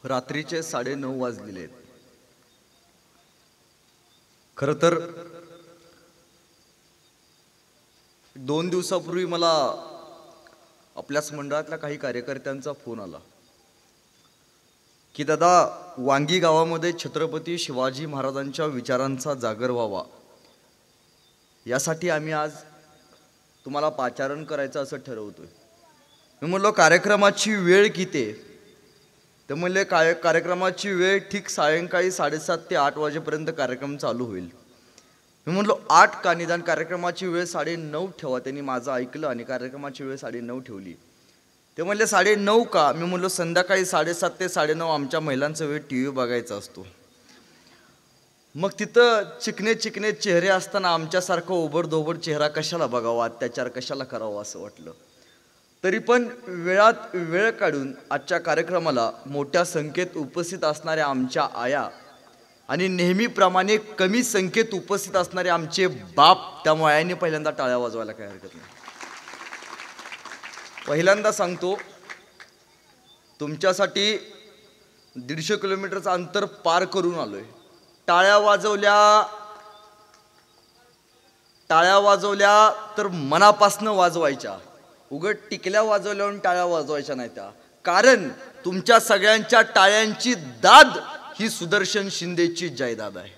रात्रीचे 9:30 वाजलेले आहेत. खरं तर 2 दिवसापूर्वी मला आपल्याच मंडळातल्या काही कार्यकर्त्यांचा फोन आला की दादा, वांगी गावामध्ये छत्रपती शिवाजी महाराजांच्या विचारांचा जागर व्हावा यासाठी आम्ही आज तुम्हाला पाचारण करायचं असं ठरवतोय. मी म्हणलो कार्यक्रमाची वेळ किती आहे? ते म्हणले कार्यक्रमाची वेळ ठीक सायंकाळी 7:30 ते 8 वाजेपर्यंत कार्यक्रम चालू होईल. मी म्हणलो 8 का? निदान कार्यक्रमाची वेळ 9:30 ठेवा. त्यांनी माझं ऐकलं आणि कार्यक्रमाची वेळ 9:30 ठेवली. ते म्हणले 9:30 का? मी म्हणलो संध्याकाळी 7:30 ते 9:30 आमच्या महिलांचा वेळ TV बघायचा असतो. मग तिथं चिकने चिकने चेहरे असताना आमच्यासारखा ओबडधोबड चेहरा कशाला बघावा, अत्याचार कशाला करावा असं वाटलं. तरी पण वेळात वेळ काढून आजच्या कार्यक्रमाला मोठ्या संख्येत उपस्थित असणाऱ्या आमच्या आया आणि नेहमीप्रमाणे कमी संख्येत उपस्थित असणारे आमचे बाप, त्यामुळे आयांनी पहिल्यांदा टाळ्या वाजवायला काही हरकत नाही. पहिल्यांदा सांगतो, तुमच्यासाठी 150 किलोमीटरचं अंतर पार करून आलोय. टाळ्या वाजवल्या तर मनापासनं वाजवायच्या. उगत टिकल्या वाजवल्यावर टाळ्या वाजवायच्या नाही त्या. कारण तुमच्या सगळ्यांच्या टाळ्यांची दाद ही सुदर्शन शिंदेची जायदाद आहे.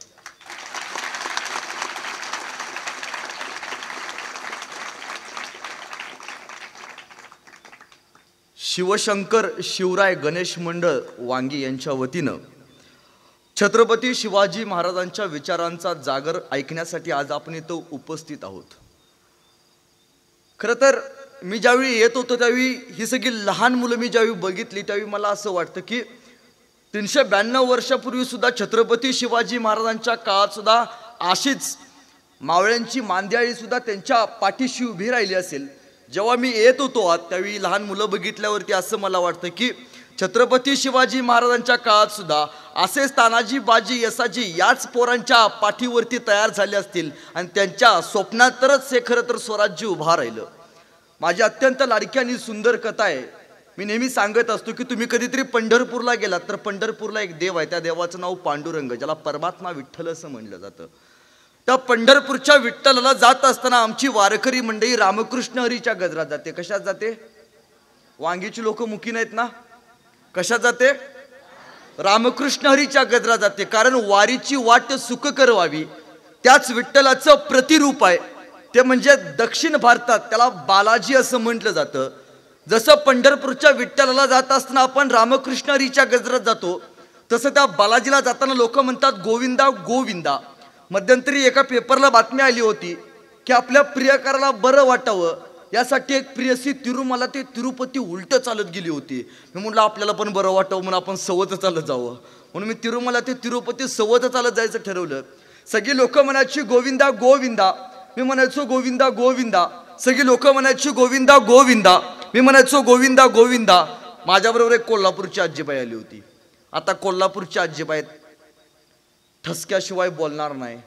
शिवशंकर शिवराय गणेश मंडळ वांगी यांच्या वतीनं छत्रपती शिवाजी महाराजांच्या विचारांचा जागर ऐकण्यासाठी आज आपण इथं उपस्थित आहोत. खरं तर मी ज्यावेळी येत होतो त्यावेळी ही सगळी लहान मुलं मी ज्यावेळी बघितली त्यावेळी मला असं वाटतं की 392 वर्षापूर्वी सुद्धा छत्रपती शिवाजी महाराजांच्या काळात सुद्धा अशीच मावळ्यांची मांदियाळी सुद्धा त्यांच्या पाठीशी उभी राहिली असेल. जेव्हा मी येत होतो आत त्यावेळी लहान मुलं बघितल्यावरती असं मला वाटतं की छत्रपती शिवाजी महाराजांच्या काळात सुद्धा असे तानाजी, बाजी, यसाजी याच पोरांच्या पाठीवरती तयार झाले असतील आणि त्यांच्या स्वप्नातच हे खरं तर स्वराज्य उभा राहिलं. माझी अत्यंत लाडकी आणि सुंदर कथा आहे. मी नेहमी सांगत असतो की तुम्ही कधीतरी पंढरपूरला गेलात तर पंढरपूरला एक देव आहे, त्या देवाचं नाव पांडुरंग, ज्याला परमात्मा विठ्ठल असं म्हणलं जातं. त्या पंढरपूरच्या विठ्ठलाला जात असताना आमची वारकरी मंडळी रामकृष्ण हरीच्या गजरात जाते. कशात जाते? वांगीची लोक मुकी नाहीत ना, कशात जाते? रामकृष्ण हरीच्या गजरात जाते. कारण वारीची वाट सुखकर व्हावी त्याच विठ्ठलाचं प्रतिरूप आहे ते म्हणजे दक्षिण भारतात त्याला बालाजी असं म्हटलं जातं. जसं पंढरपूरच्या विठ्ठलाला जात असताना आपण रामकृष्ण हरीच्या गजरात जातो, तसं त्या बालाजीला जाताना लोक म्हणतात गोविंदा गोविंदा. मध्यंतरी एका पेपरला बातमी आली होती की आपल्या प्रियकराला बरं वाटावं यासाठी एक प्रियसी तिरुमला ते तिरुपती उलट चालत गेली होती. मी म्हटलं आपल्याला पण बरं वाटावं म्हणून आपण सवत चालत जावं, म्हणून मी तिरुमला ते तिरुपती सवत चालत जायचं ठरवलं. सगळी लोक म्हणायची गोविंदा गोविंदा, मी म्हणायचो गोविंदा गोविंदा. सगळी लोक म्हणायची गोविंदा गोविंदा, मी म्हणायचो गोविंदा गोविंदा. माझ्याबरोबर एक कोल्हापूरची आजीबाई आली होती. आता कोल्हापूरची आजीबाई ठसक्याशिवाय बोलणार नाही.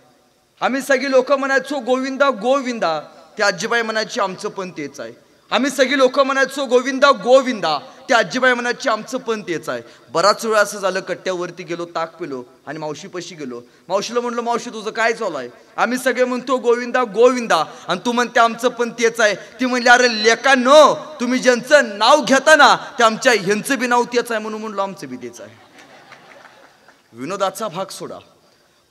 आम्ही सगळी लोक म्हणायचो गोविंदा गोविंदा, त्या आजीबाई म्हणायची आमचं पण तेच आहे. आम्ही सगळी लोक म्हणायचो गोविंदा गोविंदा, त्या आजीबाई म्हणायची आमचं पण तेच आहे. बराच वेळ असं झालं, कट्ट्यावरती गेलो, ताक पिलो आणि मावशीपाशी गेलो. मावशीला म्हणलं मावशी तुझं काय चालू आहे? आम्ही सगळे म्हणतो गोविंदा गोविंदा आणि तू म्हणते आमचं पण तेच आहे. ती म्हणली अरे लेकांनो, तुम्ही ज्यांचं नाव घेता ना ते आमच्या ह्यांचं बी नाव तेच आहे. म्हणून म्हणलो आमचं बी तेच आहे. विनोदाचा भाग सोडा,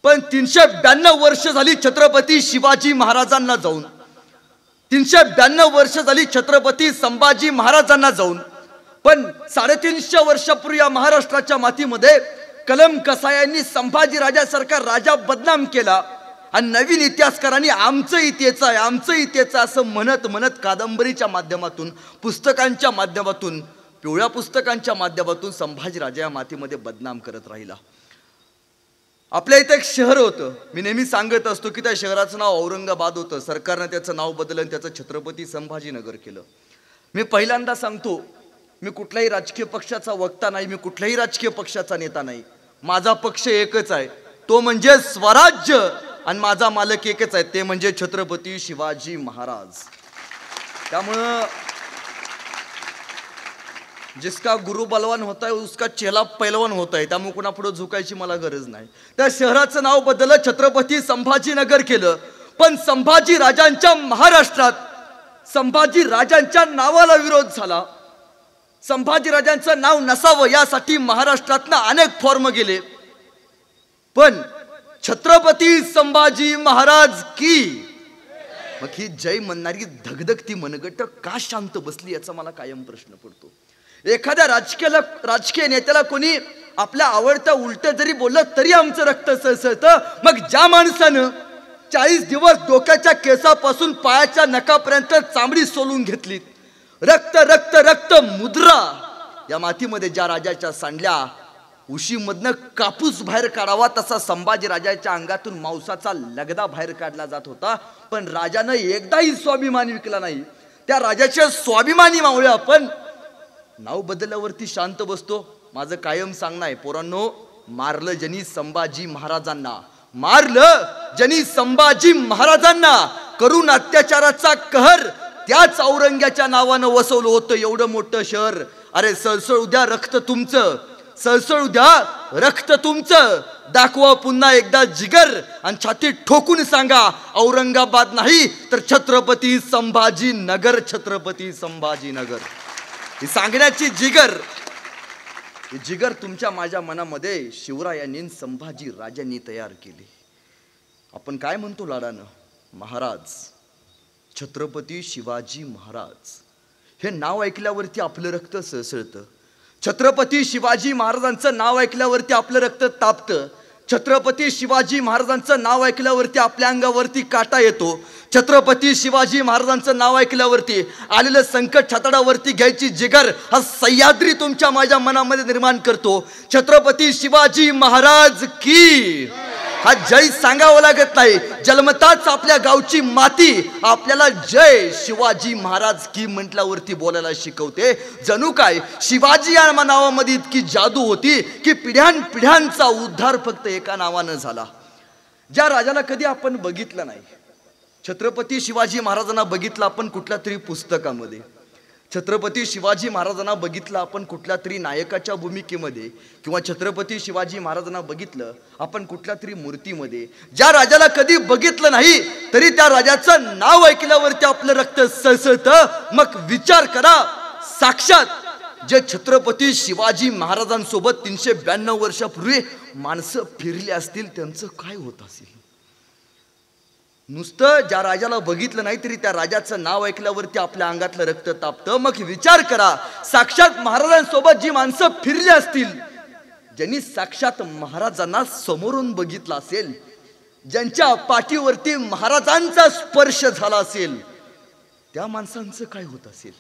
पण 392 वर्ष झाली छत्रपती शिवाजी महाराजांना जाऊन, 392 वर्ष झाली छत्रपती संभाजी महाराजांना जाऊन, पण 350 वर्षापूर्वी या महाराष्ट्राच्या मातीमध्ये कलम कसायांनी संभाजी राजासारखा राजा बदनाम केला आणि नवीन इतिहासकारांनी आमचं इतिहास आहे आमचं इतिहास असं म्हणत म्हणत कादंबरीच्या माध्यमातून, पुस्तकांच्या माध्यमातून, पिवळ्या पुस्तकांच्या माध्यमातून संभाजी राजा या मातीमध्ये बदनाम करत राहिला. आपल्या इथं एक शहर होतं, मी नेहमी सांगत असतो की त्या शहराचं नाव औरंगाबाद होतं. सरकारनं त्याचं नाव बदललं आणि त्याचं छत्रपती संभाजीनगर केलं. मी पहिल्यांदा सांगतो, मी कुठल्याही राजकीय पक्षाचा वक्ता नाही, मी कुठल्याही राजकीय पक्षाचा नेता नाही. माझा पक्ष एकच आहे, तो म्हणजे स्वराज्य, आणि माझा मालक एकच आहे, ते म्हणजे छत्रपती शिवाजी महाराज. त्यामुळं जिसका गुरु बलवान होता है उसका चेला पैलवान होता है, त्यामुळे कुणा पुढे झुकायची मला गरज नाही. त्या शहराचं नाव बदललं, छत्रपती संभाजीनगर केलं. पण संभाजी राजांच्या महाराष्ट्रात संभाजी राजांच्या नावाला विरोध झाला. संभाजी राजांचं नाव नसावं यासाठी महाराष्ट्रातनं अनेक फॉर्म गेले. पण छत्रपती संभाजी महाराज की, मग ही जय म्हणणारी धगधगती मनगट का शांत बसली याचा मला कायम प्रश्न पडतो. एखाद्या राजकीय नेत्याला कोणी आपल्या आवडत्या उलट जरी बोललं तरी आमचं रक्त सळसळतं. मग ज्या माणसानं 40 दिवस डोक्याच्या केसापासून पायाच्या नखापर्यंत चामडी सोलून घेतली, रक्त रक्त रक्त मुद्रा या मातीमध्ये ज्या राजाच्या सांडल्या, उशीमधनं कापूस बाहेर काढावा तसा संभाजी राजाच्या अंगातून मांसाचा लगदा बाहेर काढला जात होता. पण राजानं एकदाही स्वाभिमान विकला नाही. त्या राजाचे स्वाभिमानी मावळे आपण नाव बदलल्यावरती शांत बसतो. माझं कायम सांगणं आहे पोरांनो, मारलं ज्यांनी संभाजी महाराजांना, मारलं ज्यांनी संभाजी महाराजांना, करून अत्याचाराचा कहर त्याच औरंग्याच्या नावानं वसवलं होतं एवढं मोठं शहर. अरे सळसळ द्या रक्त तुमचं, सळसळ द्या रक्त तुमचं, दाखवा पुन्हा एकदा जिगर आणि छाती ठोकून सांगा औरंगाबाद नाही तर छत्रपती संभाजीनगर, छत्रपती संभाजीनगर. ही सांगण्याची जिगर, ही जिगर तुमच्या माझ्या मनामध्ये शिवरायांनी संभाजी राजांनी तयार केली. आपण काय म्हणतो लाडानं, महाराज, छत्रपती शिवाजी महाराज हे नाव ऐकल्यावरती आपलं रक्त सळसळतं. छत्रपती शिवाजी महाराजांचं नाव ऐकल्यावरती आपलं रक्त तापतं. छत्रपती शिवाजी महाराजांचं नाव ऐकल्यावरती आपल्या अंगावरती काटा येतो. छत्रपती शिवाजी महाराजांचं नाव ऐकल्यावरती आलेलं संकट छाताडावरती घ्यायची जिगर हा सह्याद्री तुमच्या माझ्या मनामध्ये निर्माण करतो. छत्रपती शिवाजी महाराज की, हा जय सांगावं लागत नाही, जन्मताच आपल्या गावची माती आपल्याला जय शिवाजी महाराज की म्हटल्यावरती बोलायला शिकवते. जणू काय शिवाजी या नावामध्ये इतकी जादू होती की पिढ्यानपिढ्यांचा उद्धार फक्त एका नावानं झाला. ज्या राजाला कधी आपण बघितलं नाही, छत्रपती शिवाजी महाराजांना बघितलं आपण कुठल्या तरी पुस्तकामध्ये, छत्रपती शिवाजी महाराजांना बघितलं आपण कुठल्या तरी नायकाच्या भूमिकेमध्ये, किंवा छत्रपती शिवाजी महाराजांना बघितलं आपण कुठल्या तरी मूर्तीमध्ये. ज्या राजाला कधी बघितलं नाही तरी त्या राजाचं नाव ऐकल्यावरती आपलं रक्त सळसळतं. मग विचार करा, साक्षात जे छत्रपती शिवाजी महाराजांसोबत 392 वर्षापूर्वी माणसं फिरली असतील त्यांचं काय होत असेल. नुसतं ज्या राजाला बघितलं नाही तरी त्या राजाचं नाव ऐकल्यावरती आपल्या अंगातलं रक्त तापतं. मग विचार करा, साक्षात महाराजांसोबत जी माणसं फिरली असतील, ज्यांनी साक्षात महाराजांना समोरून बघितलं असेल, ज्यांच्या पाठीवरती महाराजांचा स्पर्श झाला असेल, त्या माणसांचं काय होत असेल.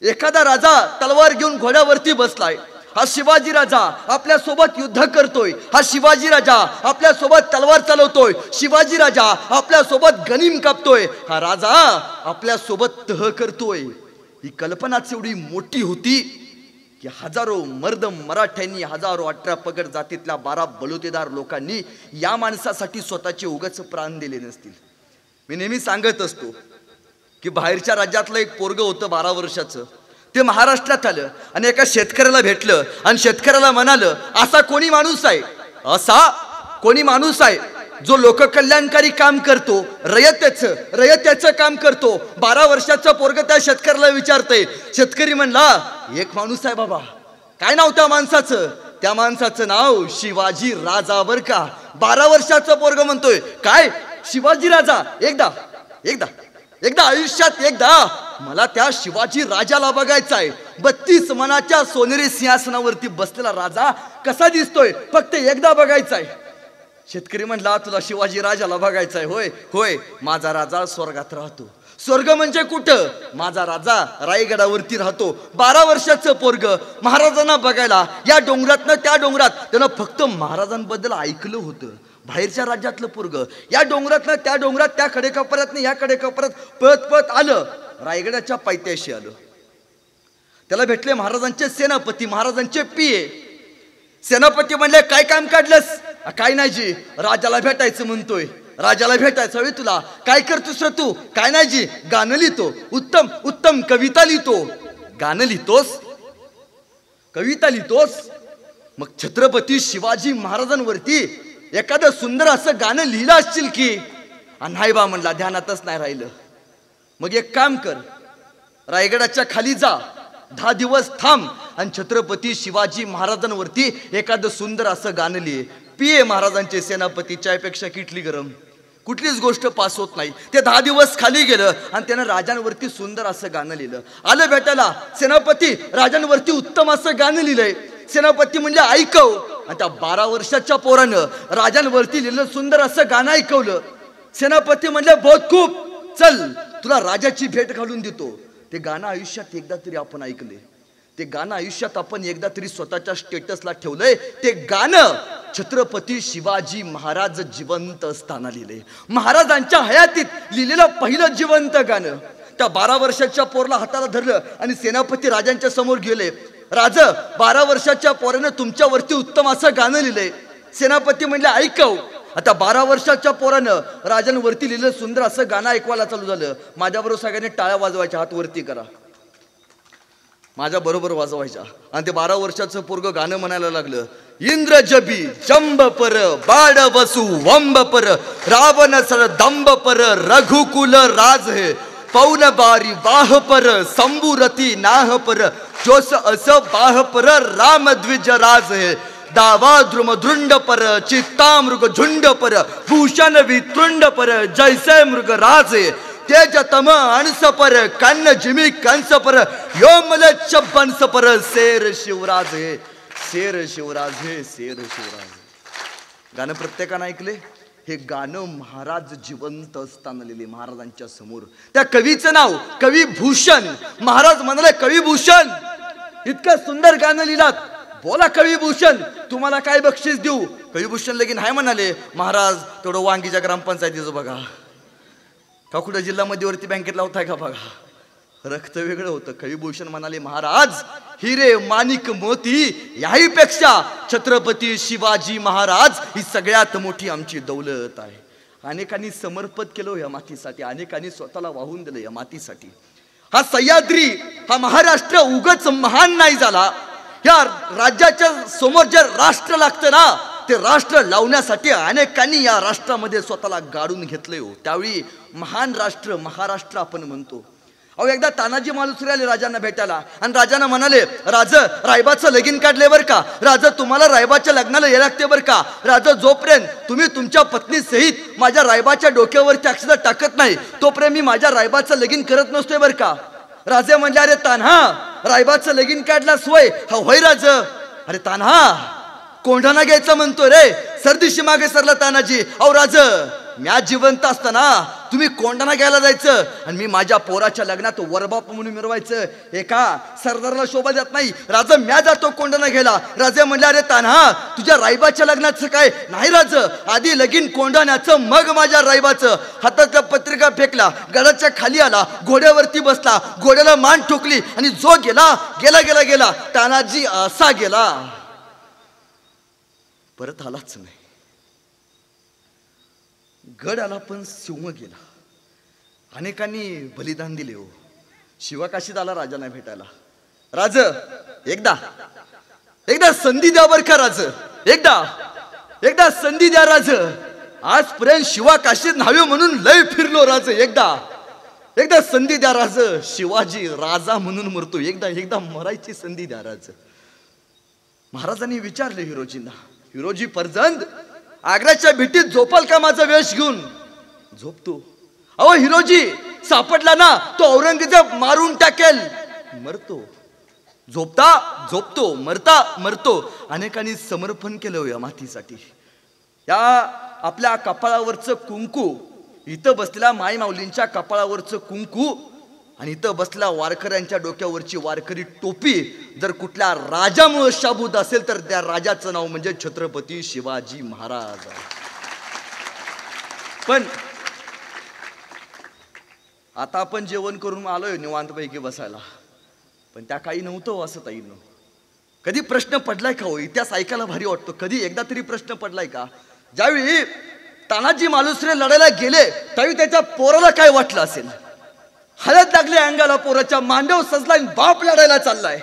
एखादा राजा तलवार घेऊन घोड्यावरती बसलाय, हा शिवाजी राजा आपल्या सोबत युद्ध करतोय, हा शिवाजी राजा आपल्या सोबत तलवार चालवतोय, शिवाजी राजा आपल्या सोबत गनिम कापतोय, हा राजा आपल्या सोबत तह करतोय. ही कल्पनाच एवढी मोठी होती की हजारो मर्द मराठ्यांनी, हजारो 18 पगड जातीतल्या 12 बलुतेदार लोकांनी या माणसासाठी स्वतःचे उगाच प्राण दिले नसतील. मी नेहमी सांगत असतो की बाहेरच्या राज्यातलं एक पोरग होतं 12 वर्षाचं, ते महाराष्ट्रात आलं आणि एका शेतकऱ्याला भेटलं आणि शेतकऱ्याला म्हणालं, असा कोणी माणूस आहे, असा कोणी माणूस आहे जो लोककल्याणकारी काम करतो, रयतेचं काम करतो. 12 वर्षाचं पोरग त्या शेतकऱ्याला विचारतंय. शेतकरी म्हणला, एक माणूस आहे बाबा. काय नाव त्या माणसाचं? त्या माणसाचं नाव शिवाजी राजा बर का. 12 वर्षाचं पोरग म्हणतोय, काय शिवाजी राजा? एकदा आयुष्यात एकदा मला त्या शिवाजी राजाला बघायचा आहे. 32 मनाच्या सोनेरी सिंहासनावरती बसलेला राजा कसा दिसतोय, फक्त एकदा बघायचा आहे. शेतकरी म्हणला, तुला शिवाजी राजाला बघायचा आहे? होय होय, माझा राजा स्वर्गात राहतो. स्वर्ग म्हणजे कुठं? माझा राजा रायगडावरती राहतो. 12 वर्षाचं पोरग महाराजांना बघायला या डोंगरातनं त्या डोंगरात, त्यानं फक्त महाराजांबद्दल ऐकलं होतं. बाहेरच्या राज्यातलं पोरग या डोंगरातनं त्या डोंगरात, त्या कडेकपरातनं या कडेकपरात पळत पळत आलं, रायगडाच्या पायथ्याशी आलं. त्याला भेटले महाराजांचे सेनापती, महाराजांचे पिये. सेनापती म्हणले, काय काम काढलंस? काय नाही जी, राजाला भेटायचं म्हणतोय. राजाला भेटायचं हवी तुला? काय करतोस रे तू? काय नाही जी, गाणं लिहितो. उत्तम कविता लिहितो. गाणं लिहितोस? कविता लिहितोस? मग छत्रपती शिवाजी महाराजांवरती एखादं सुंदर असं गाणं लिहिलं असशील की? नाही बा म्हणला, ध्यानातच नाही राहिलं. मग एक काम कर, रायगडाच्या खाली जा, 10 दिवस थांब आणि छत्रपती शिवाजी महाराजांवरती एखादं सुंदर असं गाणं लिहे. पीए महाराजांचे सेनापती, चायपेक्षा किटली गरम. कुठलीच गोष्ट पास होत नाही. ते 10 दिवस खाली गेलं आणि त्यानं राजांवरती सुंदर असं गाणं लिहिलं. आलं भेटायला, सेनापती राजांवरती उत्तम असं गाणं लिहिलंय. सेनापती म्हणले ऐकव. आणि त्या 12 वर्षाच्या पोरानं राजांवरती लिहिलं सुंदर असं गाणं ऐकवलं. सेनापती म्हणले बहुत खूप, चल तुला राजाची भेट घालून देतो. ते गाणं आयुष्यात एकदा तरी आपण ऐकले. ते गाणं आयुष्यात आपण एकदा तरी स्वतःच्या स्टेटसला ठेवलंय. ते गाणं छत्रपती शिवाजी महाराज जिवंत असताना लिहिले. महाराजांच्या हयातीत लिहिलेलं पहिलं जिवंत गाणं. त्या 12 वर्षाच्या पोरला हाताला धरलं आणि सेनापती राजांच्या समोर गेले. राज, 12 वर्षाच्या पोरानं तुमच्यावरती उत्तम असं गाणं लिहिलंय. सेनापती म्हणले ऐकव. आता 12 वर्षाच्या पोरानं राजांवरती लिहिलं सुंदर असं गाणं ऐकवायला चालू झालं. माझ्याबरोबर सगळ्यांनी टाळ्या वाजवायच्या, हात वरती करा. माझ्या बरोबर वाजवायच्या. आणि ते 12 वर्षाचं पोरग गाणं म्हणायला लागलं. इंद्र जबी जंब पर, बाड वसु वंब पर, रावण सर दंब पर, रघुकुल राज है, पौन बारी वाह पर, संबुरती नाह पर, जोस अस बाह पर, राम द्विज राज है, दावा द्रुम दृंड पर, चित्ता मृग झुंड पर, भूषण वितृंड पर, जैसे मृग राज है, तेज तम अणस पर, कन्न जिमी कंस पर, योमल चब्बंस पर, शेर शिवराज है, शेर शिवराज है, शेर शिवराज. गाणं प्रत्येकानं ऐकले. हे गाणं महाराज जिवंत असताना लिहिले महाराजांच्या समोर. त्या कवीचं नाव कवी भूषण. महाराज म्हणाले कवी भूषण, इतकं सुंदर गाणं लिहिलात, बोला कवी भूषण, तुम्हाला काय बक्षीस देऊ? कवी भूषण लगीन हाय म्हणाले. महाराज तेवढं वांगीच्या ग्रामपंचायतीचं बघा, का कुठं जिल्हा मध्यवर्ती बँकेत लावताय का बघा. रक्त वेगळं होतं. कवी भूषण म्हणाले महाराज हिरे माणिक मोती याहीपेक्षा छत्रपती शिवाजी महाराज ही सगळ्यात मोठी आमची दौलत आहे. अनेकांनी समर्पित केलं या मातीसाठी, अनेकांनी स्वतःला वाहून दिलं या मातीसाठी. हा सह्याद्री, हा महाराष्ट्र उगाच महान नाही झाला. या राज्याच्या समोर जे राष्ट्र लागतं ना, ते राष्ट्र लावण्यासाठी अनेकांनी या राष्ट्रामध्ये स्वतःला गाडून घेतले हो. त्यावेळी महान राष्ट्र महाराष्ट्र आपण म्हणतो. अहो एकदा तानाजी मालुसरे आले राजांना भेटायला आणि राजांना म्हणाले राज, रायबाचं लगीन काढले बर का. राज, तुम्हाला रायबाच्या लग्नाला ये लागते बर का. राज, जोपर्यंत तुम्ही तुमच्या पत्नी सहित माझ्या रायबाच्या डोक्यावरती अक्षर टाकत नाही तोपर्यंत मी माझ्या रायबाचं लगीन करत नसतोय बर का. राजे म्हणले अरे तान्हा, रायबाचं लगीन काढला सोय? हा होय राज. अरे तान्हा, कोंढाणा घ्यायचा म्हणतो रे. सरदिशी मागे सरला तानाजी. अहो राज, म्या जिवंत असताना तुम्ही कोंढाणा घ्यायला जायचं आणि मी माझ्या पोराच्या लग्नात वरबाप म्हणून मिरवायचं. एका सरदाराला शोभा देत नाही. राजा, म्या जातो कोंढाणा घ्यायला. राजे म्हणले अरे तान्हा, तुझ्या रायबाच्या लग्नाचं काय? नाही राज, आधी लगीन कोंढाण्याचं मग माझ्या रायबाचं. हातातल्या पत्रिका फेकला, गडाच्या खाली आला, घोड्यावरती बसला, घोड्याला मान ठोकली आणि जो गेला गेला गेला गेला. तानाजी असा गेला, परत आलाच नाही. गड आला पण सिंह गेला. अनेकांनी बलिदान दिले हो. शिवाकाशीत आला राजांना भेटायला. राज, एकदा संधी द्या बर का राज, एकदा संधी द्या राज. आजपर्यंत शिवाकाशीत न्हावे म्हणून लय फिरलो राज. एकदा संधी द्या राज. शिवाजी राजा म्हणून मरतो, एकदा मरायची संधी द्या राज. महाराजांनी विचारले हिरोजींना, हिरोजी परजंद, आग्र्याच्या भेटीत झोपाल का माझा वेश घेऊन? झोपतो. अहो हिरोजी, सापडला ना तो औरंगजेब मारून टाकेल. मरतो. झोपतो, मरतो. अनेकांनी समर्पण केलं या मातीसाठी. या आपल्या कपाळावरचं कुंकू, इथं बसलेल्या माई माऊलींच्या कपाळावरचं कुंकू आणि इथं बसलेल्या वारकऱ्यांच्या डोक्यावरची वारकरी टोपी जर कुठल्या राजामुळे शाबूत असेल तर त्या राजाचं नाव म्हणजे छत्रपती शिवाजी महाराज. पण आता आपण जेवण करून आलोय निवांतपैकी बसायला, पण त्या काही नव्हतं असं ताईनं. कधी प्रश्न पडलाय का हो? इतिहास ऐकायला भारी वाटतो. कधी एकदा तरी प्रश्न पडलाय का? ज्यावेळी तानाजी मालुसरे लढायला गेले त्यावेळी त्याच्या पोराला काय वाटलं असेल? हळद लागली अंगाला पोराच्या, मांडव सजलाय, बाप लढायला चाललाय.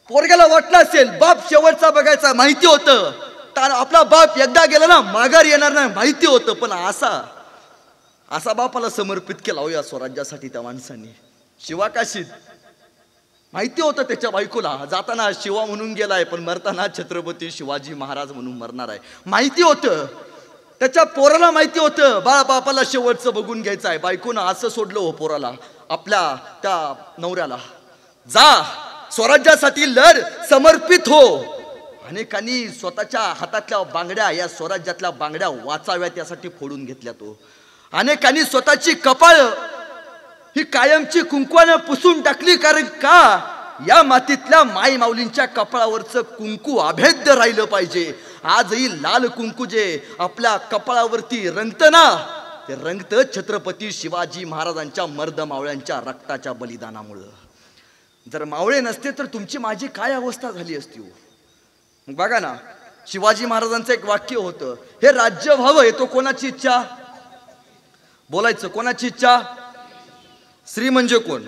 पोरग्याला वाटलं असेल बाप शेवटचा बघायचा, माहिती होतं तर आपला बाप एकदा गेला ना माघार येणार नाही, माहिती होतं. पण असा बापाला समर्पित केला हो या स्वराज्यासाठी त्या माणसाने. शिवा काशीत माहिती होतं त्याच्या बायकोला, जाताना शिवा म्हणून गेलाय पण मरताना छत्रपती शिवाजी महाराज म्हणून मरणार आहे, माहिती होतं. त्याच्या पोराला माहिती होतं बापाला शेवटचं बघून घ्यायचं आहे. बायकोनं असं सोडलं हो पोराला, आपल्या त्या नवऱ्याला, जा स्वराज्यासाठी लढ, समर्पित हो. अनेकांनी स्वतःच्या हातातल्या बांगड्या, या स्वराज्यातल्या बांगड्या वाचाव्यात यासाठी फोडून घेतल्या. तो अनेकांनी स्वतःची कपाळ ही कायमची कुंकवानं पुसून टाकली. कारण का या मातीतल्या माई माऊलींच्या कपाळावरचं कुंकू अभेद्य राहिलं पाहिजे. आजही लाल कुंकू जे आपल्या कपाळावरती रंगतं ना, ते रंगतं छत्रपती शिवाजी महाराजांच्या मर्द मावळ्यांच्या रक्ताच्या बलिदानामुळं. जर मावळे नसते तर तुमची माझी काय अवस्था झाली असती हो. मग बघा ना, शिवाजी महाराजांचं एक वाक्य होतं, हे राज्य व्हावं येतो कोणाची इच्छा, बोलायचं कोणाची इच्छा. श्री म्हणजे कोण,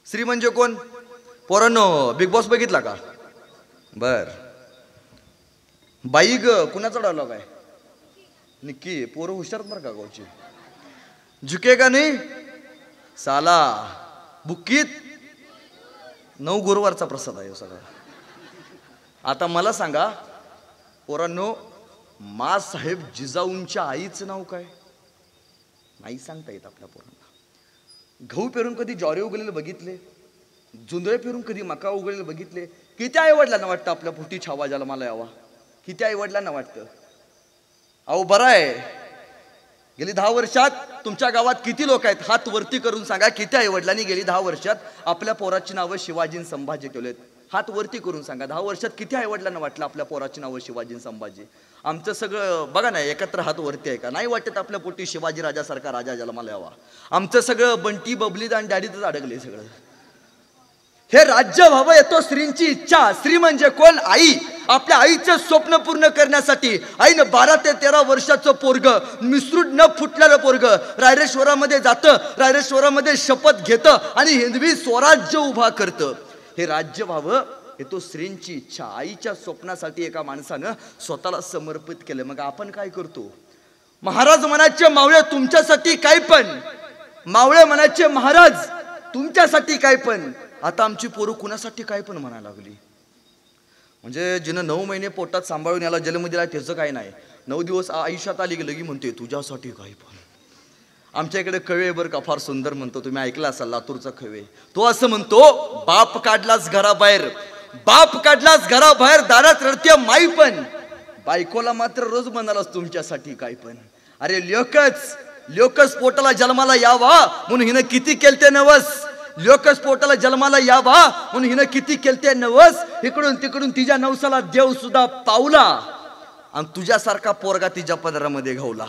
श्री म्हणजे कोण पोरांनो, बिग बॉस बघितला का. बर बाई ग कुणाचा डायलॉग आहे, निक्की. पोरं हुशार बरं का गावची. झुके का नाही साला, बुक्कीत 9 गुरुवारचा प्रसाद आहे सगळा. आता मला सांगा पोरांनो, माँसाहेब जिजाऊंच्या आईचं नाव काय, नाही सांगता येत आपल्या पोरांना. गहू पेरून कधी ज्वारी उगलेलं बघितले, जुंधळे पेरून कधी मका उगलेलं बघितले. किती आई वडिलांना वाटतं आपल्या पोटी छावा जन्माला यावा, किती आई वडिलांना वाटतं. अहो बरं आहे, गेली 10 वर्षात तुमच्या गावात किती लोक आहेत, हात वरती करून सांगा किती आई वडिलांनी गेली 10 वर्षात आपल्या पोराची नावं शिवाजी संभाजी ठेवलेत. हात वरती करून सांगा 10 वर्षात किती आई वडिलांना वाटलं आपल्या पोराची नावं शिवाजी संभाजी. आमचं सगळं बघा ना, एकत्र हात वरती आहे का, नाही वाटत आपल्या पोटी शिवाजी राजासारखा राजा जन्माला यावा. आमचं सगळं बंटी बबली आणि डॅडीतच अडकले सगळं. हे राज्य व्हावं येतो स्त्रींची इच्छा. स्त्री म्हणजे कोण, आई. आपल्या आईचं स्वप्न पूर्ण करण्यासाठी आईनं 12 ते 13 वर्षाचं पोरग, मिसरूट न फुटलेलं पोरग रायरेश्वरामध्ये जातं, रायरेश्वरामध्ये शपथ घेतं आणि हिंदवी स्वराज्य उभा करतं. हे राज्य व्हावं येतो स्त्रींची इच्छा. आईच्या स्वप्नासाठी एका माणसानं स्वतःला समर्पित केलं. मग आपण काय करतो. महाराज म्हणायचे मावळे तुमच्यासाठी काय पण, मावळे म्हणायचे महाराज तुमच्यासाठी काय पण. आता आमची पोरं कुणासाठी काय पण म्हणायला लागली. म्हणजे जिनं 9 महिने पोटात सांभाळून याला जन्म दिला त्याचं काय नाही, 9 दिवस आयुष्यात आली की लगी म्हणते तुझ्यासाठी काय पण. आमच्या इकडे कवे बरं का फार सुंदर म्हणतो, तुम्ही ऐकला असाल लातूरचा कवे. तो असं म्हणतो, बाप काढलाच घराबाहेर, बाप काढलाच घराबाहेर, दारात रडते माई पण, बायकोला मात्र रोज म्हणालाच तुमच्यासाठी काय पण. अरे लोकच पोटाला जन्माला यावा म्हणून हिनं किती केलते नवस, लोकच पोटाला जन्माला यावा म्हणून हिनं किती केलते नवस. इकडून तिकडून तिच्या नवसाला देव सुद्धा पावला आणि तुझ्यासारखा पोरगा तिच्या पदरामध्ये घावला.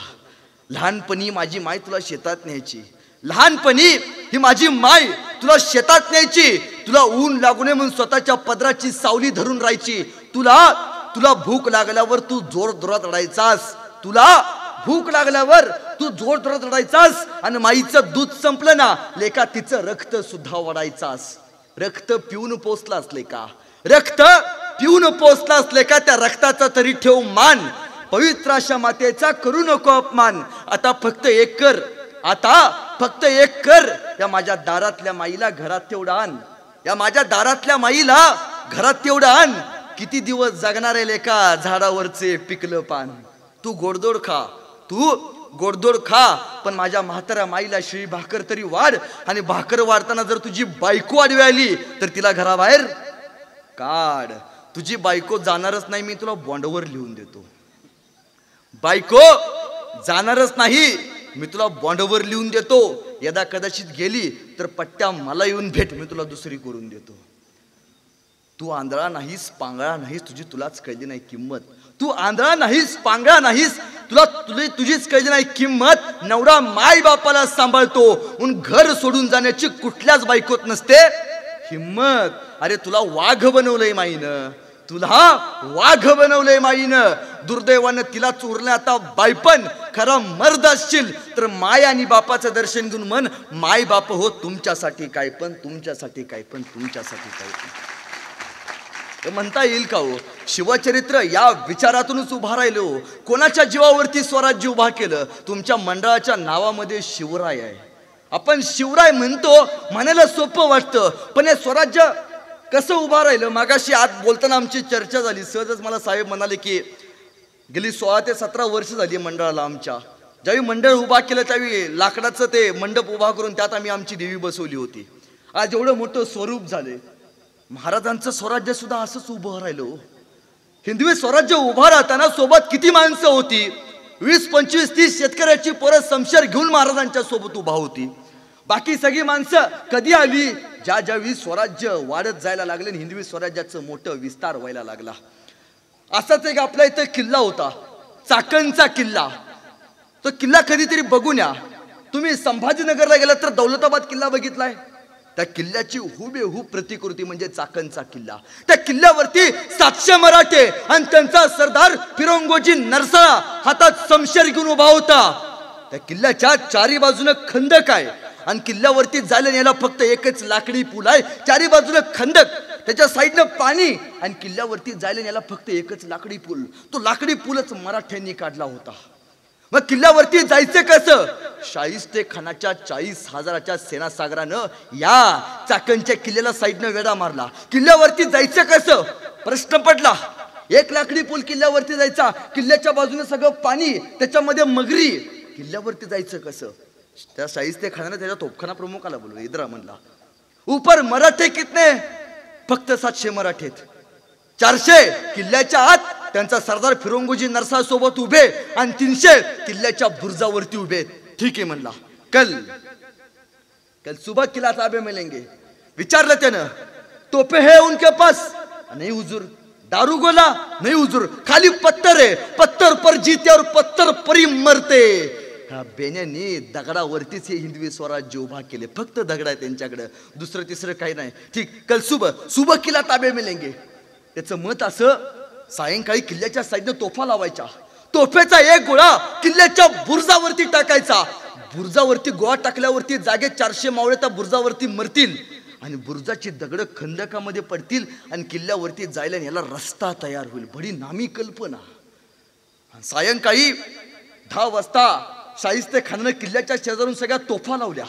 लहानपणी माझी माय तुला शेतात न्यायची, लहानपणी ही माझी माय तुला शेतात न्यायची, तुला ऊन लागू नये म्हणून स्वतःच्या पदराची सावली धरून राहायची. तुला भूक लागल्यावर तू जोर जोरात रडायचास, तुला भूक लागल्यावर तू जोर जोरात रडायचास. आणि माईचं दूध संपलं ना लेका तिचं रक्त सुद्धा वडायचास. रक्त पिऊन पोचलास लेका, रक्त पिऊन पोचलास लेका, त्या रक्ताचा तरी ठेव मान. पवित्र अशा मातेचा करू नको अपमान. आता फक्त एक कर, आता फक्त एक कर, या माझ्या दारातल्या माईला घरात तेवढं आण, या माझ्या दारातल्या माईला घरात तेवढं आण. किती दिवस जगणार आहे लेका झाडावरचे पिकलं पान. तू गोडधोड खा, तू गोडधोड खा, पण माझ्या म्हाताऱ्या माईला शिळी भाकर तरी वाढ. आणि भाकर वाढताना जर तुझी बायको आडवी आली तर तिला घराबाहेर काढ. तुझी बायको जाणारच नाही, मी तुला बॉन्डवर लिहून देतो. बायको जाणारच नाही, मी तुला बॉन्डवर लिहून देतो. यदा कदाचित गेली तर पट्ट्या मला येऊन भेट, मी तुला दुसरी करून देतो. तू आंधळा नाहीस, पांगळा नाहीस, तुलाच कळली नाही किंमत. तू आंधळा नाहीस, पांगळा नाहीस, तुझीच कळली नाही किंमत. नवरा माय बापाला सांभाळतो म्हणून घर सोडून जाण्याची कुठल्याच बायकोत नसते हिम्मत. अरे तुला वाघ बनवलंय माईनं, तुला वाघ बनवलंय माईनं, दुर्दैवानं तिला चोरलं आता बायपण. खरा मर्द असशील तर माय आणि बापाचं दर्शन घेऊन म्हण, माय बाप हो तुमच्यासाठी काय पण, तुमच्यासाठी काय पण, तुमच्यासाठी काय पण. म्हणता येईल का हो? शिवचरित्र या विचारातूनच उभा राहिलो. कोणाच्या जीवावरती स्वराज्य उभा केलं? तुमच्या मंडळाच्या नावामध्ये शिवराय आहे. आपण शिवराय म्हणतो, म्हणायला सोपं वाटतं, पण हे स्वराज्य कसं उभा राहिलं? मागाशी आत बोलताना आमची चर्चा झाली. सहजच मला साहेब म्हणाले की गेली 16 ते 17 वर्ष झाली मंडळाला आमच्या. ज्यावेळी मंडळ उभा केलं त्यावेळी लाकडाचं ते मंडप उभा करून त्यात आम्ही आमची देवी बसवली होती. आज एवढं मोठं स्वरूप झाले. महाराजांचं स्वराज्य सुद्धा असंच उभं राहिलं. हिंदवी स्वराज्य उभा राहताना सोबत किती माणसं होती? 20, 25, 30 शेतकऱ्याची पोरं समशेर घेऊन महाराजांच्या सोबत उभा होती. बाकी सगळी माणसं कधी आली? ज्यावेळी स्वराज्य वाढत जायला लागले, हिंदवी स्वराज्याचं मोठं विस्तार व्हायला लागला. असाच एक आपल्या इथं किल्ला होता, चाकणचा किल्ला. तो किल्ला कधीतरी बघून या. तुम्ही संभाजीनगरला गेलात तर दौलताबाद किल्ला बघितलाय? त्या किल्ल्याची हुबेहूब प्रतिकृती म्हणजे चाकणचा किल्ला. त्या किल्ल्यावरती 700 मराठे आणि त्यांचा सरदार फिरंगोजी नरसाळा हातात शमशेर घेऊन उभा होता. त्या किल्ल्याच्या चारी बाजूने खंदक आहे आणि किल्ल्यावरती जायला यायला फक्त एकच लाकडी पूल आहे. चारी बाजूने खंदक, त्याच्या साईडनं पाणी आणि किल्ल्यावरती जायला यायला फक्त एकच लाकडी पूल. तो लाकडी पूलच मराठ्यांनी काढला होता. मग किल्ल्यावरती जायचं कसं? शाहिस्ते खानाच्या 40,000च्या सेनासागरानं या चाकणच्या किल्ल्याला साईडनं वेढा मारला. किल्ल्यावरती जायचं कसं प्रश्न पडला. एक लाकडी पूल किल्ल्यावरती जायचा, किल्ल्याच्या बाजूने सगळं पाणी, त्याच्यामध्ये मगरी. किल्ल्यावरती जायचं कसं? त्या शाहिस्ते खानाने त्याच्या तोफखाना प्रमुखाला बोलवलं. इधर म्हणला, ऊपर मराठे कितने? फक्त 700 मराठे. 400 किल्ल्याच्या आत त्यांचा सरदार फिरंगोजी नरसाळ सोबत उभे आणि 300 किल्ल्याच्या बुर्जावरती उभे. ठीक आहे म्हणला. कल सुबह किला ताबे में लेंगे. विचारलं त्यानं, तोपे है उनके पास? नहीं हुजूर. दारू गोला? नहीं हुजूर. खाली पत्थर है, पत्थर पर जीते और पत्थर पर ही मरते. ह्या बेन्यांनी दगडावरतीच हे हिंदवी स्वराज्य उभा केले. फक्त दगड आहे त्यांच्याकडे, दुसरं तिसरं काही नाही. ठीक, कल सुबह किला ताबे में लेंगे. त्याचं मत असं, सायंकाळी किल्ल्याच्या साईडनं तोफा लावायच्या. तोफेचा एक गोळा किल्ल्याच्या बुर्जावरती टाकायचा. बुर्जावरती गोळा टाकल्यावरती जागे 400 मावळे त्या बुर्जावरती मरतील आणि बुर्जाची दगड खंदकामध्ये पडतील आणि किल्ल्यावरती जायला याला रस्ता तयार होईल. बडी नामी कल्पना. सायंकाळी 10 वाजता शाहिस्ते खानानं किल्ल्याच्या शेजारून सगळ्या तोफा लावल्या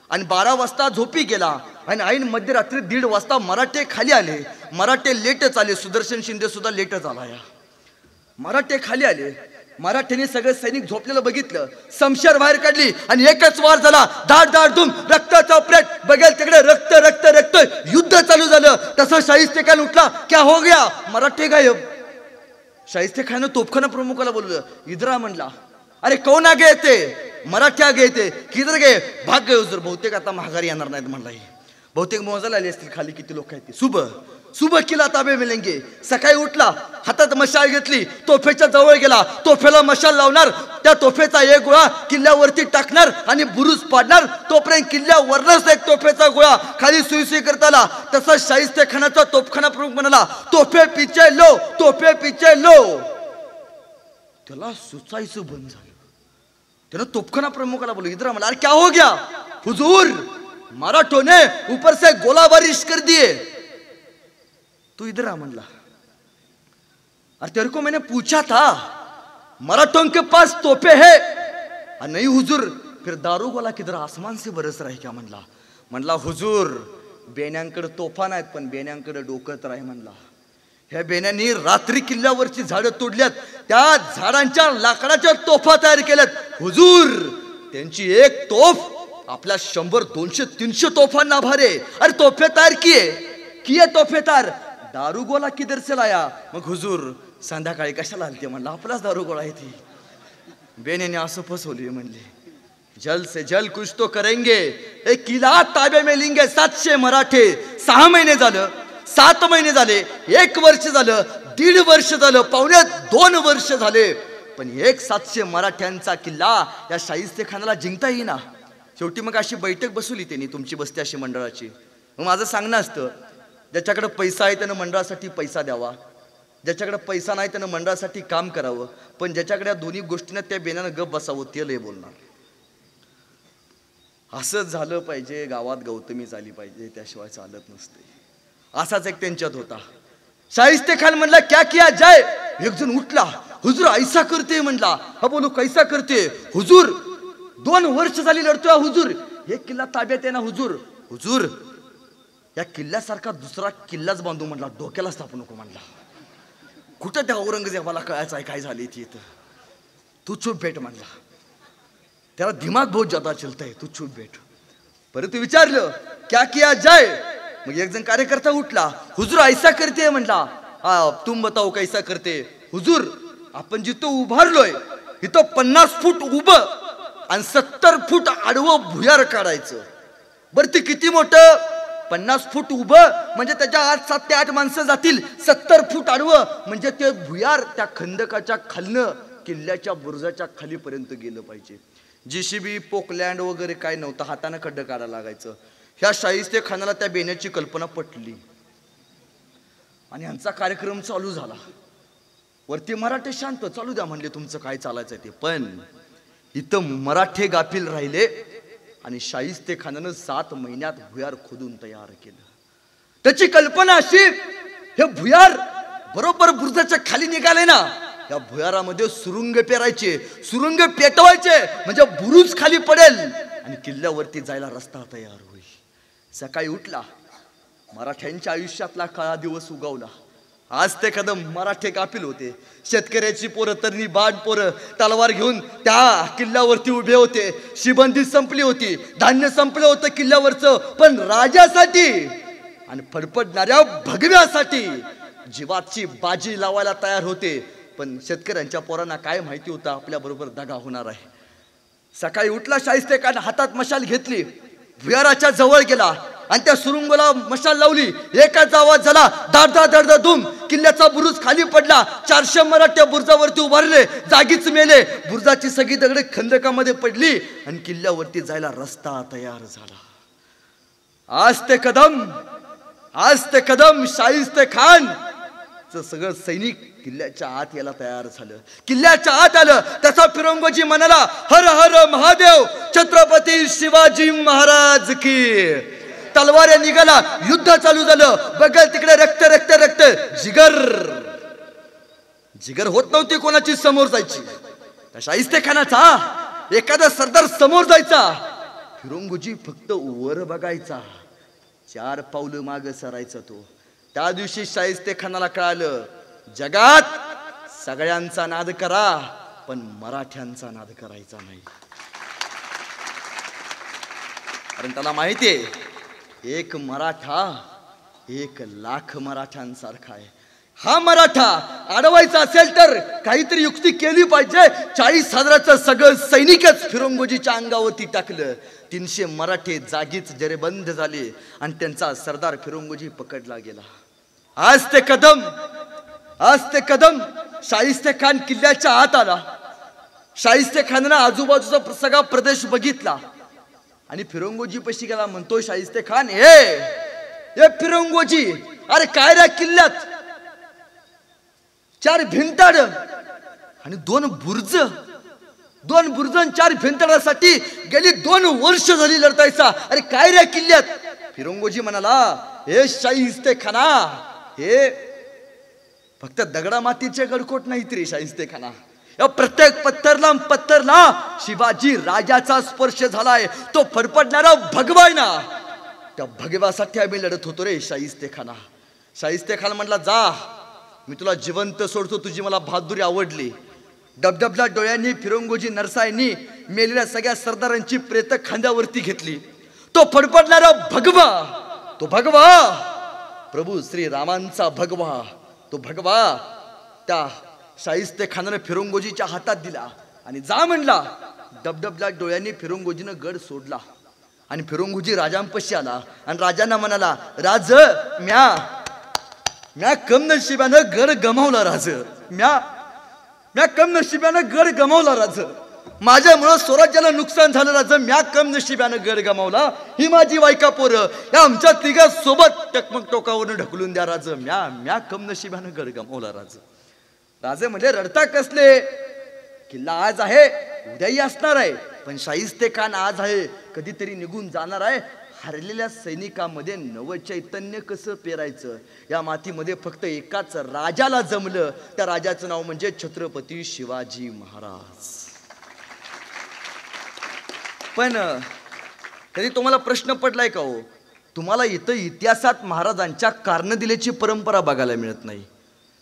आणि 12 वाजता झोपी गेला आणि ऐन मध्यरात्री 1:30 वाजता मराठे खाली आले. मराठे लेटच आले. सुदर्शन शिंदे सुद्धा लेटच आला. या मराठे खाली आले. मराठ्यांनी सगळे सैनिक झोपलेलं बघितलं. शमशेर बाहेर काढली आणि एकच वार झाला. धाड धाड धूम, रक्ताचा प्लेट, बघेल तिकडे रक्त रक्त रक्त. युद्ध चालू झालं. तसं शाहिस्ते खान उठला. क्या हो गया? मराठे गायब. शाहिस्ते खान तोफखाना प्रमुखाला बोलवलं. इधर म्हणला. अरे कौन आगे येते? मराठी आगे येते. किधर गे? भाग गए हुजूर. बहुतेक आता महागारी येणार नाहीत म्हणला. बहुतेक मोजायला आले असतील खाली किती लोक आहेत. सुबह किला ताबे में लेंगे. सकाळी उठला, हातात मशाल घेतली, तोफेच्या जवळ गेला. तोफेला मशाल लावणार, त्या तोफेचा एक गोळा किल्ल्यावरती टाकणार आणि बुरुज पाडणार. तोपर्यंत किल्ल्यावरच एक तोफेचा गोळा खाली सुई करता आला. तसा शाहिस्ते खानाचा तोफखाना प्रमुख म्हणाला, तोफे पिचे लो, तोफे पिचे लो. त्याला सुचायचं बंद झालं. त्यानं तोफखाना प्रमुखाला बोलू. इधर मला, अरे क्या हो गया? हुजूर, मराठों ने ऊपर से गोलाबारिश कर दिए. तू इधर आ म्हणला. अरे तेरे को मैंने पूछा था मराठों के पास तोपे है? नहीं हुजूर. फिर दारू गोला किधर? आसमान से बरस रहा है क्या म्हणला. म्हणला हुजूर, बेण्यांकडे तोफा नाहीत पण बेण्यांकडे डोकं तर आहे म्हणला. ह्या बेण्यांनी रात्री किल्ल्यावरची झाडं तोडल्यात, त्या झाडांच्या लाकडाच्या तोफा तयार केल्यात. हुजूर, त्यांची एक तोफ आपल्या 100, 200, 300 तोफांना भारे. अरे तोफे तयार किए तोफे तयार. दारू गोला किधर से लाया? मग हुजूर, संध्याकाळी कशाला आलते म्हणला. आपलाच दारू गोळा आहे ती. बेण्याने असं फसवली म्हणले. जल से जल कुछ तो करेंगे. एक किला ताबे में लेंगे. 700 मराठे. 6 महिने झालं, 7 महिने झाले, 1 वर्ष झालं, 1.5 वर्ष झालं, पावणे 2 वर्ष झाले, पण एक 700 मराठ्यांचा किल्ला या शाहिस्ते खानाला जिंकता येईना. शेवटी मग अशी बैठक बसवली त्यांनी, तुमची बसते अशी मंडळाची. मग माझं सांगणं असतं, ज्याच्याकडे पैसा आहे त्यानं मंडळासाठी पैसा द्यावा, ज्याच्याकडे पैसा नाही त्यानं मंडळासाठी काम करावं, पण ज्याच्याकडे या दोन्ही गोष्टींना त्या बेण्यानं गप बसावं ते लय बोलणार. असंच झालं पाहिजे, गावात गौतमी झाली पाहिजे, त्याशिवाय चालत नसते. असाच एक त्यांच्यात होता. शाहिस्ते खान म्हणला क्या किया जाय. एक जण उठला, हुजूर ऐसा करते म्हणला. हा बोलू कैसा करते हुजूर, 2 वर्ष झाली लढतोय हुजूर, एक किल्ला ताब्यात आहे ना हुजूर. हुजूर या किल्ल्यासारखा दुसरा किल्लाच बांधू म्हणला, डोक्याला स्थापू नको म्हणला. कुठं त्या औरंगजेबाला कळायचं आहे काय झाली ती, तू चुप भेट म्हणला. त्याला दिमाग बहुत ज्यादा चलतंय, तू चुप भेट. परत विचारलं क्या किया जाय. मग एक जण कार्यकर्ता उठला, हुजूर ऐसा करते म्हणला. हा तुम बताओ कैसा करते. हुजूर आपण जिथं उभारलोय इथं 50 फूट उभं आणि 70 फूट आडवं भुयार काढायचं. बरं ते किती मोठं, 50 फूट उभं म्हणजे त्याच्या आत 7 ते 8 माणसं जातील. 70 फूट आडवं म्हणजे ते भुयार त्या खंदकाच्या खालनं किल्ल्याच्या बुरुजाच्या खालीपर्यंत गेलं पाहिजे. JCB पोकलँड वगैरे काय नव्हतं, हाताने खड्डं काढायला लागायचं. ह्या शाहिस्ते खानाला त्या बेण्याची कल्पना पटली आणि यांचा कार्यक्रम चालू झाला. वरती मराठे शांत, चालू द्या म्हणले तुमचं काय चालायचं ते. पण इथं मराठे गाफील राहिले आणि शाहिस्ते खानानं 7 महिन्यात भुयार खोदून तयार केलं. त्याची कल्पना अशी, हे भुयार बरोबर बुरुजाच्या खाली निघाले ना, या भुयारामध्ये सुरुंग पेरायचे, सुरुंग पेटवायचे म्हणजे बुरुज खाली पडेल आणि किल्ल्यावरती जायला रस्ता तयार होईल. सकाळी उठला, मराठ्यांच्या आयुष्यातला काळा दिवस उगवला. आज ते कदम मराठे गाफील होते. शेतकऱ्याची पोरं, तरणी बाड पोरं तलवार घेऊन त्या किल्ल्यावरती उभे होते. शिबंदी संपली होती, धान्य संपलं होतं किल्ल्यावरचं, पण राजासाठी आणि फडफडणाऱ्या भगव्यासाठी जीवाची बाजी लावायला तयार होते. पण शेतकऱ्यांच्या पोरांना काय माहिती होतं आपल्या बरोबर दगा होणार आहे. सकाळी उठला शाहिस्ते खान, हातात मशाल घेतली, भुयाराच्या जवळ गेला आणि त्या सुरुंगला मशाल लावली. एकाच आवाज झाला, दाड दाड दाड धूम. किल्ल्याचा बुरुज खाली पडला. 400 मराठे बुरुजावरती उभारले, जागीच मेले. बुरुजाची सगळी दगडे खंदकामध्ये पडली आणि किल्ल्यावरती जायला रस्ता तयार झाला. आज ते कदम शाहिस्ते खान सगळं सैनिक किल्ल्याच्या आत यायला तयार झालं. किल्ल्याच्या आत आलं, त्याचा फिरंगोजी म्हणाला, हर हर महादेव, छत्रपती शिवाजी महाराज की. तलवार निघाला, युद्ध चालू झालं. बघल तिकडे रक्त रक्त रक्त. जिगर होत नव्हती कोणाची समोर जायची. शाहिस्ते खानाचा एखादा सरदार समोर जायचा, फिरंगोजी फक्त वर बघायचा, 4 पावलं माग सरायचा तो. त्या दिवशी शाहिस्ते खानाला कळालं, जगात सगळ्यांचा नाद करा पण मराठ्यांचा नाद करायचा नाही. कारण त्याला माहितीये, एक मराठा 1 लाख मराठ्यांसारखा आहे. हा मराठा अडवायचा असेल तर काहीतरी युक्ती केली पाहिजे. 40,000चं सगळं सैनिकच फिरंगोजीच्या अंगावरती टाकलं. 300 मराठे जागीच जरेबंद झाले आणि त्यांचा सरदार फिरंगोजी पकडला गेला. आज ते कदम शाहिस्ते खान किल्ल्याच्या आत आला. शाहिस्ते खाननं आजूबाजूचा सगळा प्रदेश बघितला आणि फिरंगोजी पशी गेला. म्हणतोय शाहिस्ते खान, हे फिरंगोजी, अरे काय रे किल्ल्यात 4 भिंताड आणि 2 बुर्ज, 2 बुर्ज आणि 4 भिंताडासाठी गेली 2 वर्ष झाली लढतायचा. अरे काय रे किल्ल्यात. फिरंगोजी म्हणाला, हे शाहिस्ते खाना, हे फक्त दगडा मातीचे गडकोट नाहीत रे शाहिस्ते खाना. या प्रत्येक पत्थरला शिवाजी राजाचा स्पर्श झालाय. तो फडफडणारा भगवा आहे ना, त्या भगव्यासाठी आम्ही लढत होतो रे शाहिस्ते खाना. शाहिस्ते खान म्हटला, जा मी तुला जिवंत सोडतो, तुझी मला बहादुरी आवडली. डबडबल्या डोळ्यांनी फिरंगोजी नरसायांनी मेलेल्या सगळ्या सरदारांची प्रेत खांद्यावरती घेतली. तो फडफडणारा भगवा, तो भगवा प्रभू श्री रामांचा भगवा, तो भगवा त्या शाहिस्ते खानाने फिरंगोजीच्या हातात दिला आणि जा म्हणला. डबडबल्या डोळ्यांनी फिरंगोजीनं गड सोडला आणि फिरंगोजी राजांपाशी आला आणि राजांना म्हणाला, राज म्या कम नशिबानं गड गमावला. राज म्या कम नशिबानं गड गमावला. राज माझ्यामुळं स्वराज्याला नुकसान झालं राज, म्या कम नशिब्यानं गड गमावला. ही माझी बायका पोरं, या आमच्या तिघा सोबत टकमक टोकावरून ढकलून द्या राज, म्या कम नशिब्यानं गड गमावला राज. राजे म्हणजे रडता कसले? किल्ला आज आहे, उद्याही असणार आहे, पण शाहिस्ते खान आज आहे, कधीतरी निघून जाणार आहे. हरलेल्या सैनिकांमध्ये नव चैतन्य कसं पेरायचं या मातीमध्ये फक्त एकाच राजाला जमलं. त्या राजाचं नाव म्हणजे छत्रपती शिवाजी महाराज. पण कधी तुम्हाला प्रश्न पडलाय का हो, तुम्हाला इथं इतिहासात महाराजांच्या कारण दिल्याची परंपरा बघायला मिळत नाही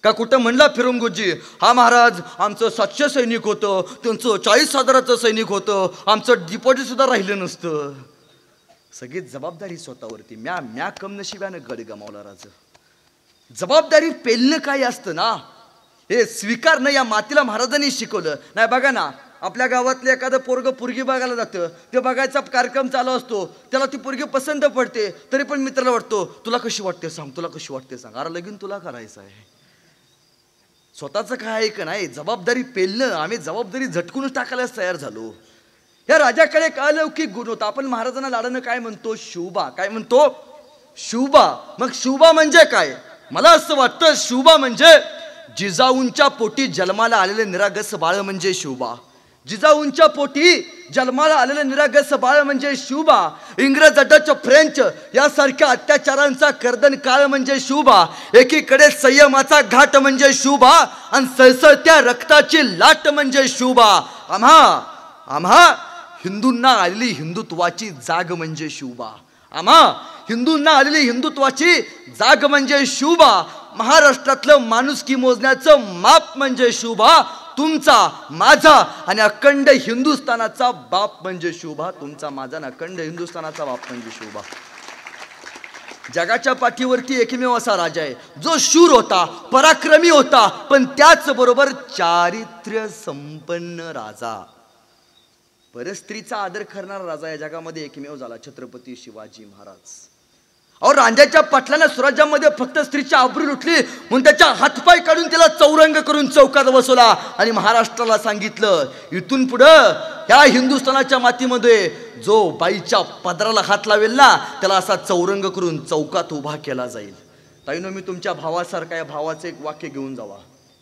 का? कुठं म्हणला फिरंगोजी, हा महाराज आमचं 700 सैनिक होतं, त्यांचं 40,000चं सैनिक होतं, आमचं डिपॉझिट सुद्धा राहिलं नसतं. सगळी जबाबदारी स्वतःवरती. म्या कम नशिब्यानं गड गमावला राज. जबाबदारी पेलणं काय असतं ना, हे स्वीकारणं या मातीला महाराजांनी शिकवलं. नाही बघा ना, आपल्या गावातलं एखादं पोरग पोरगी बघायला जातं, ते बघायचा कार्यक्रम चालू असतो, त्याला ती पोरगी पसंत पडते, तरी पण मित्राला वाटतो तुला कशी वाटते सांग, तुला कशी वाटते सांग. अरे लगीन तुला करायचं आहे. स्वतःचं काय आहे का नाही, जबाबदारी पेलणं. आम्ही जबाबदारी झटकूनच टाकायलाच तयार झालो. या राजाकडे एक अलौकिक गुण होता. आपण महाराजांना लाडानं काय म्हणतो? शिवबा. काय म्हणतो? शिवबा. मग शिवबा म्हणजे काय? मला असं वाटतं शिवबा म्हणजे जिजाऊंच्या पोटी जन्माला आलेलं निरागस बाळ म्हणजे शिवबा. जिजाऊंच्या पोटी जन्माला आलेलं निरागस बाळ म्हणजे शिवबा. इंग्रज, डच, फ्रेंच यासारख्या अत्याचारांचा कर्दन काळ म्हणजे शिवबा. एकीकडे संयमाचा घाट म्हणजे शिवबा आणि सळसळत्या रक्ताची लाट म्हणजे शिवबा. आम्हा हिंदूंना आलेली हिंदुत्वाची जाग म्हणजे शिवबा. आम्हा हिंदूंना आलेली हिंदुत्वाची जाग म्हणजे शिवबा. महाराष्ट्रातलं माणुसकी मोजण्याचं माप म्हणजे शिवबा. तुमचा, माझा आणि अखंड हिंदुस्थानाचा बाप म्हणजे शिवबा. तुमचा, माझा आणि अखंड हिंदुस्थानाचा बाप म्हणजे शिवबा. जगाच्या पाठीवरती एकमेव असा राजा आहे जो शूर होता, पराक्रमी होता, पण त्याचबरोबर चारित्र्य संपन्न राजा. परस्त्रीचा आदर करणारा राजा या जगामध्ये एकमेव झाला, छत्रपती शिवाजी महाराज. अहो, रांजाच्या पाटलाने स्वराज्यामध्ये फक्त स्त्रीची आबरू लुटली म्हणून त्याच्या हातपाय काढून त्याला चौरंग करून चौकात बसवला आणि महाराष्ट्राला सांगितलं, इथून पुढं या हिंदुस्थानाच्या मातीमध्ये जो बाईच्या पदराला हात लावेल ना त्याला असा चौरंग करून चौकात उभा केला जाईल. ताईनो, मी तुमच्या भावासारखा या भावाचं एक वाक्य घेऊन जावा.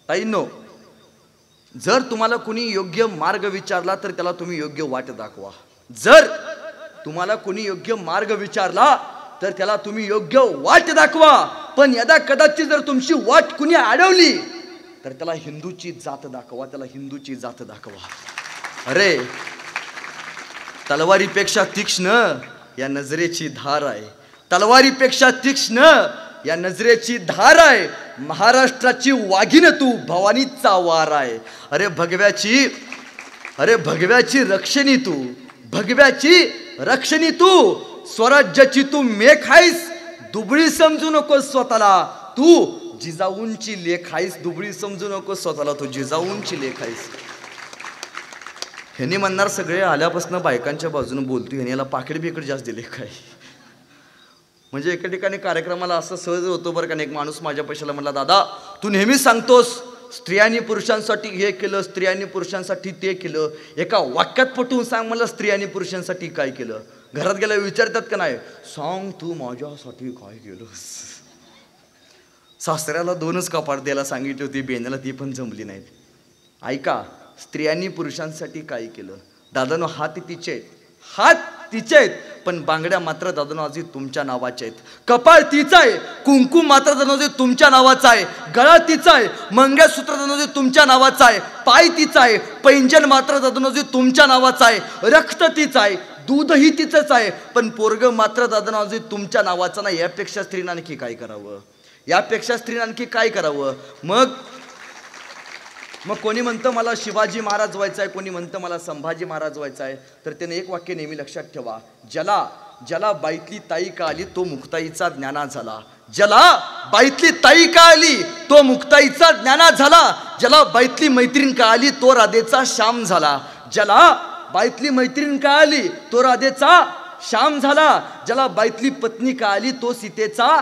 ताईनो, जर तुम्हाला कोणी योग्य मार्ग विचारला तर त्याला तुम्ही योग्य वाट दाखवा. जर तुम्हाला कोणी योग्य मार्ग विचारला तर त्याला तुम्ही योग्य वाट दाखवा. पण यदा कदाचित जर तुमची वाट कुणी अडवली तर त्याला हिंदूची जात दाखवा, त्याला हिंदूची जात दाखवा. अरे, तलवारीपेक्षा तीक्ष्ण या नजरेची धार आहे. तलवारीपेक्षा तीक्ष्ण या नजरेची धार आहे. महाराष्ट्राची वाघीण तू, भवानीचा वार आहे. अरे भगव्याची रक्षणी तू, भगव्याची रक्षणी तू, स्वराज्याची तू मेख आहेस. दुबळी समजू नको स्वतःला, तू जिजाऊंची लेख आहेस. दुबळी समजू नको स्वतःला, तू जिजाऊंची लेख आहेस. ह्याने म्हणणार सगळे आल्यापासून बायकांच्या बाजूने बोलतो, ह्याने याला पाकिट बिकट जास्त दिले काय. म्हणजे एका ठिकाणी कार्यक्रमाला असं सहज होतो बरं का, एक माणूस माझ्या पैशाला म्हणला, दादा तू नेहमी सांगतोस स्त्रियांनी पुरुषांसाठी हे केलं, स्त्रियांनी पुरुषांसाठी ते केलं, एका वाक्यात पटवून सांग मला स्त्रियांनी पुरुषांसाठी काय केलं. घरात गेल्या विचारतात का नाही, सांग तू माझ्यासाठी काय केलंस. सासऱ्याला 2च कपाट द्यायला सांगितली होती, बेण्याला ती पण जमली नाहीत. ऐका, स्त्रियांनी पुरुषांसाठी काय केलं. दादानो, हात तिचे आहेत, पण बांगड्या मात्र दादानो आजी तुमच्या नावाच्या आहेत. कपाळ तिचं आहे, कुंकू मात्र दादानो तुमच्या नावाचा आहे. गळा तिचा आहे, मंगळसूत्र दादानो तुमच्या नावाचा आहे. पाय तिचा आहे, पैंजण मात्र दादानो तुमच्या नावाचा आहे. रक्त तिचं आहे, दूधही तिचंच आहे, पण पोरग मात्र दादानो आजी तुमच्या नावाचा नाही. यापेक्षा स्त्रीनं आणखी काय करावं, यापेक्षा स्त्रीनं आणखी काय करावं. मग कोणी म्हणतं मला शिवाजी महाराज व्हायचं आहे, कोणी म्हणतं मला संभाजी महाराज व्हायचं आहे. तर त्याने एक वाक्य नेहमी लक्षात ठेवा, ज्याला बाईतली ताई का आली तो मुक्ताईचा ज्ञाना झाला. ज्याला बाईतली ताई का आली तो मुक्ताईचा ज्ञाना झाला. ज्याला बाईतली मैत्रीण का आली तो राधेचा श्याम झाला. ज्याला बाईतली मैत्रीण का आली तो राधेचा श्याम झाला. ज्याला बाईतली पत्नी का आली तो सीतेचा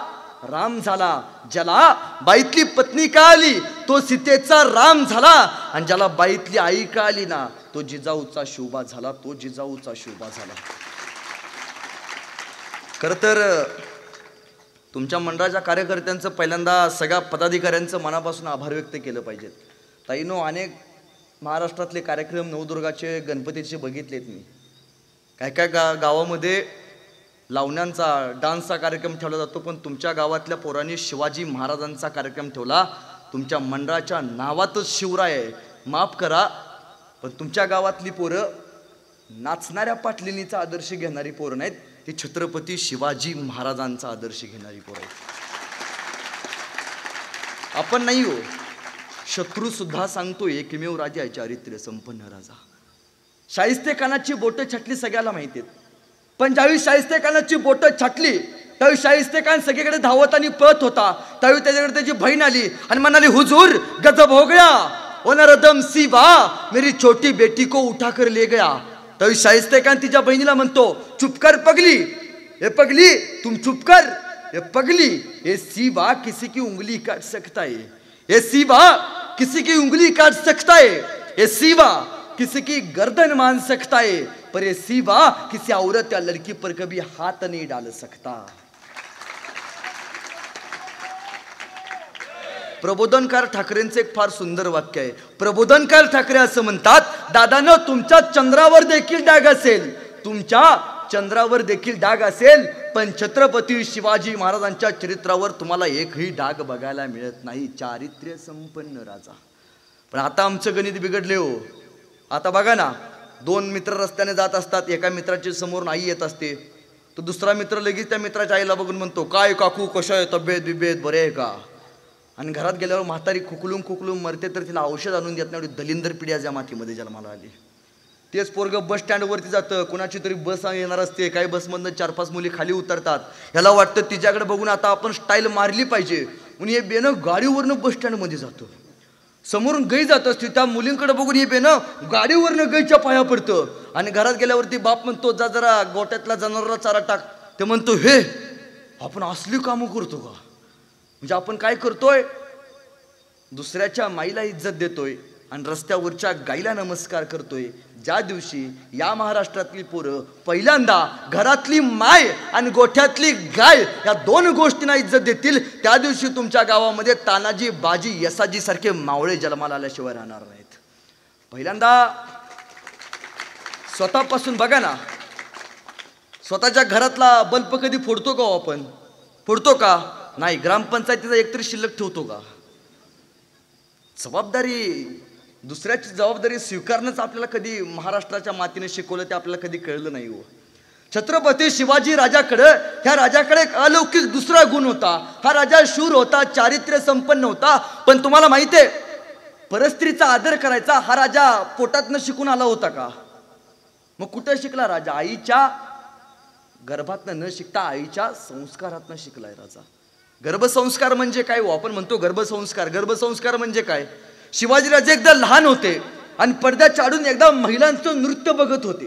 राम झाला. ज्याला बाईतली पत्नी का आली तो सीतेचा राम झाला. आणि ज्याला बाईतली आई कळाली ना तो जिजाऊचा शोभा झाला, तो जिजाऊचा शोभा झाला. खरं तर तुमच्या मंडळाच्या कार्यकर्त्यांचं पहिल्यांदा सगळ्या पदाधिकाऱ्यांचं मनापासून आभार व्यक्त केलं पाहिजेत. ताईनो, अनेक महाराष्ट्रातले कार्यक्रम नवदुर्गाचे गणपतीचे बघितलेत मी. काय काय गावामध्ये लावण्यांचा डान्सचा कार्यक्रम ठेवला जातो, पण तुमच्या गावातल्या पोरांनी शिवाजी महाराजांचा कार्यक्रम ठेवला. तुमच्या मंडळाच्या नावातच शिवराय आहे. माफ करा, पण तुमच्या गावातली पोरं नाचणाऱ्या पाटलिनीचा आदर्श घेणारी पोरं नाहीत, ही छत्रपती शिवाजी महाराजांचा आदर्श घेणारी पोरं आहेत. आपण नाही हो, शत्रू सुद्धा सांगतो एकमेव राजा आहे चारित्र्य संपन्न राजा. शाहिस्ते खानाची बोटं छाटली सगळ्याला माहिती आहेत, पण ज्यावेळी शाहिस्ते खानाची बोटं छाटली त्यावेळी शाहिस्ते खान सगळीकडे धावत आणि पळत होता. त्यावेळी त्याच्याकडे त्याची बहीण आली आणि म्हणाली, हुजूर गजब हो गया, ओनरदम सी वाह, मेरी छोटी बेटी को उठा कर ले गया. त्यावेळी शाहिस्ते खान तिच्या बहिणीला म्हणतो, चुप कर पगली, हे पगली तुम चुप कर, ये पगली ये सी वाह किसी की उंगली काट सकता है, ये सी वाह किसी की उंगली काट सकता है, ये सी वाह किसी की गर्दन मान सकता है, पर ये सीवा किसी औरत या लड़की पर कभी हाथ नहीं डाल सकता. प्रबोधनकार ठाकरेंचे एक फार सुंदर वाक्य आहे. प्रबोधनकार ठाकरे असं म्हणतात, दादानो तुमच्या चंद्रावर देखील डाग असेल, तुमच्या चंद्रावर देखील डाग असेल, पण छत्रपती शिवाजी महाराजांच्या चरित्रावर तुम्हाला एकही डाग बघायला मिळत नाही. चारित्र्य संपन्न राजा. पण आता आमचं गणित बिघडले हो. आता बघा ना, दोन मित्र रस्त्याने जात असतात, एका मित्राच्या समोरून आई येत असते, तो दुसरा मित्र लगेच त्या मित्राच्या आईला बघून म्हणतो, काय काकू कशा आहे, तब्येत बिब्येत बरे आहे का. आणि घरात गेल्यावर म्हातारी खुकलून मरते तर तिला औषध आणून देत नाही, दलिंदर पिढ्या ज्या मातीमध्ये जन्माला आली. तेच पोरगं बस स्टँडवरती जातं, कोणाची तरी बस येणार असते, काही बसमधनं 4-5 मुली खाली उतरतात, ह्याला वाटतं तिच्याकडे बघून आता आपण स्टाईल मारली पाहिजे म्हणून हे बेनं गाडीवरनं बस स्टँडमध्ये जातं. समोरून गै जात असते, त्या मुलींकडे बघून हे बेनं गाडीवरनं गैच्या पाया पडतं. आणि घरात गेल्यावरती बाप म्हणतो, जा जरा गोट्यातला जनावराला चारा टाक. ते म्हणतो, हे आपण असली कामं करतो का. म्हणजे आपण काय करतोय, दुसऱ्याच्या माईला इज्जत देतोय आणि रस्त्यावरच्या गाईला नमस्कार करतोय. ज्या दिवशी या महाराष्ट्रातली पोरं पहिल्यांदा घरातली माय आणि गोठ्यातली गाय या दोन गोष्टींना इज्जत देतील, त्या दिवशी तुमच्या गावामध्ये तानाजी, बाजी, यसाजी सारखे मावळे जन्माला आल्याशिवाय राहणार नाहीत. पहिल्यांदा स्वतःपासून बघा ना, स्वतःच्या घरातला बल्ब कधी फोडतो का आपण, फोडतो का नाही. ग्रामपंचायतीचा एकतरी शिल्लक ठेवतो का. जबाबदारी, दुसऱ्याची जबाबदारी स्वीकारणंच आपल्याला कधी महाराष्ट्राच्या मातीने शिकवलं ते आपल्याला कधी कळलं नाही हो. छत्रपती शिवाजी राजाकडे, ह्या राजाकडे एक अलौकिक दुसरा गुण होता. हा राजा शूर होता, चारित्र्य संपन्न होता. पण तुम्हाला माहिती आहे, परस्त्रीचा आदर करायचा हा राजा पोटातनं शिकून आला होता का. मग कुठे शिकला राजा, आईच्या गर्भातनं न शिकता आईच्या संस्कारातनं शिकलाय राजा. गर्भसंस्कार म्हणजे काय हो, आपण म्हणतो गर्भसंस्कार. गर्भसंस्कार म्हणजे काय, शिवाजीराजे एकदा लहान होते आणि पडद्या चाडून एकदा महिलांचं नृत्य बघत होते.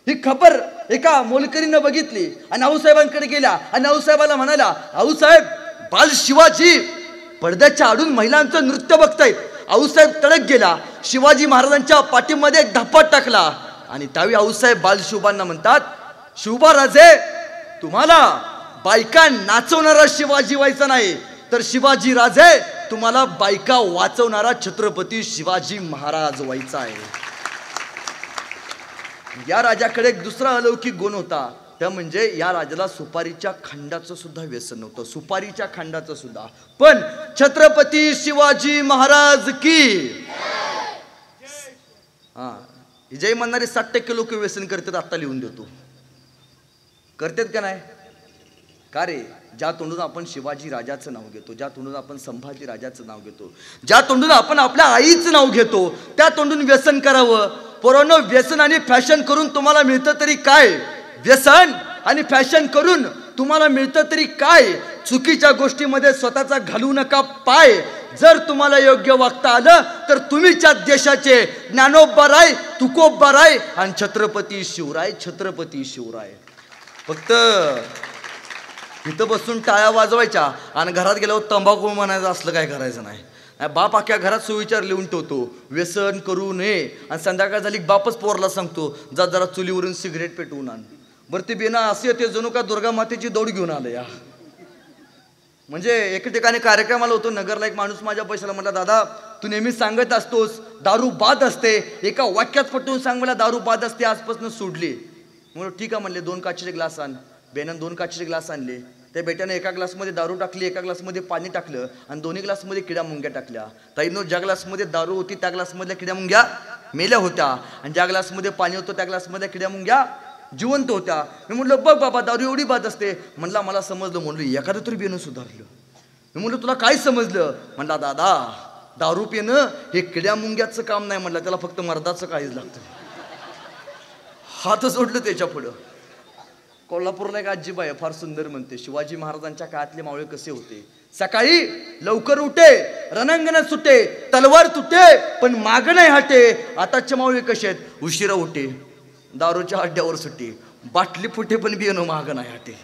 ही खबर एका मोलकरीनं बघितली आणि आऊसाहेबांकडे गेल्या आणि आऊसाहेबाला म्हणाला, आऊसाहेब बाल शिवाजी पडद्याच्या आडून महिलांचं नृत्य बघतायत. आऊसाहेब तडक गेला, शिवाजी महाराजांच्या पाठीमध्ये एक धप्पा टाकला आणि त्यावेळी आऊसाहेब बाल शिवबांना म्हणतात, शिवबा राजे तुम्हाला बायका नाचवणारा शिवाजी व्हायचा नाही, तर शिवाजी राजे तुम्हाला बायका वाचवणारा छत्रपती शिवाजी महाराज व्हायचा आहे. या राजाकडे एक दुसरा अलौकिक गुण होता, त्या म्हणजे या राजाला सुपारीच्या खांडाचं सुद्धा व्यसन नव्हतं, सुपारीच्या खांडाचं सुद्धा. पण छत्रपती शिवाजी महाराज की जय म्हणणारे 60% लोक व्यसन करतात. आता लिहून देतो, करतात का नाही का रे. ज्या तोंडून आपण शिवाजी राजाचं नाव घेतो, ज्या तोंडून आपण संभाजी राजाचं नाव घेतो, ज्या तोंडून आपण आपल्या आईचं नाव घेतो, त्या तोंडून व्यसन करावं. पोरांनो, व्यसन आणि फॅशन करून तुम्हाला मिळतं तरी काय, व्यसन आणि फॅशन करून तुम्हाला मिळतं तरी काय. चुकीच्या गोष्टीमध्ये स्वतःचा घालू नका पाय. जर तुम्हाला योग्य वागता आलं तर तुम्हीच्या देशाचे ज्ञानोबराय, तुकोबराय आणि छत्रपती शिवराय, छत्रपती शिवराय. फक्त इथं बसून टाळ्या वाजवायच्या आणि घरात गेल्यावर तंबाखू म्हणायचं असलं काय करायचं नाही. बाप अख्ख्या घरात सुविचार लिहून ठेवतो, व्यसन करू नये, आणि संध्याकाळ झाली बापच पोरला सांगतो, जा जरा चुलीवरून सिगरेट पेटवून आण. बरं ते बेना असे ते जणू का दुर्गा मातेची दौड घेऊन आलं या. म्हणजे एके ठिकाणी कार्यक्रमाला होतो नगरला, एक माणूस माझ्या पैशाला म्हटला, दादा तू नेहमी सांगत असतोस दारू बाद असते, एका वाक्यात पटवून सांग मला दारू बाद असते, आजपासून सोडली. म्हणून ठीक आहे म्हणले, 2 काचेचे ग्लास आण. बेनं 2 काचेचे ग्लास आणले. त्या बेट्याने एका ग्लासमध्ये दारू टाकली, एका ग्लासमध्ये पाणी टाकलं, आणि दोन्ही ग्लासमध्ये किड्या मुंग्या टाकल्या. ताईनो ज्या ग्लासमध्ये दारू होती त्या ग्लासमधल्या किड्या मुंग्या मेल्या होत्या, आणि ज्या ग्लासमध्ये पाणी होतं त्या ग्लासमधल्या किड्या मुंग्या जिवंत होत्या. मी म्हटलं बघ बाबा दारू एवढी बाद असते. म्हणला मला समजलं. म्हणलं एखादं तरी बेनं सुधारलं. मी म्हटलं तुला काय समजलं? म्हणला दादा दारू पिणं हे किड्या मुंग्याचं काम नाही, म्हणलं त्याला फक्त मर्दाचं काहीच लागतं. हात सोडलं त्याच्या पुढं. कोल्हापूरला एक आजीबाई आहे, फार सुंदर म्हणते, शिवाजी महाराजांच्या काळातले मावळे कसे होते. सकाळी लवकर उठे, रणांगणात सुटे, तलवार तुटे, पण माग नाही हटे. आताचे मावळे कसे आहेत, उशिरा उठे, दारूच्या अड्ड्यावर सुटे, बाटली फुटे, पण बियाणं माग नाही हटे.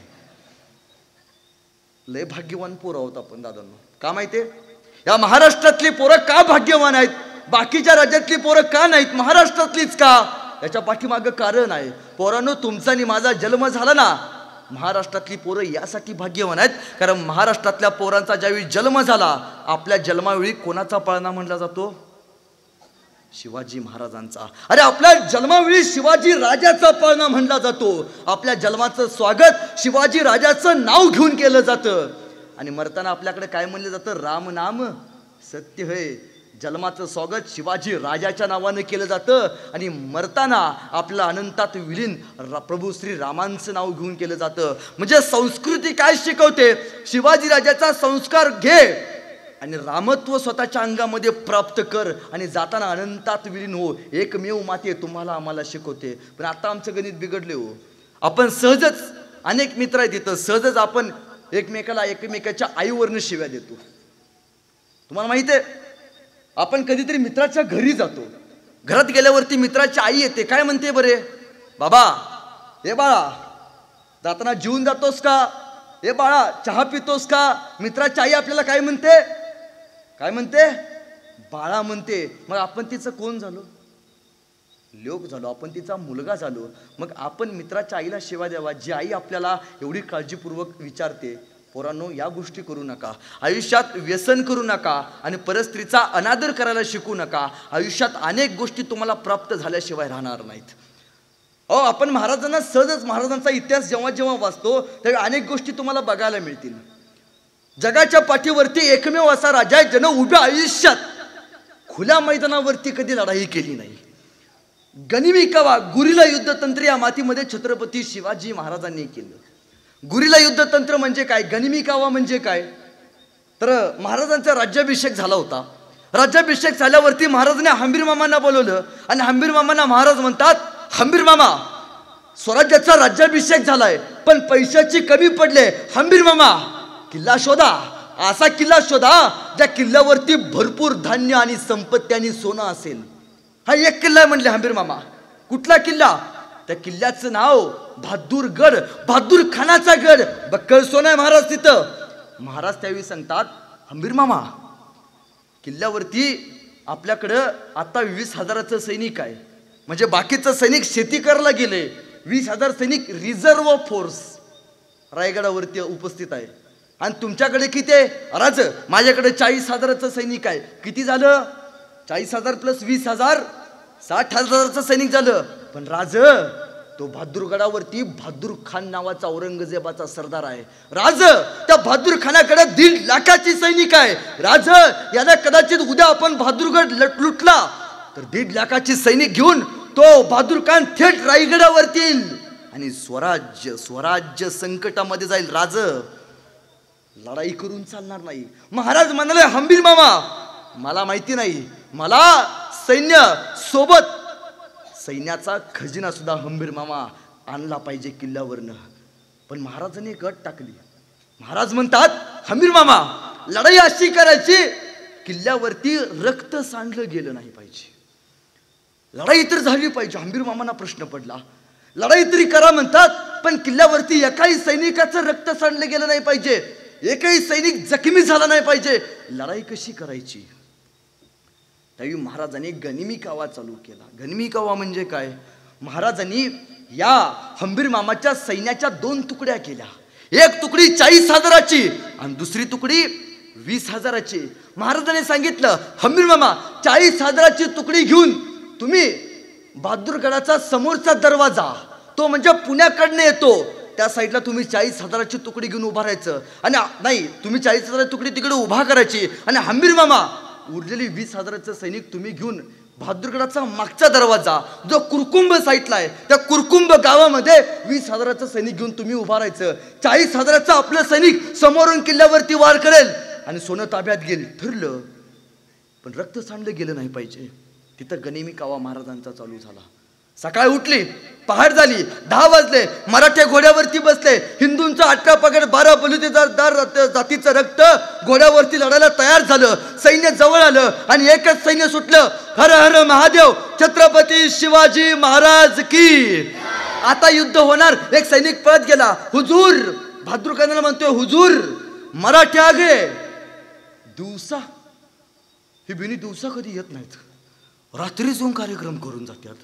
लय भाग्यवान पोरं आहोत आपण दादांनो. का माहितीये, या महाराष्ट्रातली पोरं का भाग्यवान आहेत, बाकीच्या राज्यातली पोरं का नाहीत, महाराष्ट्रातलीच का? याच्या पाठीमागं कारण आहे. पोरांनो तुमचा आणि माझा जन्म झाला ना, महाराष्ट्रातली पोरं यासाठी भाग्यवान आहेत, कारण महाराष्ट्रातल्या पोरांचा ज्यावेळी जन्म झाला, आपल्या जन्मावेळी कोणाचा पाळणा म्हणला जातो, शिवाजी महाराजांचा. अरे आपल्या जन्मावेळी शिवाजी राजाचा पाळणा म्हणला जातो. आपल्या जन्माचं स्वागत शिवाजी राजाचं नाव घेऊन केलं जातं, आणि मरताना आपल्याकडे काय म्हणलं जातं, राम नाम सत्य है. जन्माचं स्वागत शिवाजी राजाच्या नावानं केलं जातं, आणि मरताना आपलं अनंतात विलीन प्रभू श्री रामांचं नाव घेऊन केलं जातं. म्हणजे संस्कृती काय शिकवते, शिवाजी राजाचा संस्कार घे आणि रामत्व स्वतःच्या अंगामध्ये प्राप्त कर, आणि जाताना अनंतात विलीन हो. एकमेव माते तुम्हाला आम्हाला शिकवते. पण आता आमचं गणित बिघडले हो. आपण सहजच, अनेक मित्र आहेत तिथं, सहजच आपण एकमेकाला एकमेकाच्या आईवरनं शिव्या देतो. तुम्हाला माहिती आहे, आपण कधीतरी मित्राच्या घरी जातो, घरात गेल्यावरती मित्राची आई येते, काय म्हणते बरे, बाबा हे बाळा जाताना जेवून जातोस का, हे बाळा चहा पितोस का. मित्राची आई आपल्याला काय म्हणते, काय म्हणते, बाळा म्हणते. मग आपण तिचं कोण झालो, लोक झालो, आपण तिचा मुलगा झालो. मग आपण मित्राच्या आईला शिवा द्यावा, जी आई आपल्याला एवढी काळजीपूर्वक विचारते. पोरांनो या गोष्टी करू नका. आयुष्यात व्यसन करू नका, आणि परस्त्रीचा अनादर करायला शिकू नका. आयुष्यात अनेक गोष्टी तुम्हाला प्राप्त झाल्याशिवाय राहणार नाहीत. आपण महाराजांना सहजच, महाराजांचा इतिहास जेव्हा जेव्हा वाचतो तेव्हा अनेक गोष्टी तुम्हाला बघायला मिळतील. जगाच्या पाठीवरती एकमेव असा राजा आहे ज्यानं उभ्या आयुष्यात खुल्या मैदानावरती कधी लढाई केली नाही. गनिमी कावा, गुरिला युद्धतंत्र या मातीमध्ये छत्रपती शिवाजी महाराजांनी केलं. गुरिला युद्धतंत्र म्हणजे काय, गनिमी कावा म्हणजे काय, तर महाराजांचा राज्याभिषेक झाला होता. राज्याभिषेक झाल्यावरती महाराजांनी हंबीर मामांना बोलवलं, आणि हंबीर मामांना महाराज म्हणतात, हंबीर मामा स्वराज्याचा राज्याभिषेक झालाय, पण पैशाची कमी पडले, हंबीर मामा किल्ला शोधा, असा किल्ला शोधा ज्या किल्ल्यावरती भरपूर धान्य आणि संपत्ती आणि सोनं असेल. हा एक किल्ला आहे म्हणले हंबीर मामा. कुठला किल्ला, त्या किल्ल्याचं नाव बहादूर गड, बहादूर खानाचा गड. बक्कळ सोनं आहे महाराज तिथं. महाराज त्यावेळी सांगतात, हंबीर मामा किल्ल्यावरती आपल्याकडं आता 20,000चं सैनिक आहे, म्हणजे बाकीचं सैनिक शेती करायला गेले, 20,000 सैनिक रिझर्व फोर्स रायगडावरती उपस्थित आहे. आणि तुमच्याकडे किती आहे राज, माझ्याकडे 40,000चं सैनिक आहे. किती झालं, 40,000 + 20,000 60,000चं सैनिक झालं. पण राज तो बहादूरगडावरती बहादूर खान नावाचा औरंगजेबाचा सरदार आहे. राज त्या बहादूर खानाकडे 1.5 लाखाची सैनिक आहे. राज याला कदाचित उद्या आपण बहादूरगड लुटला तर 1.5 लाखाची सैनिक घेऊन तो बहादूर खान थेट रायगडावरती येईल, आणि स्वराज्य संकटामध्ये जाईल. राज लढाई करून चालणार नाही. महाराज म्हणाले, हंबीर मामा मला माहिती नाही, मला सैन्य सोबत, सैन्याचा खजिना सुद्धा हंबीर मामा आणला पाहिजे किल्ल्यावरनं. पण महाराजांनी एक अट टाकली. महाराज म्हणतात, हंबीर मामा लढाई अशी करायची, किल्ल्यावरती रक्त सांडलं गेलं नाही पाहिजे, लढाई तर झाली पाहिजे. हंबीर मामांना प्रश्न पडला, लढाई तरी करा म्हणतात, पण किल्ल्यावरती एकाही सैनिकाचं रक्त सांडलं गेलं नाही पाहिजे, एकही सैनिक जखमी झाला नाही पाहिजे, लढाई कशी करायची. त्यावेळी महाराजांनी गनिमी कावा चालू केला. गनिमी कावा म्हणजे काय? महाराजांनी या हंबीर मामाच्या सैन्याच्या 2 तुकड्या केल्या. एक तुकडी 40,000ची आणि दुसरी तुकडी 20,000ची. महाराजांनी सांगितलं, हंबीर मामा 40,000ची तुकडी घेऊन तुम्ही बहादूरगडाचा समोरचा दरवाजा, तो म्हणजे पुण्याकडनं येतो, त्या साईडला तुम्ही 40,000ची तुकडी घेऊन उभा राहायचं. आणि नाही, तुम्ही 40,000 तुकडी तिकडे उभा करायची आणि हंबीर मामा उरलेली 20,000चं सैनिक तुम्ही घेऊन बहादूरगडाचा मागचा दरवाजा जो कुरकुंभ साईडला आहे, त्या कुरकुंभ गावामध्ये 20,000चं सैनिक घेऊन तुम्ही उभा राहायचं. 40,000चं आपलं सैनिक समोरून किल्ल्यावरती वार करेल आणि सोनं ताब्यात घेईल. ठरलं. पण रक्त सांडलं गेलं नाही पाहिजे. तिथं गनिमी कावा महाराजांचा चालू झाला. सकाळ उठली, पहाट झाली, 10 वाजले. मराठे घोड्यावरती बसले. हिंदूंचा 18 पगड 12 बलुतेदार जातीचं रक्त घोड्यावरती लढायला तयार झालं. सैन्य जवळ आलं आणि एकच सैन्य सुटलं, हर हर महादेव छत्रपती शिवाजी महाराज की. आता युद्ध होणार. एक सैनिक पळत गेला. हुजूर, बहादूर खानाला म्हणतोय, हुजूर मराठे आगे. दिवसा ही बिनी दिवसा कधी येत नाहीत, रात्री जाऊन कार्यक्रम करून जातात.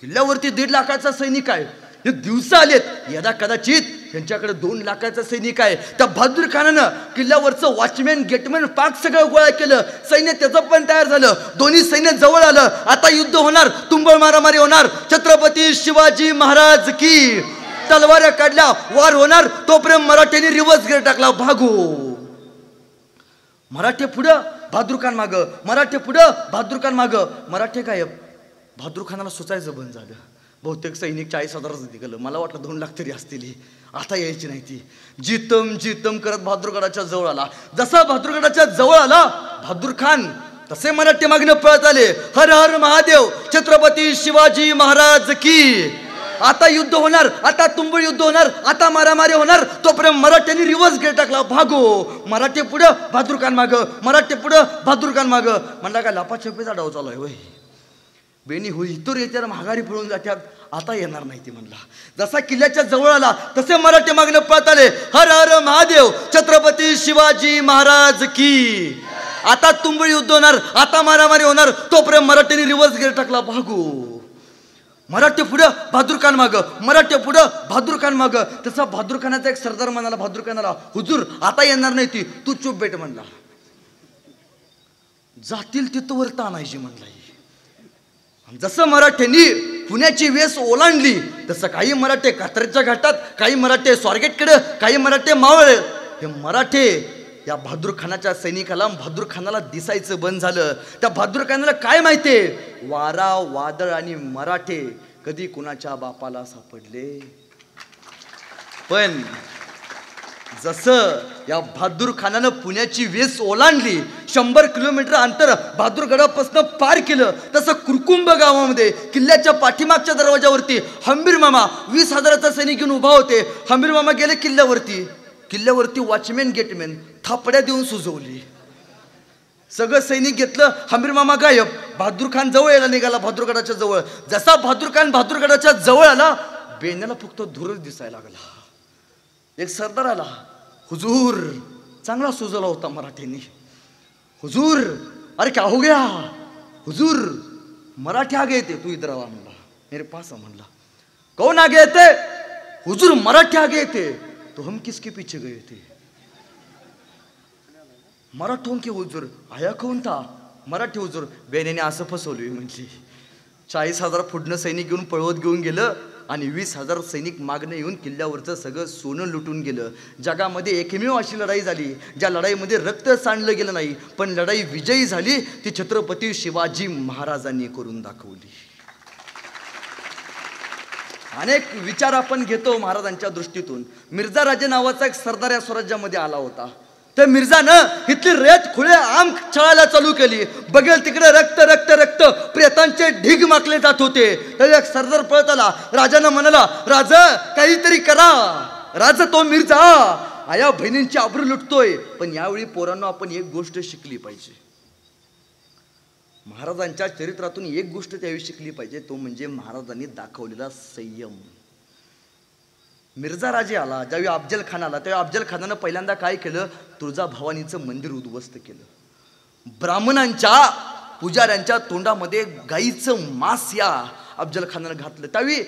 किल्ल्यावरती 1.5 लाखाचा सैनिक आहे, हे दिवसा आलेत. यदा कदाचित त्यांच्याकडे 2 लाखाचा सैनिक आहे. त्या बहादूर खानानं किल्ल्यावरचं वॉचमॅन गेटमॅन पाक सगळं गोळा केलं. सैन्य त्याचं पण तयार झालं. दोन्ही सैन्य जवळ आलं. आता युद्ध होणार, तुंबळ मारामारी होणार. छत्रपती शिवाजी महाराज की. तलवाऱ्या काढल्या, वार होणार. तोपर्यंत मराठ्यांनी रिव्हर्स गिअर टाकला, भागो. मराठे पुढं, बहादूर खान मागं. मराठे पुढं, बहादूर खान मागं. मराठे गायब. बहादूर खानाला सुचायचं बंद झालं. बहुतेक सैनिक 40,000च निघालं. मला वाटलं 2 लाख तरी असतील. आता यायची नाही ती. जितम करत बहादूरगडाच्या जवळ आला. जसा बहादूरगडाच्या जवळ आला बहादूर खान, तसे मराठी मागणं पळत आले, हर हर महादेव छत्रपती शिवाजी महाराज की. आता युद्ध होणार, आता तुंबळ युद्ध होणार, आता मारामारी होणार. तोपर्यंत मराठ्यांनी रिव्हर्स गेट टाकला, भागो. मराठे पुढं, बहादूर खान मागं. मराठे पुढं, बहादूर खान मागं. म्हणला काय लपाछपीचा डाव चालू आहे वय. बेनी होई इतर येत्या माघारी पळून जात्यात, आता येणार नाही ती म्हणला. जसा किल्ल्याच्या जवळ आला तसे मराठे मागणं पळत आले, हर हर महादेव छत्रपती शिवाजी महाराज की. आता तुंबळ युद्ध होणार, आता मारामारी होणार. तोपर्यंत मराठ्यांनी रिव्हर्स गेट टाकला, भागो. मराठे पुढं, बहादूर खान मागं. मराठे पुढं, बहादूर खान मागं. तसा बहादूर खानाचा एक सरदार म्हणाला बहादूर खानाला, हुजूर आता येणार नाही ती, तू चुप बेट म्हणला. जातील तिथवर तानायची म्हणला. जसं मराठ्यांनी पुण्याची वेस ओलांडली तसं काही मराठे कात्रजच्या घाटात, काही मराठे स्वारगेटकडे, काही मराठे मावळ. हे मराठे या बहादूर खानाच्या सैनिकाला, बहादूर खानाला दिसायचं बंद झालं. त्या बहादूर खानाला काय माहितीये, वारा वादळ आणि मराठे कधी कुणाच्या बापाला सापडले. पण जसं या बहादूर खानानं पुण्याची वेस ओलांडली, 100 किलोमीटर अंतर बहादूरगडापासून पार केलं, तसं कुरकुंभ गावामध्ये किल्ल्याच्या पाठीमागच्या दरवाजावरती हंबीर मामा 20,000चा सैनिक घेऊन उभा होते. हंबीर मामा गेले किल्ल्यावरती. किल्ल्यावरती वॉचमॅन गेटमॅन थापड्या देऊन सुजवली. सगळं सैनिक घेतलं, हंबीर मामा गायब. बहादूर खान जवळ यायला निघाला, बहादूरगडाच्या जवळ. जसा बहादूर खान बहादूरगडाच्या जवळ आला, बेण्याला फक्त धुरच दिसायला लागला. एक सरदार आला, हुजूर. चांगला सुजवला होता मराठ्यांनी. हुजूर अरे क्या हो गया? हुजूर मराठी आगे थे, तू इधर आवा म्हणला. मेरे पास आ म्हणला. कौन आगे थे? हुजूर मराठी आगे थे. तो हम किसके पीछे गए थे? मराठों के हुजूर. आया कौन था? मराठी हुजूर. बेनेने असं फसवली म्हणजे. 40,000 पुढनं सैनिक घेऊन पळवत घेऊन गेलं आणि 20,000 सैनिक मागणं येऊन किल्ल्यावरचं सगळं सोनं लुटून गेलं. जगामध्ये एकमेव अशी लढाई झाली ज्या लढाईमध्ये रक्त सांडलं गेलं नाही, पण लढाई विजयी झाली. ती छत्रपती शिवाजी महाराजांनी करून दाखवली. अनेक विचार आपण घेतो महाराजांच्या दृष्टीतून. मिर्झा राजे नावाचा एक सरदार या स्वराज्यामध्ये आला होता. त्या मिर्झानं इथली रेत खुळे आम छळायला चालू केली. बघेल तिकडे रक्त रक्त रक्त, प्रेतांचे ढीग माकले जात होते. तर एक सरदार पळत आला. राजानं म्हणाला, राजा काहीतरी करा. राजा तो मिर्झा आया बहिणींची आबरू लुटतोय. पण यावेळी पोरांनो आपण एक गोष्ट शिकली पाहिजे. महाराजांच्या चरित्रातून एक गोष्ट त्यावेळी शिकली पाहिजे, तो म्हणजे महाराजांनी दाखवलेला संयम. मिर्झा राजे आला, ज्यावेळी अफजल खान आला त्यावेळी अफजल खानानं पहिल्यांदा काय केलं, तुळजाभवानीचं मंदिर उद्ध्वस्त केलं. ब्राह्मणांच्या पुजाऱ्यांच्या तोंडामध्ये गाईचं मांस या अफजल खानानं घातलं. त्यावेळी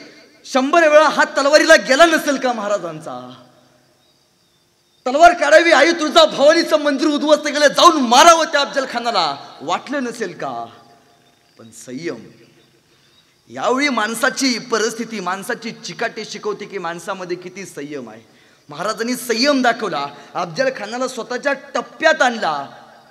100 वेळा हात तलवारीला गेला नसेल का महाराजांचा? तलवार काढावी, आई तुळजा भवानीचं मंदिर उद्ध्वस्त केलं, जाऊन मारावं त्या अफजल खानाला, वाटलं नसेल का? पण संयम. यावेळी माणसाची परिस्थिती, माणसाची चिकाटी शिकवते की माणसामध्ये किती संयम आहे. महाराजांनी संयम दाखवला, अफजल खानाला स्वतःच्या टप्प्यात आणला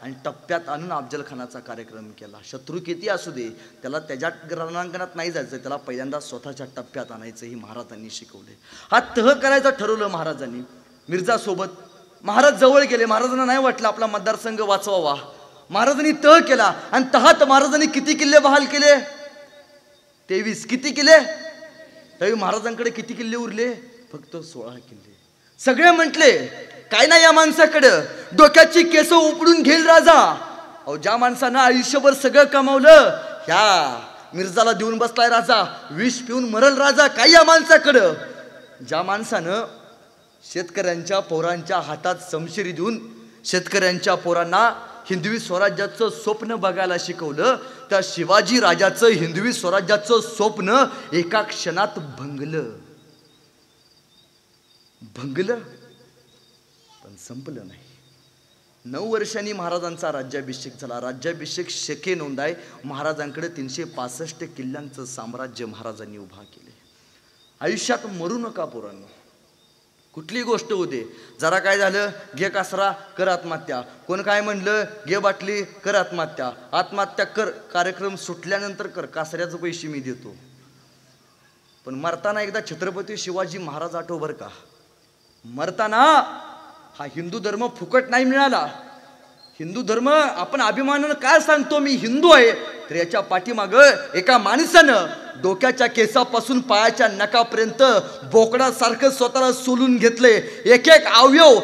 आणि टप्प्यात आणून अफजल खानाचा कार्यक्रम केला. शत्रू किती असू दे, त्याला त्याच्या रणांगणात नाही जायचं, त्याला पहिल्यांदा स्वतःच्या टप्प्यात आणायचं ही महाराजांनी शिकवले. हा तह करायचं ठरवलं महाराजांनी. मिर्झा सोबत महाराज जवळ गेले. महाराजांना नाही वाटलं आपला मतदारसंघ वाचवावा. महाराजांनी तह केला आणि तहात महाराजांनी किती किल्ले बहाल केले? 23. किती किल्ले? त्यावेळी महाराजांकडे किती किल्ले उरले? फक्त 16 किल्ले. सगळे म्हटले काय नाही या माणसाकडं, डोक्याची केस उपडून घेईल राजा. अहो, ज्या माणसानं आयुष्यभर सगळं कमावलं, ह्या मिर्झाला देऊन बसलाय राजा, विष पिऊन मरल राजा. काय या माणसाकडं? ज्या माणसानं शेतकऱ्यांच्या पोरांच्या हातात समशिरी देऊन शेतकऱ्यांच्या पोरांना हिंदवी स्वराज्याचं स्वप्न बघायला शिकवलं, त्या शिवाजी राजाचं हिंदवी स्वराज्याचं स्वप्न एका क्षणात भंगलं. पण संपलं नाही. 9 वर्षांनी महाराजांचा राज्याभिषेक झाला. राज्याभिषेक शके नोंदाय महाराजांकडे 365 किल्ल्यांचं साम्राज्य महाराजांनी उभा केले. आयुष्यात मरू नका पोरांनो. कुठली गोष्ट होते, जरा काय झालं घे कासरा कर आत्महत्या, कोण काय म्हणलं घे बाटली कर आत्महत्या, आत्महत्या कर, कार्यक्रम सुटल्यानंतर कर, कासऱ्याचे पैसे मी देतो. पण मरताना एकदा छत्रपती शिवाजी महाराज आठव बर का. मरताना हा हिंदू धर्म फुकट नाही मिळाला. हिंदू धर्म आपण अभिमानानं काय सांगतो मी हिंदू आहे, तर याच्या पाठीमागं एका माणसानं डोक्याच्या केसापासून पायाच्या नखापर्यंत बोकडासारखं स्वतःला सोलून घेतले. एक एक अवयव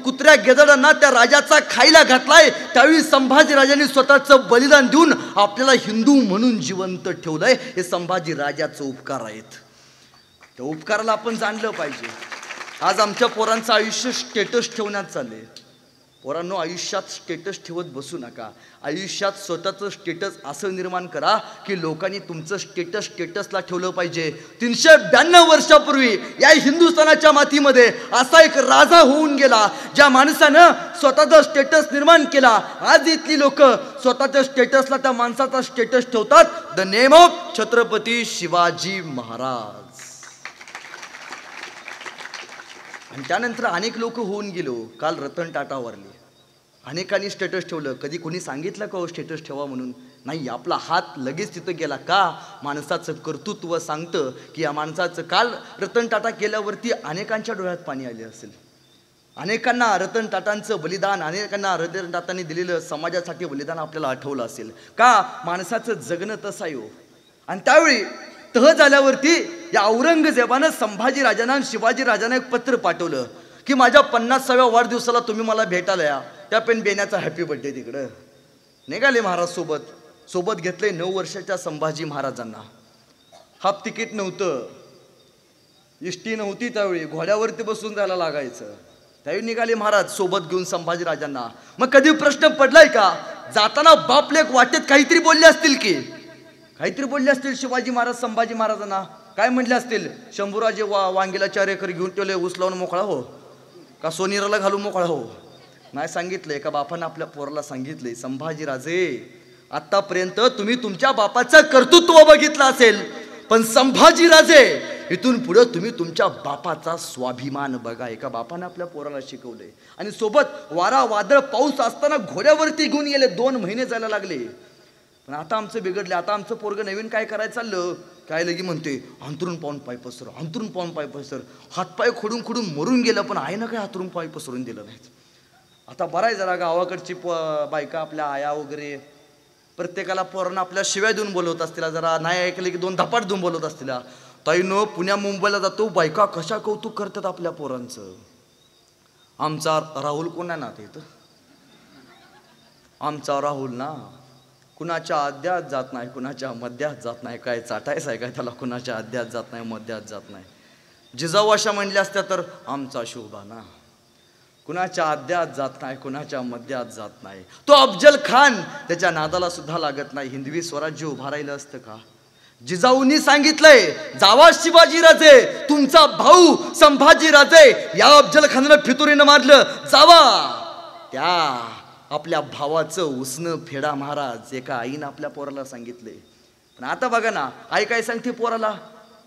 कुत्र्या गेजडांना त्या राजाचा खायला घातलाय. त्यावेळी संभाजी राजांनी स्वतःचं बलिदान देऊन आपल्याला हिंदू म्हणून जिवंत ठेवलंय. हे संभाजी राजाचे उपकार आहेत. त्या उपकाराला आपण जाणलं पाहिजे. आज आमच्या पोरांचं आयुष्य स्टेटस ठेवण्यात चाललंय. पोरांनो, आयुष्यात स्टेटस ठेवत बसू नका. आयुष्यात स्वतःचं स्टेटस असं निर्माण करा की लोकांनी तुमचं स्टेटसला ठेवलं पाहिजे. 392 वर्षापूर्वी या हिंदुस्थानाच्या मातीमध्ये असा एक राजा होऊन गेला, ज्या माणसानं स्वतःचा स्टेटस निर्माण केला. आज इथली लोक स्वतःच्या स्टेटसला त्या माणसाचा स्टेटस ठेवतात. The name of Chhatrapati Shivaji Maharaj. आणि त्यानंतर अनेक लोक होऊन गेलो. काल रतन टाटा वारले. अनेकांनी स्टेटस ठेवलं. कधी कोणी सांगितलं का हो स्टेटस ठेवा म्हणून? नाही. आपला हात लगेच तिथं गेला का? माणसाचं कर्तृत्व सांगतं की या माणसाचं काल रतन टाटा केल्यावरती अनेकांच्या डोळ्यात पाणी आले असेल. अनेकांना रतन टाटांचं बलिदान, अनेकांना रतन टाटांनी दिलेलं समाजासाठी बलिदान आपल्याला आठवलं असेल का? माणसाचं जगणं तसं आहे हो. आणि त्यावेळी तह झाल्यावरती या औरंगजेबानं संभाजी राजांना आणि शिवाजी राजांना एक पत्र पाठवलं की माझ्या 50व्या वाढदिवसाला तुम्ही मला भेटायला या. त्या पेन बेण्याचा हॅपी बर्थडे तिकडं निघाले महाराज. सोबत घेतले 9 वर्षाच्या संभाजी महाराजांना. हाफ तिकीट नव्हतं, इष्टी नव्हती, त्यावेळी घोड्यावरती बसून जायला लागायचं. त्यावेळी निघाले महाराज सोबत घेऊन संभाजी राजांना. मग कधी प्रश्न पडलाय का जाताना बाप लेक वाटेत काहीतरी बोलले असतील की? काहीतरी बोलले असतील शिवाजी महाराज संभाजी महाराजांना. काय म्हटले असतील? शंभूराजे वांगीला 4 एकर घेऊन ठेवले, ऊस लावून मोकळा हो का सोनीराला घालून मोकळा हो? नाही सांगितलं. एका बापानं आपल्या पोराला सांगितले, संभाजी राजे आतापर्यंत तुम्ही तुमच्या बापाचं कर्तृत्व बघितलं असेल, पण संभाजी राजे इथून पुढे तुम्ही तुमच्या बापाचा स्वाभिमान बघा. एका बापानं आपल्या पोराला शिकवले. आणि सोबत वारा वादळ पाऊस असताना घोड्यावरती घेऊन गेले. 2 महिने जायला लागले. पण आता आमचं बिघडले. आता आमचं पोरगं नवीन काय करायचं चाललं, काय लगी म्हणते अंतरून पाहून पाय पसर, अंतरून पाहून पाय पसर. हातपाय खोडून खोडून मरून गेलं, पण आहे ना काय हातरून पाय पसरून दिलं नाहीत. आता बरं आहे जरा गावाकडची बायका आपल्या आया वगैरे प्रत्येकाला पोरांना आपल्या शिव्या देऊन बोलवत असतील. जरा नाही ऐकलं की 2 धपाट देऊन बोलवत असतील. ताईनं पुण्या मुंबईला जातो, बायका कशा कौतुक करतात आपल्या पोरांचं. आमचा राहुल कोणा ना ते इथं, आमचा राहुल ना कुणाच्या आद्यात जात नाही, कुणाच्या मध्यात जात नाही. काय चाटायचं आहे काय त्याला? कुणाच्या आद्यात जात नाही, मध्यात जात नाही. जिजाऊ अशा म्हणल्या असत्या तर आमचा शोभा ना. कुणाच्या आद्यात जात नाही, कुणाच्या मध्यात जात नाही. तो अफजल खान त्याच्या नादाला सुद्धा लागत नाही. हिंदवी स्वराज्य उभा राहिलं असतं का? जिजाऊंनी सांगितलंय, जावा शिवाजीराजे, तुमचा भाऊ संभाजीराजे या अफजल खानानं फितुरीनं मारलं, जावा त्या आपल्या भावाचं उसनं फेडा महाराज. एका आईनं आपल्या पोराला सांगितले. पण आता बघा ना, आई काय सांगते पोराला?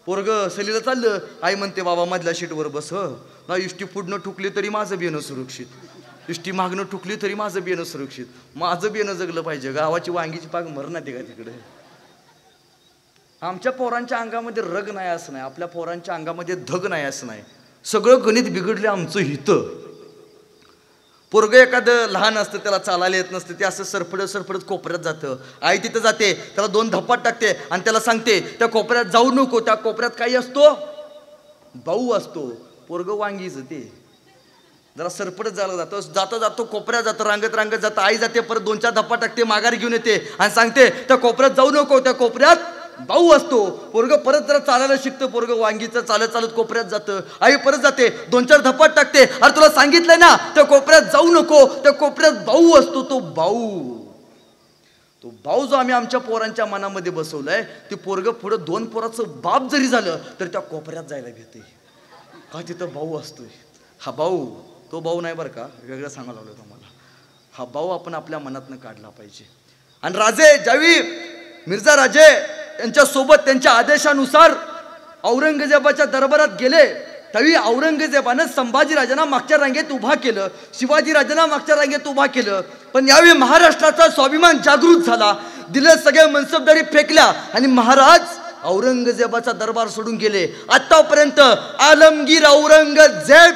पोरग सलीला चाललं, आई म्हणते बाबा मधल्या शीटवर बस, ना इष्टी पुढनं ठुकली तरी माझं बियाणं सुरक्षित, इष्टी मागणं ठुकली तरी माझं बियाणं सुरक्षित. माझं बियाणं जगलं पाहिजे, गावाची वांगीची पाग मरणार ते का तिकडे. आमच्या पोरांच्या अंगामध्ये रग नाही असं नाही, आपल्या पोरांच्या अंगामध्ये धग नाही असं नाही. सगळं गणित बिघडले आमचं हितं. पोरग एखादं लहान असतं, त्याला चालायला येत नसतं, ते असं सरफडत सरफडत कोपऱ्यात जातं. आई तिथं जाते, त्याला 2 धप्पाट टाकते आणि त्याला सांगते त्या कोपऱ्यात जाऊ नको. त्या कोपऱ्यात काही असतो, भाऊ असतो. पोरग वांगीच ते जरा सरपडत जायला जातं, जाता जातो कोपऱ्यात जातं, रांगत रांगत जातं. आई जाते, परत 2-4 धप्पा टाकते, माघार घेऊन येते आणि सांगते त्या कोपऱ्यात जाऊ नको, त्या कोपऱ्यात भाऊ असतो. पोरग परत जरा चालायला शिकतं, पोरग वांगीचं चालत चालत कोपऱ्यात जातं. आई परत जाते, 2-4 धपाट टाकते, अरे तुला सांगितलंय ना त्या कोपऱ्यात जाऊ नको, त्या कोपऱ्यात भाऊ असतो. तो भाऊ जो आम्ही आमच्या पोरांच्या मनामध्ये बसवलाय, ते पोरग पुढे 2 पोराचं बाप जरी झालं तर त्या कोपऱ्यात जायला भेटते का? तिथं भाऊ असतोय. हा भाऊ तो भाऊ नाही बरं का, वेगळं सांगायला लागलो तुम्हाला. हा भाऊ आपण आपल्या मनातनं काढला पाहिजे. आणि राजे ज्यावेळी मिर्झा राजे यांच्या सोबत त्यांच्या आदेशानुसार औरंगजेबाच्या दरबारात गेले, त्यावेळी औरंगजेबानं संभाजीराजांना मागच्या रांगेत उभा केलं, शिवाजीराजांना मागच्या रांगेत उभा केलं. पण यावेळी महाराष्ट्राचा स्वाभिमान जागृत झाला, दिले सगळे मनसबदारी फेकल्या आणि महाराज औरंगजेबाचा दरबार सोडून गेले. आतापर्यंत आलमगीर औरंगजेब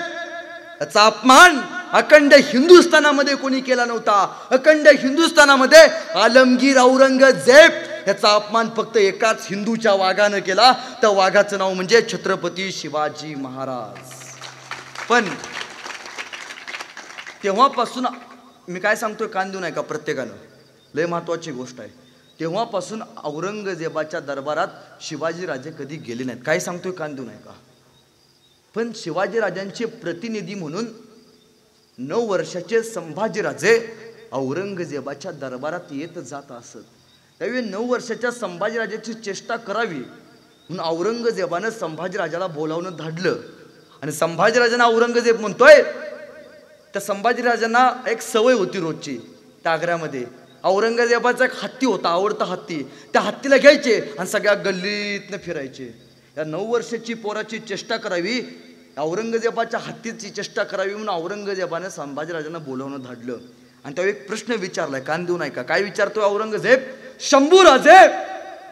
याचा अपमान अखंड हिंदुस्थानामध्ये कोणी केला नव्हता. अखंड हिंदुस्थानामध्ये आलमगीर औरंगजेब याचा अपमान फक्त एकाच हिंदूच्या वाघानं केला. त्या वाघाचं नाव म्हणजे छत्रपती शिवाजी महाराज. पण तेव्हापासून मी काय सांगतोय कान देऊ नये का प्रत्येकानं, लय महत्वाची गोष्ट आहे. तेव्हापासून औरंगजेबाच्या दरबारात शिवाजीराजे कधी गेले नाहीत. काय सांगतोय कान देऊ नये का. पण शिवाजीराजांचे प्रतिनिधी म्हणून 9 वर्षाचे संभाजीराजे औरंगजेबाच्या दरबारात येत जात असत. त्यावेळी 9 वर्षाच्या संभाजीराजाची चेष्टा करावी म्हणून औरंगजेबानं संभाजीराजाला बोलावणं धाडलं. आणि संभाजीराजांना औरंगजेब म्हणतोय, त्या संभाजीराजांना एक सवय होती रोजची. त्या आग्र्यामध्ये औरंगजेबाचा एक हत्ती होता, आवडता हत्ती. त्या हत्तीला घ्यायचे आणि सगळ्या गल्लीतनं फिरायचे. या 9 वर्षाची पोराची चेष्टा करावी, औरंगजेबाच्या हत्तीची चेष्टा करावी म्हणून औरंगजेबाने संभाजीराजांना बोलावणं धाडलं. आणि त्यावेळी एक प्रश्न विचारलाय, कान देऊ नये का. काय विचारतोय औरंगजेब? शंभू राजे,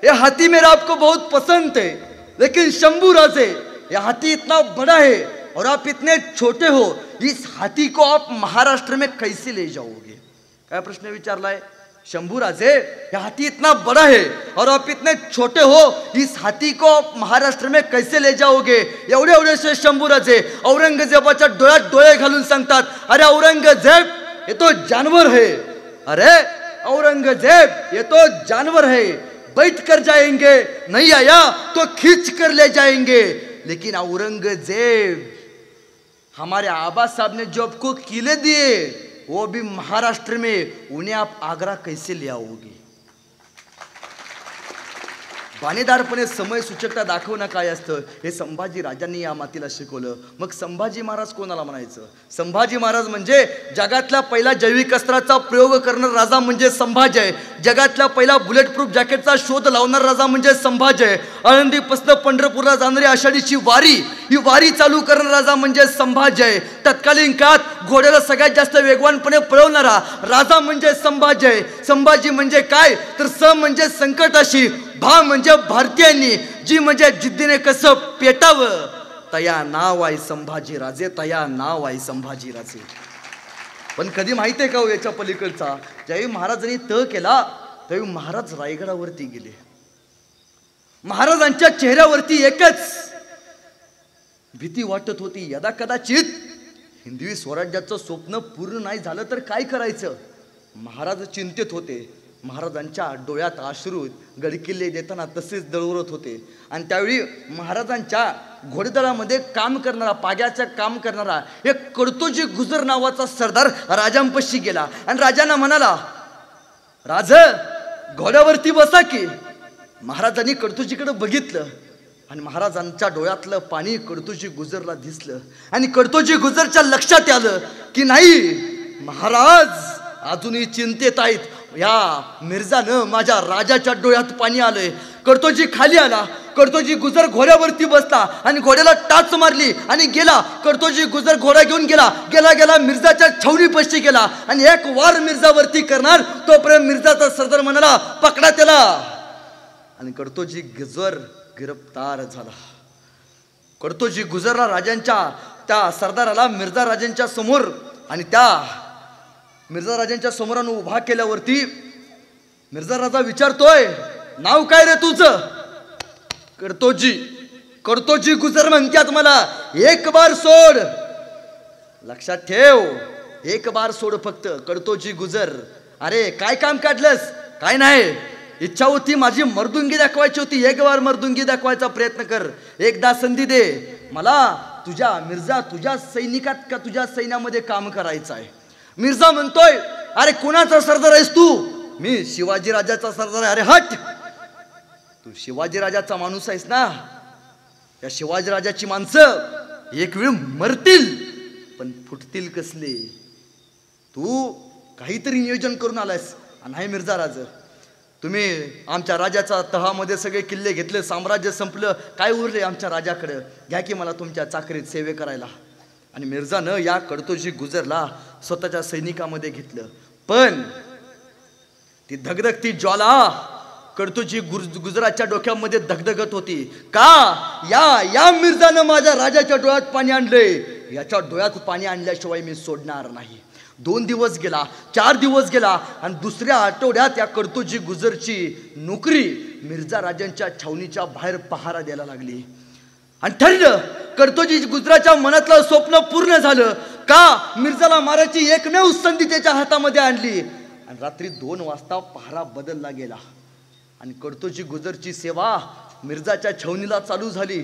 ये हाथी मेरा आपको बहुत पसंद है, लेकिन शंभू राजे ये हाथी इतना बड़ा है और आप इतने छोटे हो, इस हाथी को आप महाराष्ट्र में कैसे ले जाओगे? काय प्रश्न विचारलाय? शंभू राजे, यह हाथी इतना बड़ा है और आप इतने छोटे हो, इस हाथी को आप महाराष्ट्र में कैसे ले जाओगे? एवढे एवढेसे शंभू राजे औरंगजेबाच्या डोळ्यात डोळे घालून सांगतात, अरे औरंगजेब ये तो जानवर है, अरे औरंगजेब ये तो जानवर है, बैठ कर जाएंगे, नहीं आया तो खींच कर ले जाएंगे. लेकिन औरंगजेब, हमारे आबा साहब ने जो आपको किले दिए वो भी महाराष्ट्र में, उन्हें आप आगरा कैसे ले आओगे? बाणेदारपणे समय सूचकता दाखवणं काय असतं हे संभाजी राजांनी या मातीला शिकवलं. मग संभाजी महाराज कोणाला म्हणायचं? संभाजी महाराज म्हणजे जगातला पहिला जैविक अस्त्राचा प्रयोग करणारा राजा म्हणजे संभाजी आहे. जगातला पहिला बुलेट प्रूफ जॅकेटचा शोध लावणारा राजा म्हणजे संभाजी आहे. आळंदीपासून पंढरपूरला जाणारी आषाढीची वारी, ही वारी चालू करणारा राजा म्हणजे संभाजी आहे. तत्कालीन काळात घोड्याला सगळ्यात जास्त वेगवानपणे पळवणारा राजा म्हणजे संभाजी आहे. संभाजी म्हणजे काय तर स म्हणजे संकटाशी, भा म्हणजे भारतीयांनी, जी म्हणजे जिद्दीने कसं पेटावं, तया नाव आहे संभाजी राजे, तया नाव आहे संभाजी राजे. पण कधी माहिती आहे का हो याच्या पलीकडचा, ज्यावेळी महाराजांनी तह केला त्यावेळी महाराज रायगडावरती गेले. महाराजांच्या चेहऱ्यावरती एकच भीती वाटत होती, यदा कदाचित हिंदवी स्वराज्याचं स्वप्न पूर्ण नाही झालं तर काय करायचं. महाराज चिंतेत होते. महाराजांच्या डोळ्यात अश्रू गडकिल्ले देताना तसेच दळवरत होते. आणि त्यावेळी महाराजांच्या घोडेदळामध्ये काम करणारा, पाग्याचं काम करणारा एक कडतोजी गुजर नावाचा सरदार राजांपाशी गेला आणि राजांना म्हणाला, राज घोड्यावरती बसा की. महाराजांनी कडतोजीकडे बघितलं आणि महाराजांच्या डोळ्यातलं पाणी कडतोजी गुजरला दिसलं आणि कडतोजी गुजरच्या लक्षात आलं की नाही, महाराज अजूनही चिंतेत आहेत. या मिर्झानं माझ्या राजाच्या डोळ्यात पाणी आलंय. कडतोजी खाली आला. कडतोजी गुजर घोड्यावरती बसला आणि घोड्याला टाच मारली आणि गेला. कडतोजी गुजर घोडा घेऊन गेला. गेला मिर्झाच्या छावणीपाशी गेला आणि एक वार मिर्झावरती करणार तोपर्यंत मिर्झाचा सरदार म्हणाला, पकडा त्याला. आणि कडतोजी गुजर गिरफ्तार झाला. कडतोजी गुजरला राजांच्या त्या सरदाराला मिर्झा राजांच्या समोर आणि त्या मिर्झा राजांच्या समोरानं उभा केल्यावरती मिर्झा राजा विचारतोय, नाव काय रे तुझं? कडतोजी गुजर म्हणतात मला. एक बार सोड, लक्षात ठेव, एक बार सोड फक्त. कडतोजी गुजर, अरे काय काम काढलंस? काय नाही, इच्छा होती माझी मर्दुंगी दाखवायची होती. एक बार मर्दुंगी दाखवायचा प्रयत्न कर, एकदा संधी दे मला. तुझ्या सैनिकात का तुझ्या सैन्यामध्ये काम करायचं आहे. मिर्झा म्हणतोय, अरे कोणाचा सरदार आहेस तू? मी शिवाजी राजाचा सरदार आहे. अरे हट, तू शिवाजी राजाचा माणूस आहेस ना. या शिवाजी राजाची माणसं एक वेळ मरतील पण फुटतील कसले. तू काहीतरी नियोजन करून आलायस. नाही मिर्झा राज, तुम्ही आमच्या राजाचा तहामध्ये सगळे किल्ले घेतले, साम्राज्य संपलं, काय उरले आमच्या राजाकडं? घ्या की मला तुमच्या चाकरीत सेवे करायला. आणि मिर्झानं या कडतोजी गुजरला स्वतःच्या सैनिकामध्ये घेतलं. पण ती धगधगती ज्वाला कडतोजी गुजराच्या डोक्यामध्ये धगधगत होती. का या मिर्झानं माझ्या राजाच्या डोळ्यात पाणी आणलंय. याच्या डोळ्यात पाणी आणल्याशिवाय मी सोडणार नाही. 2 दिवस गेला, 4 दिवस गेला आणि दुसऱ्या आठवड्यात या कडतोजी गुजरची नोकरी मिर्झा राजांच्या छावणीच्या बाहेर पहारा द्यायला लागली. आणि ठरलं, कडतोजी गुजराच्या मनातलं स्वप्न पूर्ण झालं. का मिर्झाला मारायची एकमेव संधी त्याच्या हातामध्ये आणली. आणि रात्री 2 वाजता पहारा बदलला गेला आणि कडतोजी गुजरची सेवा मिर्झाच्या छावणीला चालू झाली.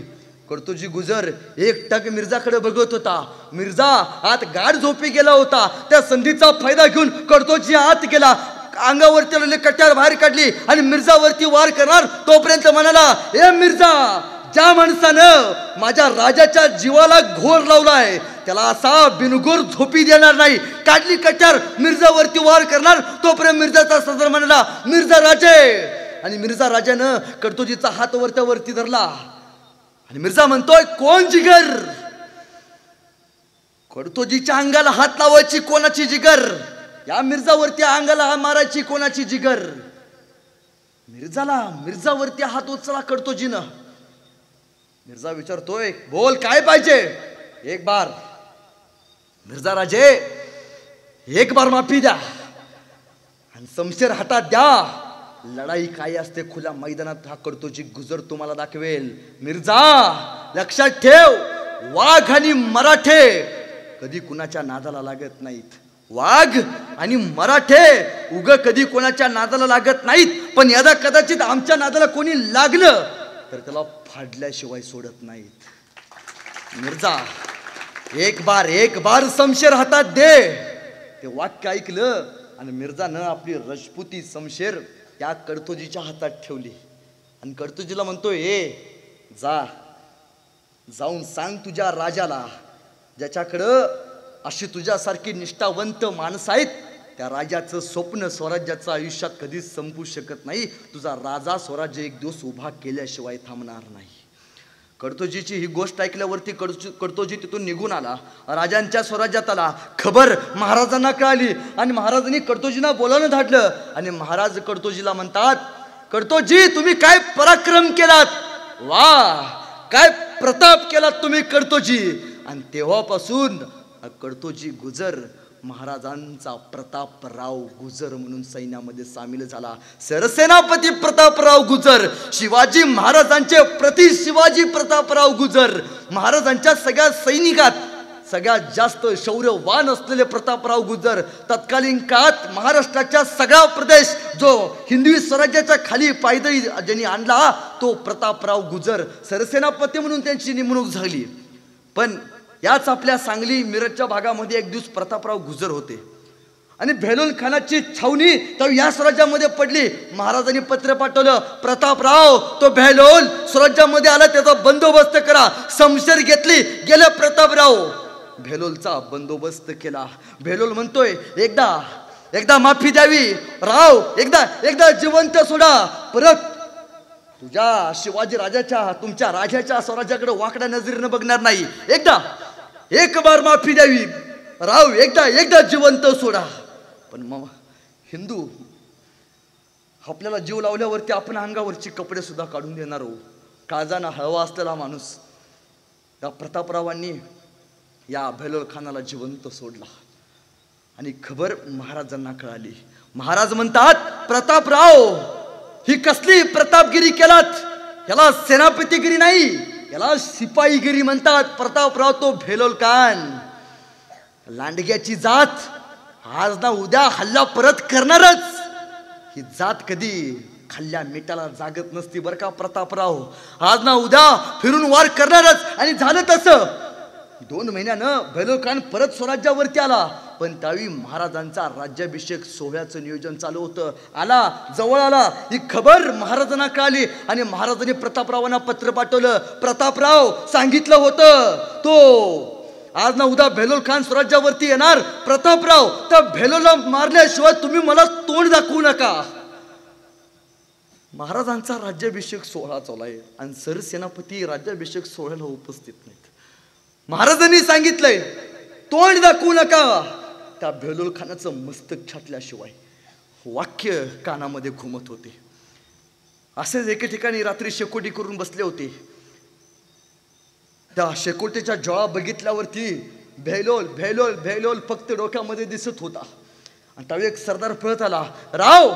कडतोजी गुजर एकटक मिर्झाकडे बघत होता. मिर्झा आत गाढ झोपी गेला होता. त्या संधीचा फायदा घेऊन कडतोजी आत गेला, अंगावरती कट्यार बाहेर काढली आणि मिर्झावरती वार करणार तोपर्यंत म्हणाला, ए मिर्झा, ज्या माणसानं माझ्या राजाच्या जीवाला घोर लावलाय त्याला असा बिनघोर झोपी देणार नाही. काढली कट्यार, मिर्झावरती वार करणार तोपर्यंत मिर्झाचा सरदार म्हणाला, मिर्झा राजे. आणि मिर्झा राजानं कडतोजीचा हात वरती धरला आणि मिर्झा म्हणतोय, कोण जिगर? कडतोजीच्या अंगाला हात लावायची कोणाची जिगर? या मिर्झावरती अंगाला मारायची कोणाची जिगर? मिर्झावरती हात उचला कडतोजीनं. मिर्झा विचारतोय, बोल काय पाहिजे? एक बार. मिर्झा राजे, एक बार माफी द्या आणि शमशेर हातात द्या. लढाई काय असते खुल्या मैदानात हा कडतोजी गुजर तुम्हाला दाखवेल. मिर्झा लक्षात ठेव, वाघ आणि मराठे कधी कुणाच्या नादाला लागत नाहीत. वाघ आणि मराठे उग कधी कोणाच्या नादाला लागत नाहीत. पण यदा कदाचित आमच्या नादाला कोणी लागलं तर त्याला फाडल्याशिवाय सोडत नाहीत. मिर्झा, एक बार शमशेर हातात दे. ते वाक्य ऐकलं आणि मिर्झानं आपली राजपुती शमशेर त्या कडतोजीच्या हातात ठेवली आणि कडतोजीला म्हणतोय, जाऊन सांग तुझ्या राजाला, ज्याच्याकडं अशी तुझ्यासारखी निष्ठावंत माणसं आहेत, त्या राजाचं स्वप्न स्वराज्याचं आयुष्यात कधीच संपू शकत नाही. तुझा राजा स्वराज्य एक दिवस उभा केल्याशिवाय थांबणार नाही. कडतोजीची ही गोष्ट ऐकल्यावरती कडतोजी तिथून निघून आला. राजांच्या स्वराज्यात आला. खबर महाराजांना कळाली आणि महाराजांनी कडतोजींना बोलावणं धाडलं आणि महाराज कडतोजीला म्हणतात, कडतोजी तुम्ही काय पराक्रम केलात, वा काय प्रताप केलात तुम्ही कडतोजी. आणि तेव्हापासून कडतोजी गुजर महाराजांचा प्रतापराव गुजर म्हणून सैन्यामध्ये सामील झाला. सरसेनापती प्रतापराव गुजर, शिवाजी महाराजांचे प्रति शिवाजी प्रतापराव गुजर, महाराजांच्या सगळ्या सैनिकात सगळ्यात जास्त शौर्यवान असलेले प्रतापराव गुजर तत्कालीन काळात महाराष्ट्राच्या सगळा प्रदेश जो हिंदवी स्वराज्याच्या खाली पायदळी ज्यांनी आणला तो प्रतापराव गुजर सरसेनापती म्हणून त्यांची नेमणूक झाली. पण याच आपल्या सांगली मिरजच्या भागामध्ये एक दिवस प्रतापराव गुजर होते आणि बेलोल खानाची छावणी तर या स्वराज्यामध्ये पडली. महाराजांनी पत्र पाठवलं, प्रतापराव तो बेलोल स्वराज्यामध्ये आला, त्याचा बंदोबस्त करा. समशेर घेतली, गेले प्रतापराव, बेलोलचा बंदोबस्त केला. बेलोल म्हणतोय, एकदा माफी द्यावी राव, एकदा जिवंत सोडा, परत तुझ्या शिवाजी राजाच्या तुमच्या राजाच्या स्वराज्याकडे वाकड्या नजरेनं बघणार नाही. एक बार माफी द्यावी राव, एकदा जिवंत सोडा. पण मग हिंदू आपल्याला जीव लावल्यावरती आपण अंगावरची कपडे सुद्धा काढून देणार हो. काळजाना हळवा असलेला माणूस या प्रतापरावांनी या बेलोल खानाला जिवंत सोडला आणि खबर महाराजांना कळाली. महाराज म्हणतात, प्रतापराव ही कसली प्रतापगिरी केलात, याला सेनापतीगिरी नाही, याला शिपाईगिरी म्हणतात. प्रतापराव तो बेलोल खान लांडग्याची जात आज ना उद्या हल्ला परत करणारच. ही जात कधी खाल्ल्या मिठाला जागत नसती बरं का प्रतापराव. आज ना उद्या फिरून वार करणारच. आणि झालं तसं 2 महिन्यानं बेलोल खान परत स्वराज्यावरती आला. पण त्यावेळी महाराजांचा राज्याभिषेक सोहळ्याचं नियोजन चालू होतं. जवळ आला, ही खबर महाराजांना कळाली आणि महाराजांनी प्रतापरावांना पत्र पाठवलं. प्रतापराव सांगितलं होतं तो आज ना उद्या बेलोल खान स्वराज्यावरती येणार. प्रतापराव त्या बेलोलला मारल्याशिवाय तुम्ही मला तोंड दाखवू नका. महाराजांचा राज्याभिषेक सोहळा चालू आहे आणि सरसेनापती राज्याभिषेक सोहळ्याला उपस्थित नाहीत. महाराजांनी सांगितलंय तोंड दाखवू नका. त्या बेलोल खानाचं मस्तक छाटल्याशिवाय वाक्य कानामध्ये घुमत होते. असेच एके ठिकाणी रात्री शेकोटी करून बसले होते. त्या शेकोटीच्या ज्वाळा बघितल्यावरती बेलोल बेलोल बेलोल फक्त डोक्यामध्ये दिसत होता. आणि त्यावेळी एक सरदार पळत आला, राव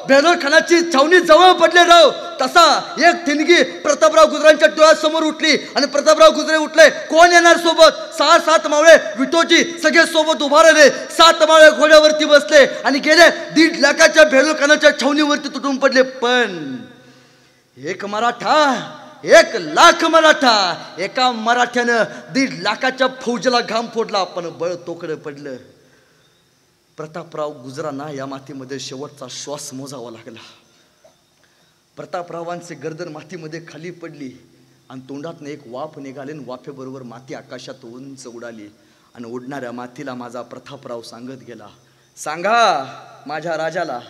बेलोल खानाची छावणी जवळ पडले राव. तसा एक ठिणगी प्रतापराव गुजरांच्या डोळ्यासमोर उठली आणि प्रतापराव गुजरे उठले. कोण येणार सोबत? 6-7 मावळे विठोजी सगळे सोबत उभारले. 7 मावळे घोड्यावरती बसले आणि गेले 1.5 लाखाच्या बेलोल खानाच्या छावणीवरती तुटून पडले. पण एक मराठा 1 लाख मराठा, एका मराठ्यानं 1.5 लाखाच्या फौजेला घाम फोडला. पण बळ तोकडं पडलं. प्रतापराव गुजरांना या मातीमध्ये शेवटचा श्वास मोजावा लागला. प्रतापरावांचे गर्दन मातीमध्ये खाली पडली आणि तोंडातनं एक वाफ निघाली. वाफेबरोबर माती आकाशात उंच उडाली आणि उडणाऱ्या मातीला माझा प्रतापराव सांगत गेला, सांगा माझ्या राजाला,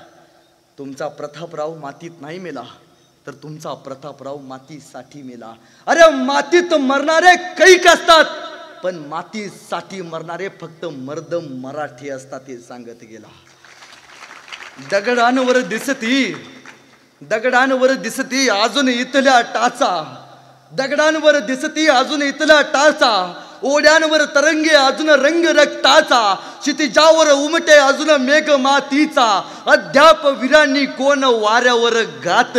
तुमचा प्रतापराव मातीत नाही मेला तर तुमचा प्रतापराव मातीसाठी मेला. अरे मातीत मरणारे कैक असतात, पण मातीसाठी मरणारे फक्त मर्द मराठी असतात हे सांगत गेला. दगडांवर दिसती अजून इथल्या टाचा, दगडांवर दिसती अजून इथल्या टाचा, ओढ्यांवर तरंगे अजून रंग रक्ताचा, क्षितिजावर उमटे अजून मेघ मातीचा, अद्याप वीरांनी कोण वाऱ्यावर गात,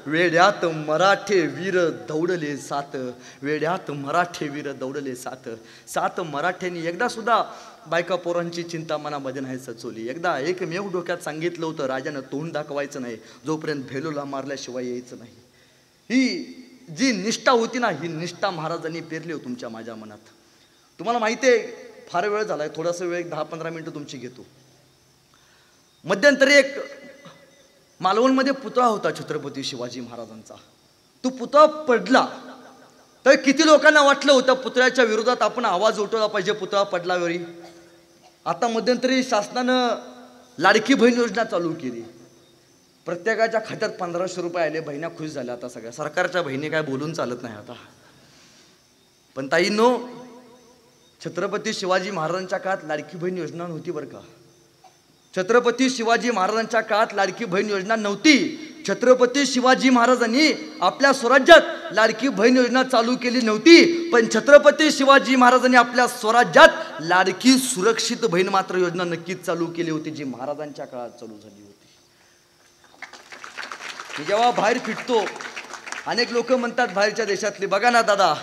वेड्यात मराठे वीर दौडले 7, वेड्यात मराठे वीर दौडले 7. 7 मराठ्यांनी एकदा सुद्धा बायका पोरांची चिंता मनामध्ये नाही सचवली. एकदा एकमेव डोक्यात सांगितलं होतं, राजानं तोंड दाखवायचं नाही, जोपर्यंत बेलोलला मारल्याशिवाय यायचं नाही. ही जी निष्ठा होती ना, ही निष्ठा महाराजांनी पेरली हो तुमच्या माझ्या मनात. तुम्हाला माहिती आहे, फार वेळ झालाय, थोडासा वेळ 10-15 मिनिटं तुमची घेतो. मध्यंतरी एक मालवणमध्ये पुतळा होता छत्रपती शिवाजी महाराजांचा. तो पुतळा पडला तर किती लोकांना वाटलं होतं पुतळ्याच्या विरोधात आपण आवाज उठवला पाहिजे पुतळा पडल्यावरी. आता मध्यंतरी शासनानं लाडकी बहीण योजना चालू केली. प्रत्येकाच्या खात्यात 1500 रुपये आले. बहिण्या खुश झाल्या. आता सगळ्या सरकारच्या बहिणी काय बोलून चालत नाही आता. पण ताईंनो, छत्रपती शिवाजी महाराजांच्या काळात लाडकी बहीण योजना नव्हती बरं का. छत्रपती शिवाजी महाराजांच्या काळात लाडकी बहीण योजना नव्हती. छत्रपती शिवाजी महाराजांनी आपल्या स्वराज्यात लाडकी बहीण योजना चालू केली नव्हती. पण छत्रपती शिवाजी महाराजांनी आपल्या स्वराज्यात लाडकी सुरक्षित बहीण मात्र योजना नक्कीच चालू केली होती, जी महाराजांच्या काळात चालू झाली होती. मी जेव्हा बाहेर फिरतो, अनेक लोक म्हणतात बाहेरच्या देशातले, बघा ना दादा,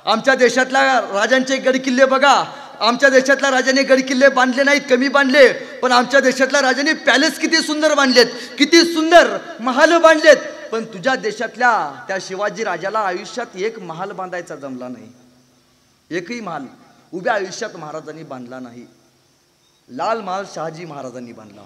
आमच्या देशातल्या राजांचे गडकिल्ले बघा. आमच्या देशातल्या राजाने गडकिल्ले बांधले नाहीत, कमी बांधले, पण आमच्या देशातल्या राजाने पॅलेस किती सुंदर बांधलेत, किती सुंदर महाल बांधलेत. पण तुझ्या देशातल्या त्या शिवाजी राजाला आयुष्यात एक महाल बांधायचा जमला नाही. एकही महाल उभ्या आयुष्यात महाराजांनी बांधला नाही. लाल महाल शहाजी महाराजांनी बांधला.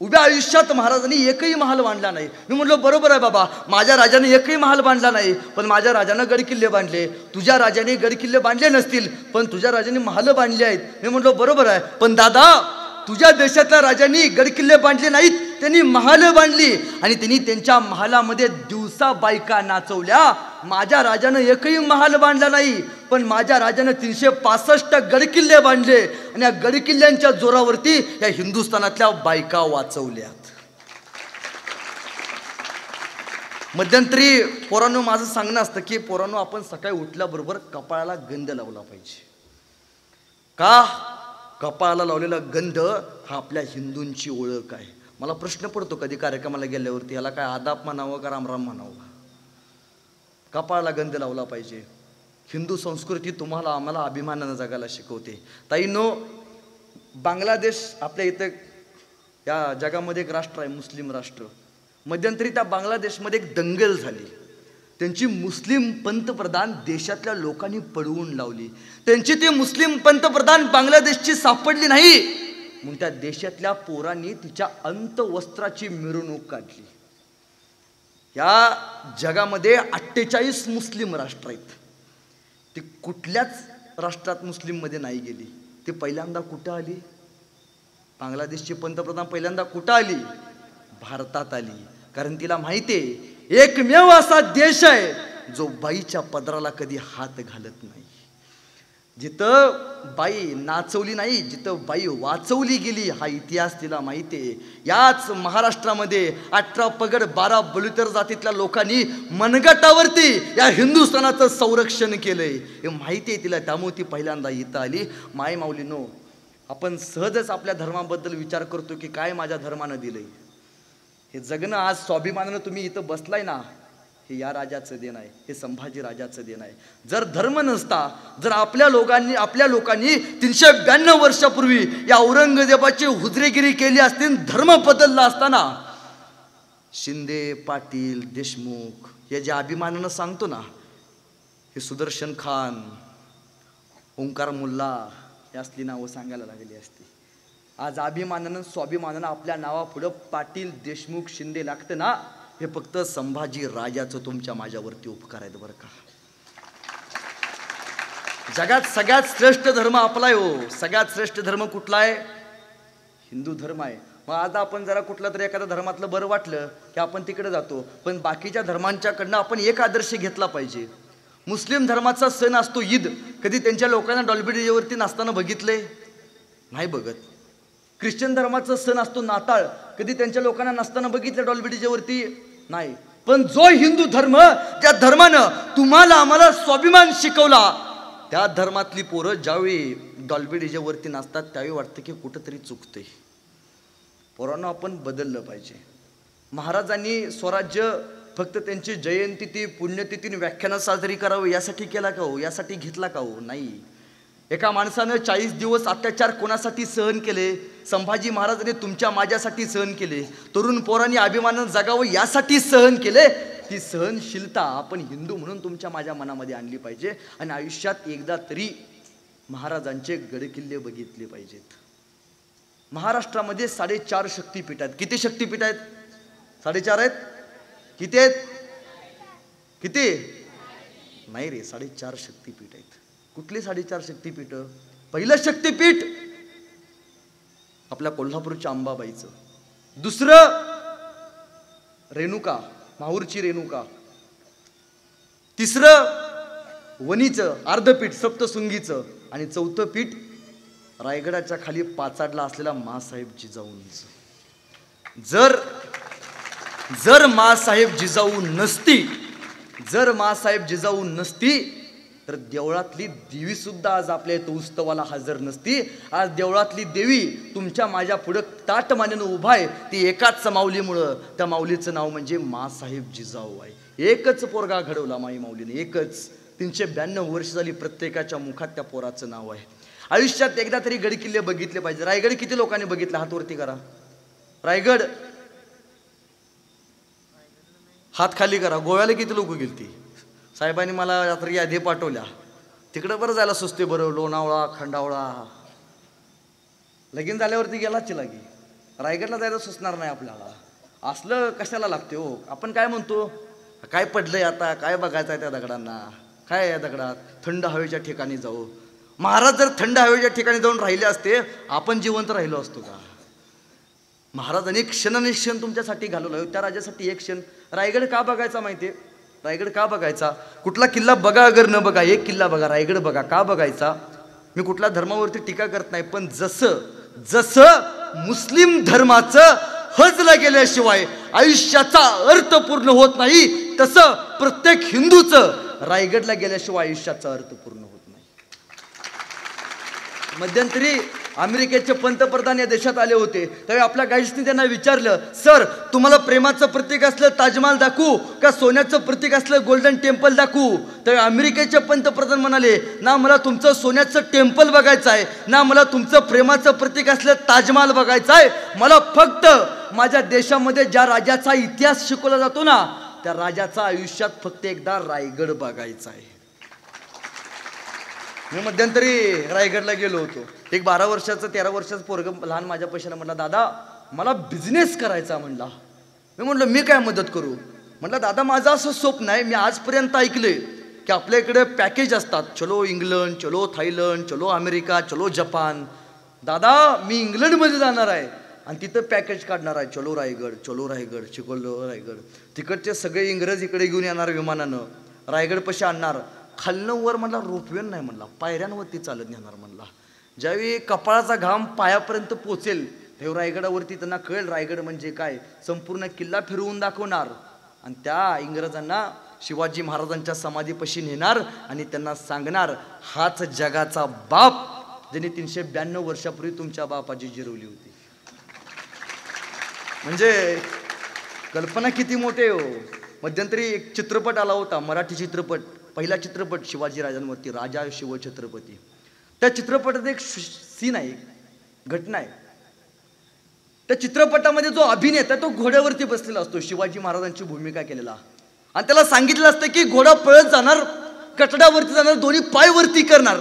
उभ्या आयुष्यात महाराजांनी एकही महाल बांधला नाही. मी म्हणलो बरोबर आहे बाबा, माझ्या राजाने एकही महाल बांधला नाही, पण माझ्या राजानं गडकिल्ले बांधले. तुझ्या राजाने गडकिल्ले बांधले नसतील, पण तुझ्या राजाने महाल बांधले आहेत. मी म्हणलो बरोबर आहे, पण दादा तुझ्या देशातल्या राजांनी गडकिल्ले बांधले नाहीत, त्यांनी महाल बांधली आणि त्यांनी त्यांच्या महालामध्ये दिवसा बायका नाचवल्या. माझ्या राजानं एकही महाल बांधला नाही, पण माझ्या राजानं 365 गडकिल्ले बांधले आणि या गडकिल्ल्यांच्या जोरावरती या हिंदुस्थानातल्या बायका वाचवल्यात. मध्यंतरी पोरांनो माझं सांगणं असतं की पोरांनो आपण सकाळी उठल्याबरोबर कपाळाला गंध लावला पाहिजे. का? कपाळाला लावलेला गंध हा आपल्या हिंदूंची ओळख आहे. मला प्रश्न पडतो कधी कार्यक्रमाला गेल्यावरती, याला काय आदाब म्हणावं का रामराम म्हणावं. कपाळाला गंध लावला पाहिजे. हिंदू संस्कृती तुम्हाला आम्हाला अभिमानानं जगायला शिकवते. ताईंनो, बांगलादेश आपल्या इथं या जगामध्ये एक राष्ट्र आहे, मुस्लिम राष्ट्र. मध्यंतरी त्या बांगलादेशमध्ये एक दंगल झाली. त्यांची मुस्लिम पंतप्रधान देशातल्या लोकांनी पळवून लावली. त्यांची ती मुस्लिम पंतप्रधान बांगलादेशची सापडली नाही, मग त्या देशातल्या पोरांनी तिच्या अंतवस्त्राची मिरवणूक काढली. या जगामध्ये 48 मुस्लिम राष्ट्र आहेत. ती कुठल्याच राष्ट्रात मुस्लिममध्ये नाही गेली. ती पहिल्यांदा कुठं आली? बांगलादेशची पंतप्रधान पहिल्यांदा कुठं आली? भारतात आली. कारण तिला माहिती आहे एकमेव असा देश आहे जो बाईच्या पदराला कधी हात घालत नाही. जिथं बाई नाचवली नाही, जिथं बाई वाचवली गेली हा इतिहास तिला माहिती आहे. याच महाराष्ट्रामध्ये 18 पगड 12 बलुतेर जातीतल्या लोकांनी मनगटावरती या हिंदुस्थानाचं संरक्षण केलंय हे माहिती आहे तिला. त्यामुळे ती पहिल्यांदा इथं आली. माय माऊलीनो, आपण सहजच आपल्या धर्माबद्दल विचार करतो की काय माझ्या धर्मानं दिलंय. हे जगणं आज स्वाभिमानानं तुम्ही इथं बसलाय ना, हे या राजाचं देण आहे, हे संभाजी राजाचं देण आहे. जर धर्म नसता, जर आपल्या लोकांनी 392 वर्षापूर्वी या औरंगजेबाची हुजरेगिरी केली असती, धर्म बदलला असताना, शिंदे, पाटील, देशमुख हे जे अभिमानानं सांगतो ना, हे सुदर्शन खान, ओंकार मुल्ला हे असली नावं सांगायला लागली असती. आज अभिमानानं स्वाभिमानानं आपल्या नावापुढं पाटील, देशमुख, शिंदे लागतं ना, हे फक्त संभाजी राजाचं तुमच्या माझ्यावरती उपकार आहेत बरं का. जगात सगळ्यात श्रेष्ठ धर्म आपला आहे हो. सगळ्यात श्रेष्ठ धर्म कुठला आहे? हिंदू धर्म आहे. मग आता आपण जरा कुठला तरी एखाद्या धर्मातलं बरं वाटलं की आपण तिकडे जातो, पण बाकीच्या धर्मांच्याकडनं आपण एक आदर्श घेतला पाहिजे. मुस्लिम धर्माचा सण असतो ईद. कधी त्यांच्या लोकांना डॉल्बी डीजेवरती नाचताना बघितले? नाही बघत. ख्रिश्चन धर्माचा सण असतो नाताळ. कधी त्यांच्या लोकांना नसताना बघितलं डॉल्बी डीजेवरती? नाही. पण जो हिंदू धर्म, ज्या धर्मानं तुम्हाला आम्हाला स्वाभिमान शिकवला, त्या धर्मातली पोरं ज्यावेळी डॉल्बी डीजेवरती नाचतात त्यावेळी वाटतं की कुठंतरी चुकते. पोरांना आपण बदललं पाहिजे. महाराजांनी स्वराज्य फक्त त्यांची जयंती ती पुण्यतिथी व्याख्यानं साजरी करावं यासाठी केला का हो? यासाठी घेतला का हो? नाही. एका माणसानं 40 दिवस अत्याचार कोणासाठी सहन केले? संभाजी महाराजांनी तुमच्या माझ्यासाठी सहन केले. तरुण पोरांनी अभिमानानं जगावं यासाठी सहन केले. ती सहनशीलता आपण हिंदू म्हणून तुमच्या माझ्या मनामध्ये आणली पाहिजे आणि आयुष्यात एकदा तरी महाराजांचे गडकिल्ले बघितले पाहिजेत. महाराष्ट्रामध्ये 4.5 शक्तिपीठ आहेत. किती शक्तिपीठ आहेत? 4.5 आहेत? किती आहेत? किती? नाही रे, 4.5 शक्तिपीठ आहेत. कुठली 4.5 शक्तिपीठ? पहिलं शक्तिपीठ आपल्या कोल्हापूरच्या अंबाबाईचं. दुसरं रेणुका, माहूरची रेणुका. तिसरं वणीचं अर्धपीठ सप्तशृंगीचं. आणि चौथं पीठ रायगडाच्या खाली पाचाडला असलेला माँसाहेब जिजाऊंचं. जर माँसाहेब जिजाऊ नसती तर देवळातली देवी सुद्धा आज आपल्या इथं उत्सवाला हजर नसती. आज देवळातली देवी तुमच्या माझ्या पुढं ताट मानेनं उभा आहे, ती एकाच माऊलीमुळं. त्या माऊलीचं नाव म्हणजे माँसाहेब जिजाऊ आहे. एकच पोरगा घडवला माई माऊलीने, एकच. 392 वर्ष झाली प्रत्येकाच्या मुखात त्या पोराचं नाव आहे. आयुष्यात एकदा तरी गड किल्ले बघितले पाहिजे. रायगड किती लोकांनी बघितला? हात वरती करा. रायगड हात खाली करा. गोव्याला किती लोक गेलती? साहेबांनी मला रात्री यादी पाठवल्या. तिकडं बरं जायला सुचते बरं. लोणावळा, खंडावळा. लगीन झाल्यावरती गेलाच लागी. रायगडला जायला सुचणार नाही आपल्याला. असलं कशाला लागते हो? आपण काय म्हणतो, काय पडलंय आता, काय बघायचं आहे त्या दगडांना, काय या दगडात, थंड हवेच्या ठिकाणी जाऊ. महाराज जर थंड हवेच्या ठिकाणी जाऊन राहिले असते, आपण जिवंत राहिलो असतो का? महाराजांनी क्षण तुमच्यासाठी घालवला. त्या राजासाठी एक क्षण. रायगड का बघायचा माहितीये? रायगड का बघायचा? कुठला किल्ला बघा अगर न बघा, एक किल्ला बघा, रायगड बघा. का बघायचा? मी कुठल्या धर्मावरती टीका करत नाही, पण जसं मुस्लिम धर्माचं हजला गेल्याशिवाय आयुष्याचा अर्थ पूर्ण होत नाही, तसं प्रत्येक हिंदूचं रायगडला गेल्याशिवाय आयुष्याचा अर्थ पूर्ण होत नाही. मध्यंतरी अमेरिकेचे पंतप्रधान या देशात आले होते. त्यावेळी आपल्या गाईड्सनी त्यांना विचारलं, सर तुम्हाला प्रेमाचं प्रतीक असलं ताजमहाल दाखवू का सोन्याचं प्रतीक असलं गोल्डन टेम्पल दाखवू? त्यावेळी अमेरिकेचे पंतप्रधान म्हणाले, ना मला तुमचं सोन्याचं टेम्पल बघायचं आहे, ना मला तुमचं प्रेमाचं प्रतीक असलं ताजमहाल बघायचं आहे. मला फक्त माझ्या देशामध्ये ज्या राजाचा इतिहास शिकवला जातो ना, त्या राजाचा आयुष्यात फक्त एकदा रायगड बघायचा आहे. मी मध्यंतरी रायगडला गेलो होतो. एक 12 वर्षाचं 13 वर्षाचं पोरग लहान माझ्या पैशाला म्हटलं, दादा मला बिझनेस करायचा म्हणला. मी म्हटलं मी काय मदत करू? म्हटलं दादा माझं असं स्वप्न आहे, मी आजपर्यंत ऐकले की आपल्या इकडे पॅकेज असतात, चलो इंग्लंड, चलो थायलंड, चलो अमेरिका, चलो जपान. दादा मी इंग्लंडमध्ये जाणार आहे आणि तिथं पॅकेज काढणार आहे, चलो रायगड, चलो रायगड, चिकोलो रायगड. तिकडचे सगळे इंग्रज इकडे घेऊन येणार विमानानं, रायगड पशी आणणार. खालनं वर म्हणला रोपवेन नाही म्हणला, पायऱ्यांवरती चालत नेणार म्हणला. ज्यावेळी कपाळाचा घाम पायापर्यंत पोचेल तेव्हा रायगडावरती त्यांना कळेल रायगड म्हणजे काय. संपूर्ण किल्ला फिरवून दाखवणार आणि त्या इंग्रजांना शिवाजी महाराजांच्या समाधीपाशी नेणार आणि त्यांना सांगणार, हाच जगाचा बाप ज्यांनी 392 वर्षापूर्वी तुमच्या बापाची जिरवली होती. म्हणजे कल्पना किती मोठे हो. मध्यंतरी एक चित्रपट आला होता, मराठी चित्रपट, पहिला चित्रपट शिवाजी राजांवरती, राजा शिवछत्रपती. त्या चित्रपटात एक सीन आहे, घटना आहे. त्या चित्रपटामध्ये जो अभिनेता तो घोड्यावरती बसलेला असतो, शिवाजी महाराजांची भूमिका केलेला, आणि त्याला सांगितलं असतं की घोडा पळत जाणार, कटड्यावरती जाणार, दोन्ही पाय वरती करणार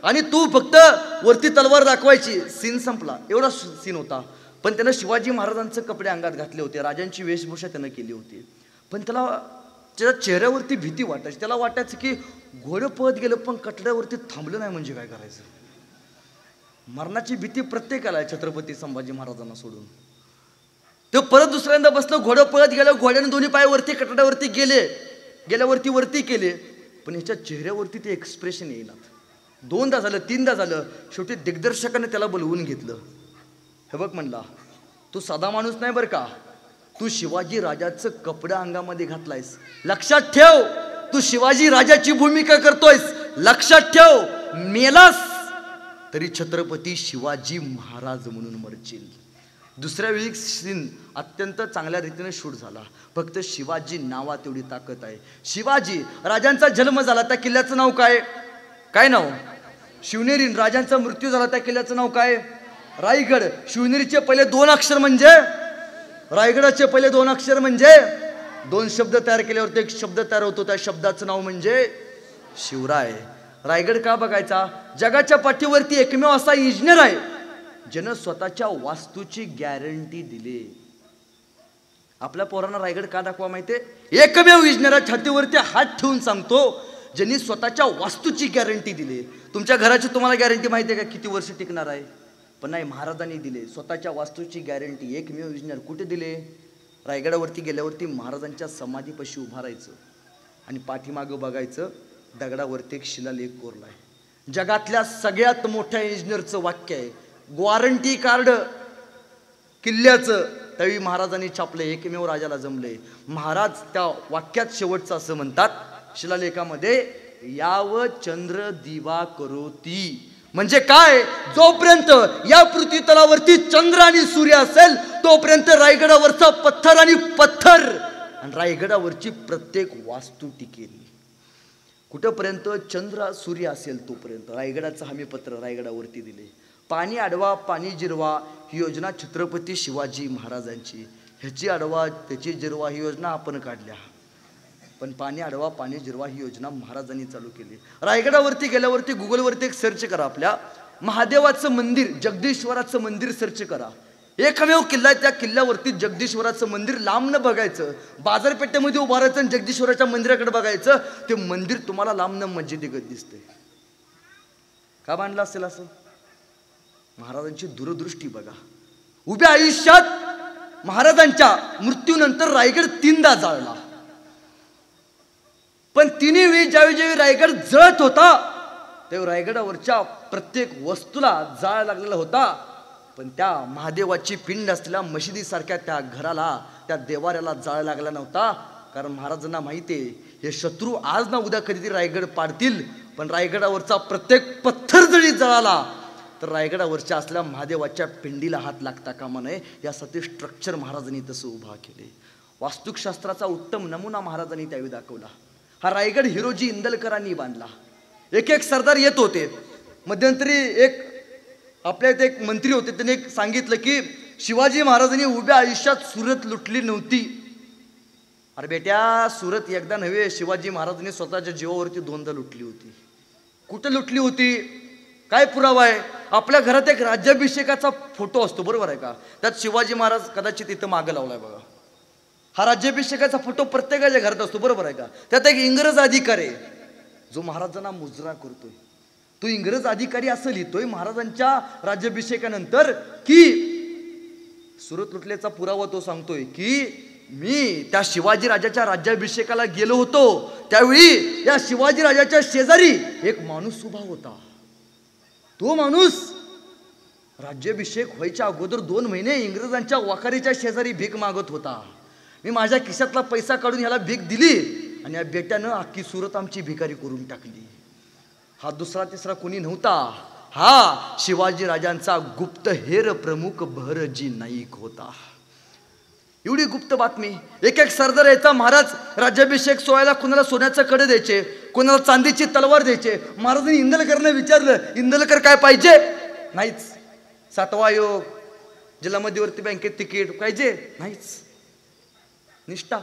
आणि तू फक्त वरती तलवार दाखवायची. सीन संपला, एवढा सीन होता. पण त्यानं शिवाजी महाराजांचे कपडे अंगात घातले होते, राजांची वेशभूषा त्यानं केली होती. पण त्याच्या चेहऱ्यावरती भीती वाटायची. त्याला वाटायचं की घोडं पळत गेलं पण कटड्यावरती थांबलं नाही म्हणजे काय करायचं. मरणाची भीती प्रत्येकाला आहे छत्रपती संभाजी महाराजांना सोडून. तो परत दुसऱ्यांदा बसलं, घोडं पळत गेलं, घोड्याने दोन्ही पाय वरती कटड्यावरती गेल्यावरती वरती केले, पण ह्याच्या चेहऱ्यावरती ते एक्सप्रेशन येईनात. 2दा झालं, 3दा झालं. शेवटी दिग्दर्शकाने त्याला बोलवून घेतलं. हे बघ म्हणला, तू साधा माणूस नाही बरं का, तू शिवाजी राजाचं कपडे अंगामध्ये घातलायस, लक्षात ठेव. तू शिवाजी राजाची भूमिका करतोयस, लक्षात ठेव. मेलास तरी छत्रपती शिवाजी महाराज म्हणून मरशील. दुसऱ्या वेळी सीन अत्यंत चांगल्या रीतीने शूट झाला. फक्त शिवाजी नावात एवढी ताकद आहे. शिवाजी राजांचा जन्म झाला, त्या किल्ल्याचं नाव काय? काय नाव? शिवनेरी. राजांचा मृत्यू झाला, त्या किल्ल्याचं नाव काय? रायगड. शिवनेरीचे पहिले 2 अक्षर म्हणजे, रायगडाचे पहिले 2 अक्षर म्हणजे, 2 शब्द तयार केल्यावरती एक शब्द तयार होतो, त्या शब्दाचं नाव म्हणजे शिवराय. रायगड का बघायचा? जगाच्या पाठीवरती एकमेव असा इंजिनियर आहे ज्यानं स्वतःच्या वास्तूची गॅरंटी दिली. आपल्या पोरांना रायगड का दाखवा माहितीये? एकमेव इंजिनियर छातीवरती हात ठेवून सांगतो ज्यांनी स्वतःच्या वास्तूची गॅरंटी दिली. तुमच्या घराची तुम्हाला गॅरंटी माहिती आहे का किती वर्ष टिकणार आहे? पण नाही, महाराजांनी दिले स्वतःच्या वास्तूची गॅरंटी. एकमेव इंजिनियर. कुठे दिले? रायगडावरती गेल्यावरती महाराजांच्या समाधीपाशी उभा राहायचं आणि पाठीमागं बघायचं, दगडावरती एक शिलालेख कोरलाय. जगातल्या सगळ्यात मोठ्या इंजिनियरचं वाक्य आहे. गॅरंटी कार्ड किल्ल्याचं त्यावेळी महाराजांनी छापले, एकमेव राजाला जमले. महाराज त्या वाक्यात शेवटचं असं म्हणतात शिलालेखामध्ये, याव चंद्र दिवा करोती. म्हणजे काय? जोपर्यंत या पृथ्वी तलावरती चंद्र आणि सूर्य असेल तोपर्यंत रायगडावरचा पत्थर आणि पत्थर आणि रायगडावरची प्रत्येक वास्तू टिकेल. कुठंपर्यंत चंद्र सूर्य असेल तोपर्यंत रायगडाचं हमीपत्र रायगडावरती दिले. पाणी अडवा पाणी जिरवा ही योजना छत्रपती शिवाजी महाराजांची. ह्याची अडवा त्याची जिरवा ही योजना आपण काढल्या, पण पाणी अडवा पाणी जिरवा ही योजना महाराजांनी चालू केली. रायगडावरती गेल्यावरती गुगलवरती एक सर्च करा, आपल्या महादेवाचं मंदिर जगदीश्वराचं मंदिर सर्च करा. एकमेव किल्ला आहे, त्या किल्ल्यावरती जगदीश्वराचं मंदिर लांबनं बघायचं. बाजारपेठेमध्ये उभारायचं आणि जगदीश्वराच्या मंदिराकडे बघायचं. ते मंदिर तुम्हाला लांबनं मस्जिदीगत दिसते. का बांधलं असेल असं? महाराजांची दूरदृष्टी बघा. उभ्या आयुष्यात महाराजांच्या मृत्यूनंतर रायगड 3दा जाळला, पण तिन्ही वेळी ज्यावेळी रायगड जळत होता तेव्हा रायगडावरच्या प्रत्येक वस्तूला जाळ लागलेला होता, पण त्या महादेवाची पिंड असलेल्या मशिदीसारख्या त्या घराला त्या देवाऱ्याला जाळ लागला नव्हता. कारण महाराजांना माहिती आहे हे शत्रू आज ना उद्या कधीतरी रायगड पाडतील, पण रायगडावरचा प्रत्येक पत्थर जरी जळाला तर रायगडावरच्या असलेल्या महादेवाच्या पिंडीला हात लागता कामा नये, यासाठी स्ट्रक्चर महाराजांनी तसं उभा केले. वास्तुशास्त्राचा उत्तम नमुना महाराजांनी त्यावेळी दाखवला. हा रायगड हिरोजी इंदलकरांनी बांधला. एक एक सरदार येत होते. मध्यंतरी एक आपल्या इथे एक मंत्री होते, त्यांनी एक सांगितलं की शिवाजी महाराजांनी उभ्या आयुष्यात सुरत लुटली नव्हती. अरे बेट्या, सुरत एकदा नव्हे, शिवाजी महाराजांनी स्वतःच्या जीवावरती 2दा लुटली होती. कुठं लुटली होती? काय पुरावा आहे? आपल्या घरात एक राज्याभिषेकाचा फोटो असतो, बरोबर आहे का? त्यात शिवाजी महाराज कदाचित इथं मागं लावलाय बघा. हा राज्याभिषेकाचा फोटो प्रत्येकाच्या घरात असतो, बरोबर आहे का? त्यात एक इंग्रज अधिकारी आहे जो महाराजांना मुजरा करतोय. तो इंग्रज अधिकारी असं लिहितोय महाराजांच्या राज्याभिषेकानंतर की सुरत लुटल्याचा पुरावा तो सांगतोय की मी त्या शिवाजी राजाच्या राज्याभिषेकाला गेलो होतो, त्यावेळी या शिवाजी राजाच्या शेजारी एक माणूस उभा होता. तो माणूस राज्याभिषेक व्हायच्या अगोदर 2 महिने इंग्रजांच्या वाखारीच्या शेजारी भीक मागत होता. मी माझ्या खिशातला पैसा काढून याला भीक दिली आणि या बेट्यानं अख्खी सुरत आमची भिकारी करून टाकली. हा दुसरा तिसरा कोणी नव्हता, हा शिवाजी राजांचा गुप्तहेर प्रमुख बहरजी नाईक होता. एवढी गुप्त बातमी. एक एक सरदार यायचा. महाराज राज्याभिषेक सोहळ्याला कुणाला सोन्याचं कडे द्यायचे, कोणाला चांदीची तलवार द्यायचे. महाराजांनी इंदलकरने विचारलं, इंदलकर काय पाहिजे? नाहीच. 7वा आयोग, जिल्हा मध्यवर्ती बँकेत तिकीट पाहिजे? नाहीच. निष्ठा.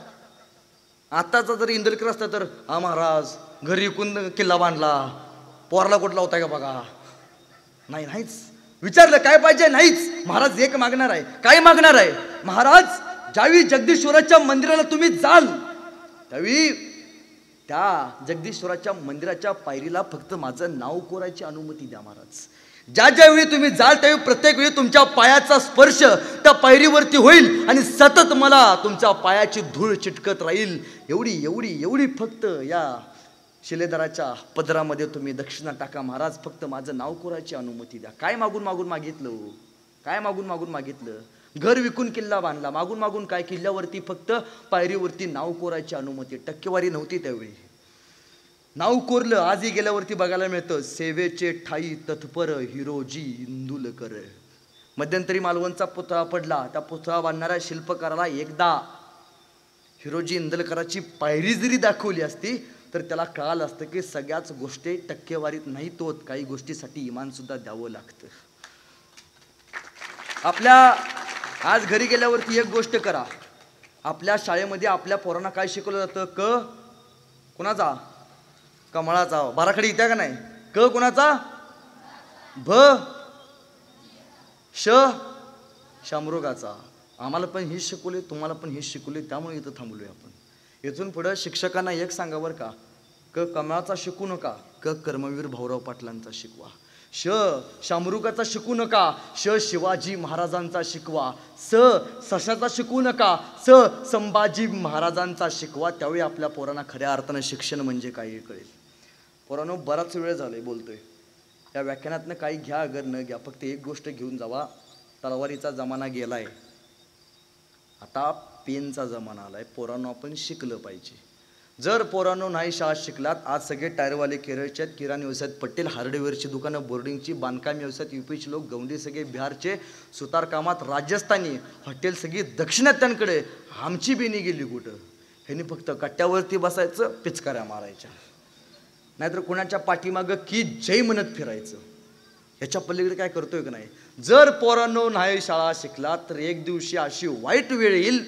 आताचा जर इंदलकर असता तर हा महाराज घरी विकून किल्ला बांधला, पोराला कुठला होता का बघा. नाही, नाहीच. विचारलं काय पाहिजे? नाहीच. महाराज एक मागणार आहे. काय मागणार आहे? महाराज ज्यावेळी जगदीश्वराच्या मंदिराला तुम्ही जाल त्यावेळी त्या जगदीश्वराच्या मंदिराच्या पायरीला फक्त माझं नाव कोरायची अनुमती द्या महाराज. ज्यावेळी तुम्ही जाल त्यावेळी प्रत्येक वेळी तुमच्या पायाचा स्पर्श त्या पायरीवरती होईल आणि सतत मला तुमच्या पायाची धूळ चिटकत राहील. एवढी एवढी एवढी फक्त या शिलेदाराच्या पदरामध्ये तुम्ही दक्षिणा टाका महाराज, फक्त माझं नाव कोरायची अनुमती द्या. काय मागून मागून मागितलं? काय मागून मागून मागितलं? घर विकून किल्ला बांधला. मागून मागून काय? किल्ल्यावरती फक्त पायरीवरती नाव कोरायची अनुमती. टक्केवारी नव्हती त्यावेळी. नाव कोरलं. आजही गेल्यावरती बघायला मिळतं. सेवेचे ठाई तत्पर हिरोजी इंदुलकर. मध्यंतरी मालवणचा पुतळा पडला. त्या पुतळा बांधणाऱ्या शिल्पकाराला एकदा हिरोजी इंदलकराची पायरी जरी दाखवली असती तर त्याला कळालं असतं की सगळ्याच गोष्टी टक्केवारीत नाहीत होत, काही गोष्टीसाठी इमान सुद्धा द्यावं लागतं. आपल्या आज घरी गेल्यावरती एक गोष्ट करा. आपल्या शाळेमध्ये आपल्या पोरांना काय शिकवलं जातं? क कोणाचा? कमळाचा. बाराखडी येत्या का नाही? क कोणाचा? भ श शामरोगाचा. आम्हाला पण हेच शिकवले, तुम्हाला पण हेच शिकवले, त्यामुळे इथं थांबलोय आपण. इथून पुढे शिक्षकांना एक सांगा बरं का, क कमळाचा शिकू नका, क कर्मवीर भाऊराव पाटलांचा शिकवा. श शामरुगाचा शिकू नका, श शिवाजी महाराजांचा शिकवा. स सशाचा शिकू नका, स संभाजी महाराजांचा शिकवा. त्यावेळी आपल्या पोरांना खऱ्या अर्थानं शिक्षण म्हणजे काय हे कळेल. पोरांनो, बराच वेळ झालाय बोलतोय. या व्याख्यानातनं काही घ्या अगर न घ्या, फक्त एक गोष्ट घेऊन जावा. तलवारीचा जमाना गेलाय, आता पेनचा जमाना आलाय. पोरांनो, आपण शिकलं पाहिजे. जर पोरांनो नाही शाळा शिकलात, आज सगळे टायरवाले केरळचे आहेत, किराणा व्यवसायात पटेल, हार्डवेअरची दुकानं, बोर्डिंगची, बांधकाम व्यवसायात यूपीचे लोक, गवंडी सगळे बिहारचे, सुतार कामात राजस्थानी, हॉटेल सगळी दक्षिणात्यांकडे. आमची बेनी गेली कुठं? ह्यांनी फक्त कट्ट्यावरती बसायचं, पिचकाऱ्या मारायच्या. नाहीतर कोणाच्या पाठीमागं की जय म्हणत फिरायचं. ह्याच्या पलीकडे काय करतोय का नाही. जर पोरांनो नाही शाळा शिकला तर एक दिवशी अशी वाईट वेळ येईल,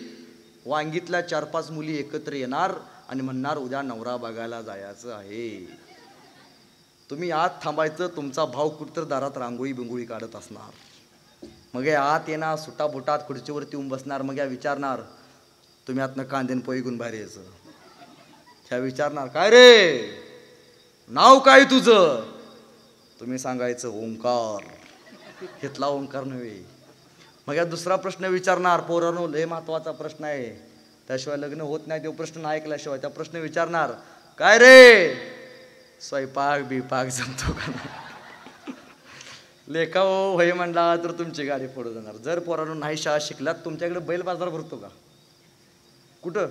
वांगीतल्या 4-5 मुली एकत्र येणार आणि म्हणणार उद्या नवरा बघायला जायचं आहे. तुम्ही आत थांबायचं, तुमचा भाऊ कुठतर दारात रांगोळी बिंगोळी काढत असणार. मग आत येणार, सुटाबुटात खुर्चीवरती येऊन बसणार. मग या विचारणार, तुम्ही आतनं कांदेन पोई घेऊन बाहेर यायचं. त्या विचारणार, काय रे नाव काय तुझं. तुम्ही सांगायचं ओंकार. घेतला ओंकार नव्हे. मग या दुसरा प्रश्न विचारणार, पोरांनो लय महत्वाचा प्रश्न आहे, त्याशिवाय लग्न होत नाही. तो प्रश्न ऐकल्याशिवाय त्या प्रश्न विचारणार, काय रे स्वयंपाक बिपाक जमतो का नाही. लेखा हो हे म्हणला तर तुमची गाडी पुढे जाणार. जर पोरांनो नाही शाळा शिकलात, तुमच्याकडे बैल बाजार भरतो का. कुठं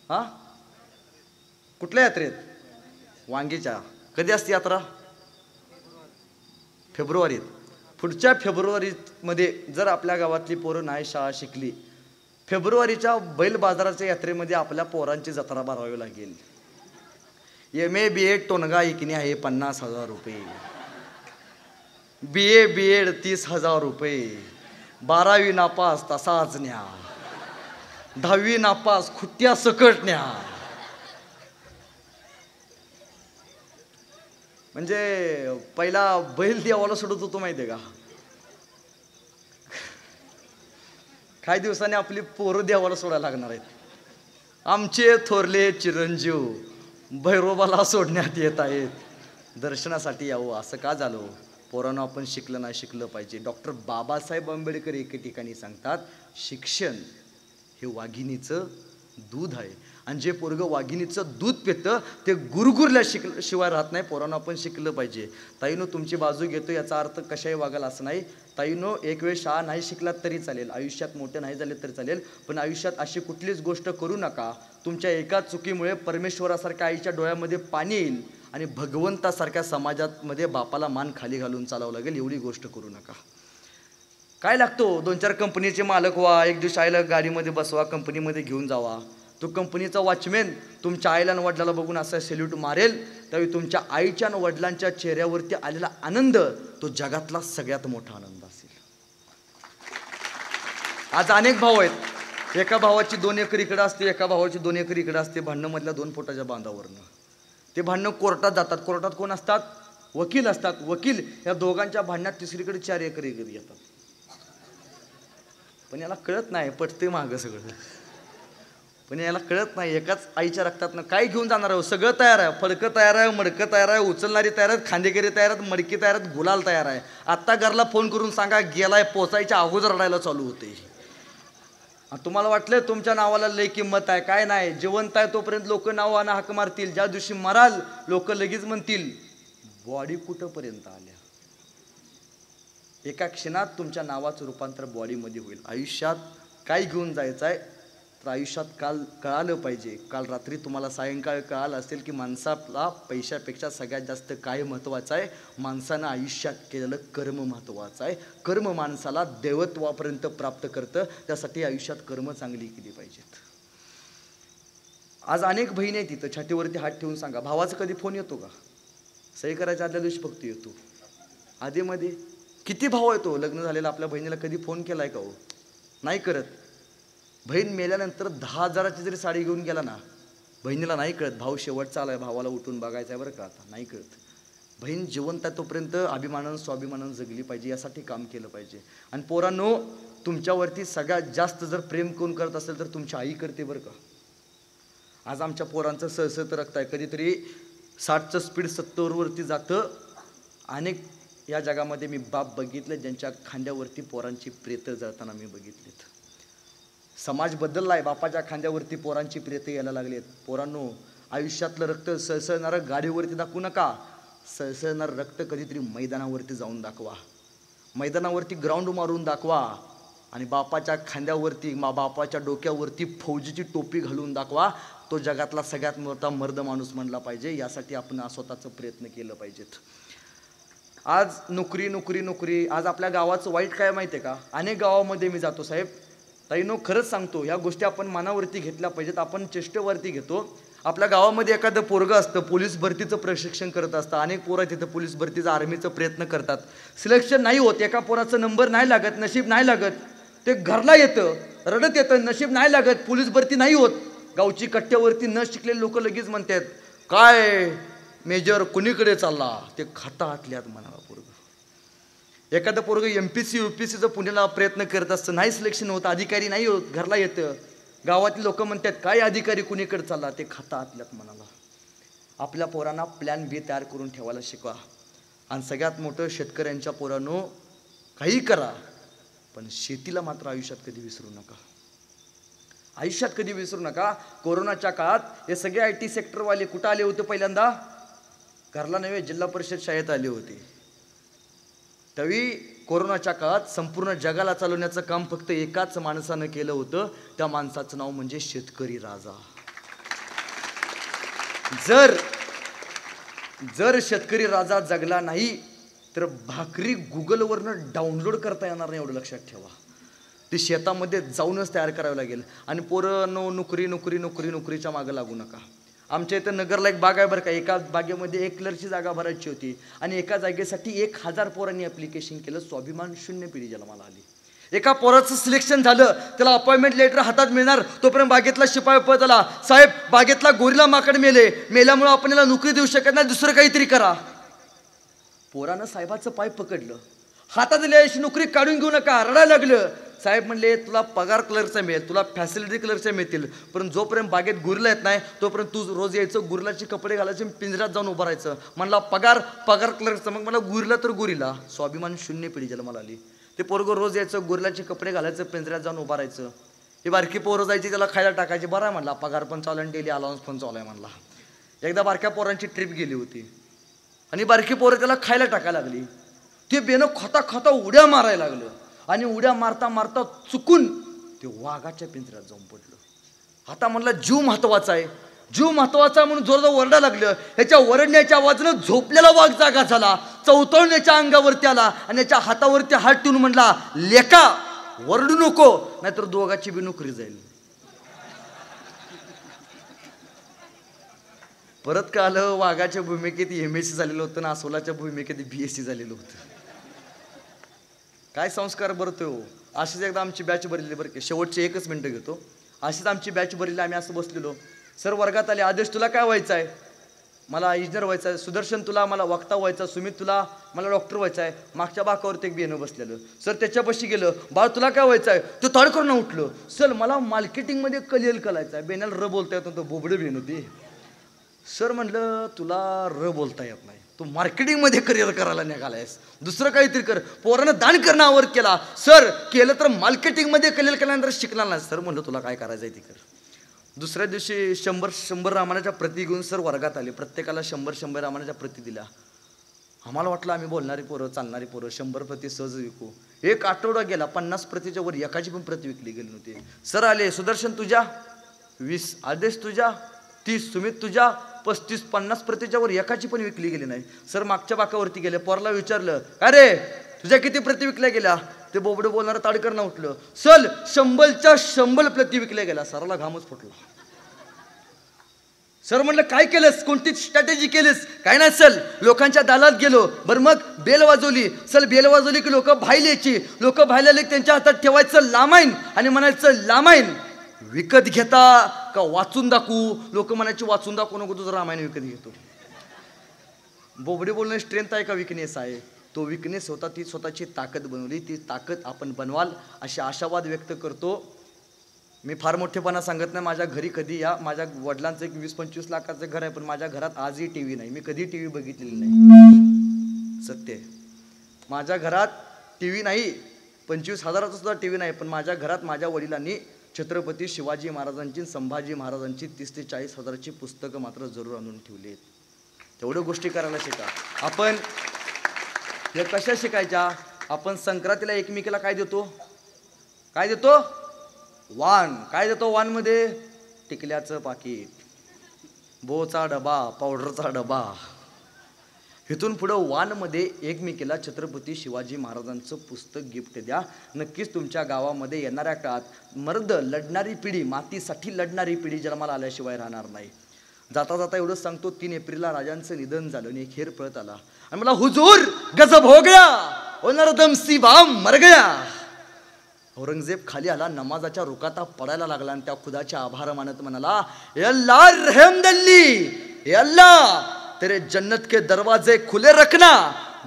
हा कुठल्या यात्रेत. वांगीच्या. कधी असते यात्रा. फेब्रुवारीत. पुढच्या फेब्रुवारीमध्ये जर आपल्या गावातली पोरं नाही शाळा शिकली, फेब्रुवारीच्या बैल बाजाराच्या यात्रेमध्ये आपल्या पोरांची जत्रा भरावी लागेल. MA BEd टोनगा इकणे आहे 50,000 रुपये. BA BEd 30,000 रुपये. 12वी नापास तसाच न्या. 10वी नापास खुट्ट्या सकट न्या. म्हणजे पहिला बैल देवाला सोडत होतो माहिती आहे का. काही दिवसांनी आपली पोरं देवाला सोडायला लागणार आहेत. आमचे थोरले चिरंजीव भैरोबाला सोडण्यात येत आहेत, दर्शनासाठी यावं. असं का झालं. पोरांनो आपण शिकलं नाही शिकलं पाहिजे. डॉक्टर बाबासाहेब आंबेडकर एके ठिकाणी सांगतात, शिक्षण हे वाघिणीचं दूध आहे. आणि जे पोरगं वाघिणीचं दूध पितं ते गुरगुरल्या शिवाय राहत नाही. पोरांनो आपण शिकलं पाहिजे. ताईनो तुमची बाजू घेतो याचा अर्थ कशाही वागाल असं नाही. ताईनो एक वेळ शाळा नाही शिकलात तरी चालेल, आयुष्यात मोठे नाही झाले तरी चालेल, पण आयुष्यात अशी कुठलीच गोष्ट करू नका तुमच्या एका चुकीमुळे परमेश्वरासारख्या आईच्या डोळ्यामध्ये पाणी येईल आणि भगवंतासारख्या समाजामध्ये बापाला मान खाली घालून चालावं लागेल. एवढी गोष्ट करू नका. काय लागतो 2-4 कंपनीचे मालक व्हा, एक दिवस आईला गाडीमध्ये बसवा, कंपनीमध्ये घेऊन जावा. तो कंपनीचा वॉचमॅन तुमच्या आईला आणि वडिलाला बघून असा सॅल्यूट मारेल, त्यावेळी तुमच्या आईच्या आणि वडिलांच्या चेहऱ्यावरती आलेला आनंद तो जगातला सगळ्यात मोठा आनंद असेल. आज अनेक भाऊ आहेत, एका भावाची 2 एकर इकडं असते, एका भावाची 2 एकर इकडं असते. भांडणं मधल्या 2 फुटाच्या बांधावरनं ते भांडणं कोर्टात जातात. कोर्टात कोण असतात. वकील असतात. वकील या दोघांच्या भांडणात तिसरीकडे 4 एकर इकडे येतात. पण याला कळत नाही, पटते मागं सगळं. पण याला कळत नाही, एकाच आईच्या रक्तातनं काय घेऊन जाणार आहे. सगळं तयार आहे, फडकं तयार आहे, मडकं तयार आहे, उचलणारी तयार आहेत, खांदेकरी तयार आहेत, मडकी तयार आहेत, गुलाल तयार आहे. आत्ता घरला फोन करून सांगा गेलाय, पोचायच्या अगोदर रडायला चालू होते. तुम्हाला वाटलं तुमच्या नावाला लय किंमत आहे. काय नाही, जिवंत आहे तोपर्यंत लोक नावानं हाक मारतील. ज्या दिवशी मराल लोक लगेच म्हणतील बॉडी कुठंपर्यंत आल्या. एका क्षणात तुमच्या नावाचं रूपांतर बॉडीमध्ये होईल. आयुष्यात काय घेऊन जायचं आहे तर आयुष्यात काल कळालं पाहिजे. काल रात्री तुम्हाला सायंकाळ कळालं असेल की माणसाला पैशापेक्षा सगळ्यात जास्त काय महत्त्वाचं आहे. माणसानं आयुष्यात केलेलं कर्म महत्त्वाचं आहे. कर्म माणसाला देवत्वापर्यंत प्राप्त करतं. त्यासाठी आयुष्यात कर्म चांगली केली पाहिजेत. आज अनेक बहिणी आहेत तिथं, छातीवरती हात ठेवून सांगा, भावाचा कधी फोन येतो का. सही करायच्या आदल्या दिवशी फक्त येतो. आधीमध्ये किती भाव येतो. लग्न झालेला आपल्या बहिणीला कधी फोन केलाय का हो. नाही करत. बहीण मेल्यानंतर 10,000ची जरी साडी घेऊन गेला ना, बहिणीला नाही कळत भाऊ शेवटचा आलाय, भावाला उठून बघायचं आहे बरं का. आता नाही कळत. बहीण जिवंत आहे तोपर्यंत अभिमानानं स्वाभिमानानं जगली पाहिजे, यासाठी काम केलं पाहिजे. आणि पोरांनो तुमच्यावरती सगळ्यात जास्त जर प्रेम कोण करत असेल तर तुमची आई करते बरं का. आज आमच्या पोरांचं सहसत रक्त आहे. कधीतरी 60चं स्पीड 70वरती जातं. अनेक या जगामध्ये मी बाप बघितले ज्यांच्या खांद्यावरती पोरांची प्रेतं जळताना मी बघितलीत. समाज बदललाय. बापाच्या खांद्यावरती पोरांची प्रेतं यायला लागलेत. पोरांनो आयुष्यातलं रक्त सळसळणारं गाडीवरती दाखवू नका. सळसळणारं रक्त कधीतरी मैदानावरती जाऊन दाखवा. मैदानावरती ग्राउंड मारून दाखवा. आणि बापाच्या खांद्यावरती बापाच्या डोक्यावरती फौजीची टोपी घालून दाखवा. तो जगातला सगळ्यात मोठा मर्द माणूस म्हणला पाहिजे. यासाठी आपण स्वतःचं प्रयत्न केलं पाहिजेत. आज नोकरी नोकरी नोकरी. आज आपल्या गावाचं वाईट काय माहिती आहे का. अनेक गावामध्ये मी जातो साहेब, ताईनो खरंच सांगतो, ह्या गोष्टी आपण मनावरती घेतल्या पाहिजेत. आपण चेष्टेवरती घेतो. आपल्या गावामध्ये एखादं पोरगं असतं, पोलीस भरतीचं प्रशिक्षण करत असतं, अनेक पोरं तिथं पोलीस भरतीचा आर्मीचा प्रयत्न करतात, सिलेक्शन नाही होत, एका पोराचा नंबर नाही लागत, नशीब नाही लागत, ते घरला येतं, रडत येतं, नशीब नाही लागत, पोलीस भरती नाही होत. गावची कट्ट्यावरती न शिकलेले लोक लगेच म्हणतात, काय मेजर कुणीकडे चालला, ते खाता आटल्यात म्हणाला पोरग. एखादं पोरग MPC UPSCचं पुण्याला प्रयत्न करत असतं, नाही सिलेक्शन होत, अधिकारी नाही होत, घरला येतं, गावातील लोक म्हणतात काय अधिकारी कुणीकडे चालला, ते खाता आटल्यात म्हणाला. आपल्या पोरांना प्लॅन B तयार करून ठेवायला शिकवा. आणि सगळ्यात मोठं, शेतकऱ्यांच्या पोरांनो, काही करा पण शेतीला मात्र आयुष्यात कधी विसरू नका. आयुष्यात कधी विसरू नका. कोरोनाच्या काळात हे सगळे IT सेक्टरवाले कुठं आले होते? पहिल्यांदा घरला नव्हे, जिल्हा परिषद शाळेत आले होते. त्यावेळी कोरोनाच्या काळात संपूर्ण जगाला चालवण्याचं काम फक्त एकाच माणसानं केलं होतं. त्या माणसाचं नाव म्हणजे शेतकरी राजा. जर शेतकरी राजा जगला नाही तर भाकरी गुगलवरनं डाउनलोड करता येणार नाही, एवढं लक्षात ठेवा. ते शेतामध्ये जाऊनच तयार करावं लागेल. आणि पोरांनो, नोकरी नोकरी नोकरी नोकरीच्या मागं लागू नका. आमच्या इथं नगरला एक बाग आहे बरं का, एका बागेमध्ये 1 क्लर्कची जागा भरायची होती आणि एका जागेसाठी 1000 पोरांनी ॲप्लिकेशन केलं. स्वाभिमान शून्य पिढी जन्माला आली. एका पोराचं सिलेक्शन झालं, त्याला अपॉइंटमेंट लेटर हातात मिळणार, तोपर्यंत बागेतला शिपाई पळत आला, साहेब बागेतला गोरीला माकड मेल्यामुळे आपण याला नोकरी देऊ शकत नाही, दुसरं काहीतरी करा. पोरानं साहेबाचं पाय पकडलं, हातात दिल्याशी नोकरी काढून घेऊ नका, रडायला लागलं. साहेब म्हणले तुला पगार क्लर्कचा मिळेल, तुला फॅसिलिटी क्लर्कच्या मिळतील, पण जोपर्यंत बागेत गुरला येत नाही तोपर्यंत तू रोज यायचं, गुरलाचे कपडे घालायचे, पिंजऱ्यात जाऊन उभं राहायचं. म्हणला पगार क्लर्कचा. मग मला गुरला तर गुरीला. स्वाभिमान शून्य पिढी जन्माला आली. ते पोरगं रोज यायचं, गुरलाचे कपडे घालायचं, पिंजऱ्यात जाऊन उभं राहायचं. हे बारकी पोरं जायची, त्याला खायला टाकायचे. बरं आहे म्हणला, पगार पण चालू आहे, डेली अलाउन्स पण चालू आहे म्हणला. एकदा बारक्या पोरांची ट्रिप गेली होती आणि बारकी पोरं त्याला खायला टाकायला लागली. ते बेनं खाता खाता उड्या मारायला लागलं आणि उड्या मारता मारता चुकून ते वाघाच्या पिंजऱ्यात जाऊन पडलं. आता म्हणला जीव महत्वाचा आहे, जीव महत्वाचा म्हणून जोरदार ओरडा लागलं. ह्याच्या ओरडण्याच्या आवाजानं झोपलेला वाघ जागा झाला, चवतळण्याच्या अंगावरती आला आणि याच्या हातावरती हात ठेवून म्हणला, लेका ओरडू नको, नाहीतर दोघाची बी नोकरी जाईल. परत का आलं, वाघाच्या भूमिकेत MSc झालेलं होतं ना अस्वलाच्या भूमिकेत BSc झालेलं होतं. काय संस्कार बरं तो. अशीच एकदा आमची बॅच भरलेली बरं की, शेवटचे 1 मिनिटं घेतो. अशीच आमची बॅच भरलेली, आम्ही असं बसलेलो. सर वर्गात आले, आदेश तुला काय व्हायचं आहे? मला इंजिनियर व्हायचं आहे. सुदर्शन तुला? मला वक्ता व्हायचा. सुमित तुला? मला डॉक्टर व्हायचं आहे. मागच्या बाकावरती एक बेनं बसलेलं. सर त्याच्यापाशी गेलं, बाळ तुला काय व्हायचं आहे? तो तडकरून उठलं, सर मला मार्केटिंगमध्ये कलियल करायचं आहे. बेण्याला बोलता येत नव्हतं, बोबडे बेन होती. सर म्हटलं तुला बोलता येत नाही, तू मार्केटिंगमध्ये करिअर करायला निघालायस, दुसरं काहीतरी कर. पोरानं दान करण्यावर केला. सर केलं तर मार्केटिंगमध्ये करिअर केल्यानंतर शिकणार नाही. सर म्हणलं तुला काय करायचं आहे ते कर. दुसऱ्या दिवशी 100 रामायणाच्या प्रती घेऊन सर वर्गात आले. प्रत्येकाला 100 रामायणाच्या प्रती दिल्या. आम्हाला वाटलं आम्ही बोलणारी पोरं, चालणारी पोरं, 100 प्रती सहज विकू. 1 आठवडा गेला, 50 प्रतीच्या वर एकाची पण प्रती विकली गेली नव्हती. सर आले, सुदर्शन तुझ्या 20, आदेश तुझ्या 30, सुमित तुझ्या 35, 50 प्रतीच्या वर एकाची पण विकली गेली नाही. सर मागच्या बाकावरती गेले, पोरला विचारलं, अरे तुझ्या किती प्रती विकल्या गेल्या? ते बोबडं बोलणारं ताडकरनं उठलं, चल 100च्या 100 प्रती विकल्या गेल्या. सराला घामच फुटला. सर म्हटलं काय केलंस, कोणती स्ट्रॅटेजी केलीस? काय नाही सर, लोकांच्या दालात गेलो. बरं मग बेल वाजवली. सर बेल वाजवली की लोक भाईल यायची. लोक भाईल आले की त्यांच्या हातात ठेवायचं लामाईन आणि म्हणायचं लामाईन विकत घेता का वाचून दाखवू? लोक म्हणायची वाचून दाखवू नको, तुझं रामायण विकत घेतो. बोबडे बोलणं स्ट्रेंथ आहे का विकनेस आहे? तो विकनेस होता, ती स्वतःची ताकद बनवली. ती ताकद आपण बनवाल अशी आशावाद व्यक्त करतो. मी फार मोठेपणा सांगत नाही. माझ्या घरी कधी या, माझ्या वडिलांचं एक 20-25 लाखाचं घर आहे, पण माझ्या घरात आजही TV नाही. मी कधी TV बघितलेली नाही, सत्य आहे. माझ्या घरात TV नाही, 25,000चा सुद्धा TV नाही, पण माझ्या घरात माझ्या वडिलांनी छत्रपती शिवाजी महाराजांची, संभाजी महाराजांची 30,000 ते 40,000ची पुस्तकं मात्र जरूर आणून ठेवली आहेत. तेवढं गोष्टी करायला शिका. आपण हे कशा शिकायच्या? आपण संक्रांतीला एकमेकीला काय देतो? काय देतो? वाण. काय देतो वाणमध्ये? टिकल्याचं पाकिट, बोचा डबा, पावडरचा डबा. इथून पुढं वाणमध्ये एकमेकीला छत्रपती शिवाजी महाराजांचं पुस्तक गिफ्ट द्या. नक्कीच तुमच्या गावामध्ये येणाऱ्या काळात मर्द लढणारी पिढी, मातीसाठी लढणारी पिढी जन्माला आल्याशिवाय राहणार नाही. जाता जाता एवढंच सांगतो, 3 एप्रिलला राजांचं निधन झालं आणि एक हेर पळत आला आणि मला, हुजूर गजब हो गया, ओ नरदम सिबा मर गया. औरंगजेब खाली आला, नमाजाच्या रुकाता पडायला लागला आणि त्या खुदाचे आभार मानत म्हणाला, ए अल्लाह रहम दल्ली, ए अल्लाह तेरे जन्नत के दरवाजे खुले रखना,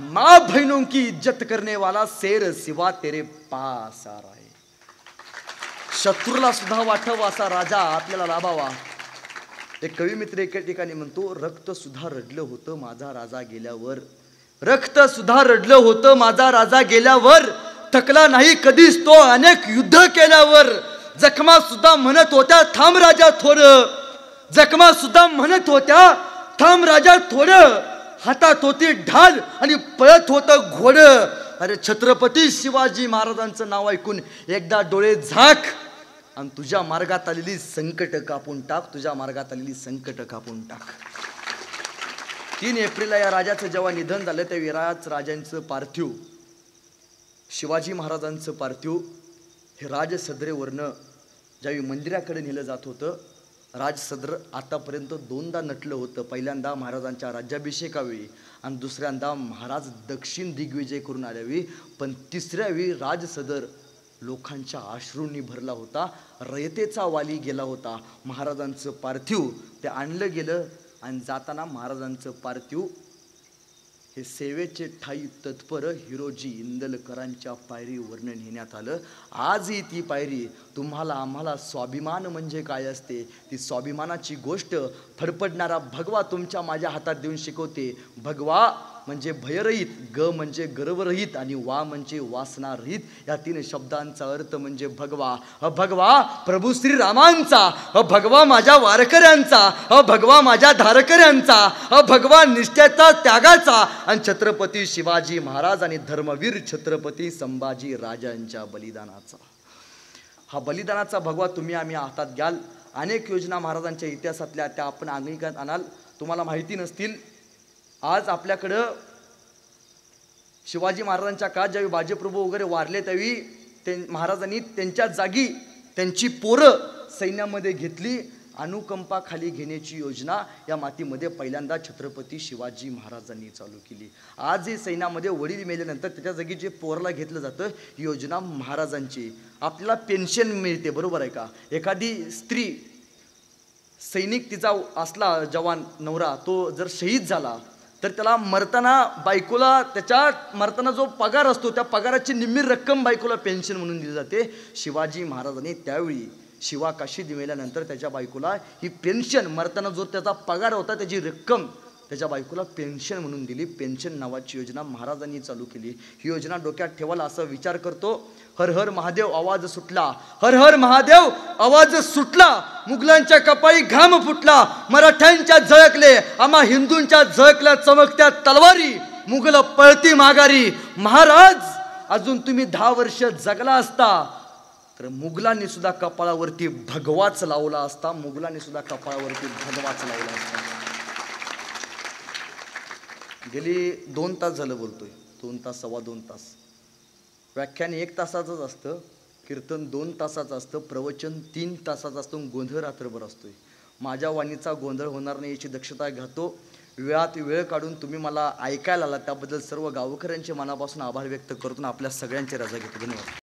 माँ बहनों की इज्जत करने वाला शेर सिवा तेरे पास आ रहा है. शत्रूला सुद्धा वाटावा असा राजा आपल्याला लाभावा. एक कवी मित्र एके ठिकाणी म्हणतो, रक्त सुद्धा रडलं होतं माझा राजा गेल्यावर, रक्त सुद्धा रडलं होतं माझा राजा गेल्यावर, थकला नाही कधीच तो अनेक युद्ध केल्यावर, जखमा सुद्धा म्हणत होत्या थांब राजा थोडं, जखमा सुद्धा म्हणत होत्या थांब राजा थोडं, हातात होती ढाल आणि पळत होतं घोड. अरे छत्रपती शिवाजी महाराजांचं नाव ऐकून एकदा डोळे झाक आणि तुझ्या मार्गात आलेली संकट कापून टाक, तुझ्या मार्गात आलेली संकट कापून टाक. 3 एप्रिलला या राजाचं जेव्हा निधन झालं त्या विराज राजांचं पार्थिव, शिवाजी महाराजांचं पार्थिव हे राजसदरेवरनं ज्यावेळी मंदिराकडे नेलं जात होतं, राजसदर आतापर्यंत 2दा नटलं होतं. पहिल्यांदा महाराजांच्या राज्याभिषेकावेळी आणि दुसऱ्यांदा महाराज दक्षिण दिग्विजय करून आल्यावेळी, पण तिसऱ्या वेळी राजसदर लोकांच्या अश्रूंनी भरला होता, रयतेचा वाली गेला होता. महाराजांचं पार्थिव ते आणलं गेलं आणि जाताना महाराजांचं पार्थिव हे सेवेचे ठाई तत्पर हिरोजी इंदलकरांच्या पायरीवरनं नेण्यात आलं. आजही ती पायरी तुम्हाला आम्हाला स्वाभिमान म्हणजे काय असते ती स्वाभिमानाची गोष्ट फडफडणारा भगवा तुमच्या माझ्या हातात देऊन शिकवते. भगवा म्हणजे भयरहित, ग म्हणजे गर्वरहित आणि वा म्हणजे वासनारहित. या 3 शब्दांचा अर्थ म्हणजे भगवा. भगवा प्रभू श्रीरामांचा, भगवा माझ्या वारकऱ्यांचा, भगवा माझ्या धारकऱ्यांचा, भगवा निष्ठेचा त्यागाचा आणि छत्रपती शिवाजी महाराज आणि धर्मवीर छत्रपती संभाजी राजांच्या बलिदानाचा. हा बलिदानाचा भगवा तुम्ही आम्ही हातात घ्याल. अनेक योजना महाराजांच्या इतिहासातल्या त्या आपण अंगीकार आणाल. तुम्हाला माहिती नसतील, आज आपल्याकडं शिवाजी महाराजांच्या काळात ज्यावेळी बाजीप्रभू वगैरे वारले त्यावेळी महाराजांनी त्यांच्या जागी त्यांची पोरं सैन्यामध्ये घेतली. अनुकंपा खाली घेण्याची योजना या मातीमध्ये पहिल्यांदा छत्रपती शिवाजी महाराजांनी चालू केली. आजही सैन्यामध्ये वडील मेल्यानंतर त्याच्या जागी जे पोरला घेतलं जातं ही योजना महाराजांची. आपल्याला पेन्शन मिळते, बरोबर आहे का? एखादी स्त्री सैनिक तिचा असला जवान नवरा तो जर शहीद झाला तर त्याला मरताना बायकोला त्याच्या मरताना जो पगार असतो त्या पगाराची निम्मी रक्कम बायकोला पेन्शन म्हणून दिली जाते. शिवाजी महाराजांनी त्यावेळी शिवा काशी दिमेल्यानंतर त्याच्या बायकोला ही पेन्शन, मरताना जो त्याचा पगार होता त्याची रक्कम त्याच्या बायकोला पेन्शन म्हणून दिली. पेन्शन नावाची योजना महाराजांनी चालू केली. ही योजना डोक्यात ठेवायला असा विचार करतो, हर हर महादेव आवाज सुटला, हर हर महादेव आवाज सुटला, मुघलांच्या कपाळी घाम फुटला, मराठ्यांच्या झळकले, आम्हा हिंदूंच्या झळकल्या चमकत्या तलवारी, मुघल पळती माघारी. महाराज अजून तुम्ही 10 वर्ष जगला असता तर मुघलांनी सुद्धा कपाळावरती भगवाच लावला असता, मुघलांनी सुद्धा कपाळावरती भगवाच लावला असता. गेली 2 तास झालं बोलतोय, 2 तास, सव्वा 2 तास. व्याख्यान 1 तासाचंच असतं, कीर्तन 2 तासाचं असतं, प्रवचन 3 तासाचं असतं, गोंधळ रात्रभर असतोय. माझ्या वाणीचा गोंधळ होणार नाही याची दक्षता घेतो. वेळात वेळ काढून तुम्ही मला ऐकायला आला त्याबद्दल सर्व गावकऱ्यांचे मनापासून आभार व्यक्त करतो. आपल्या सगळ्यांची रजा घेतो. धन्यवाद.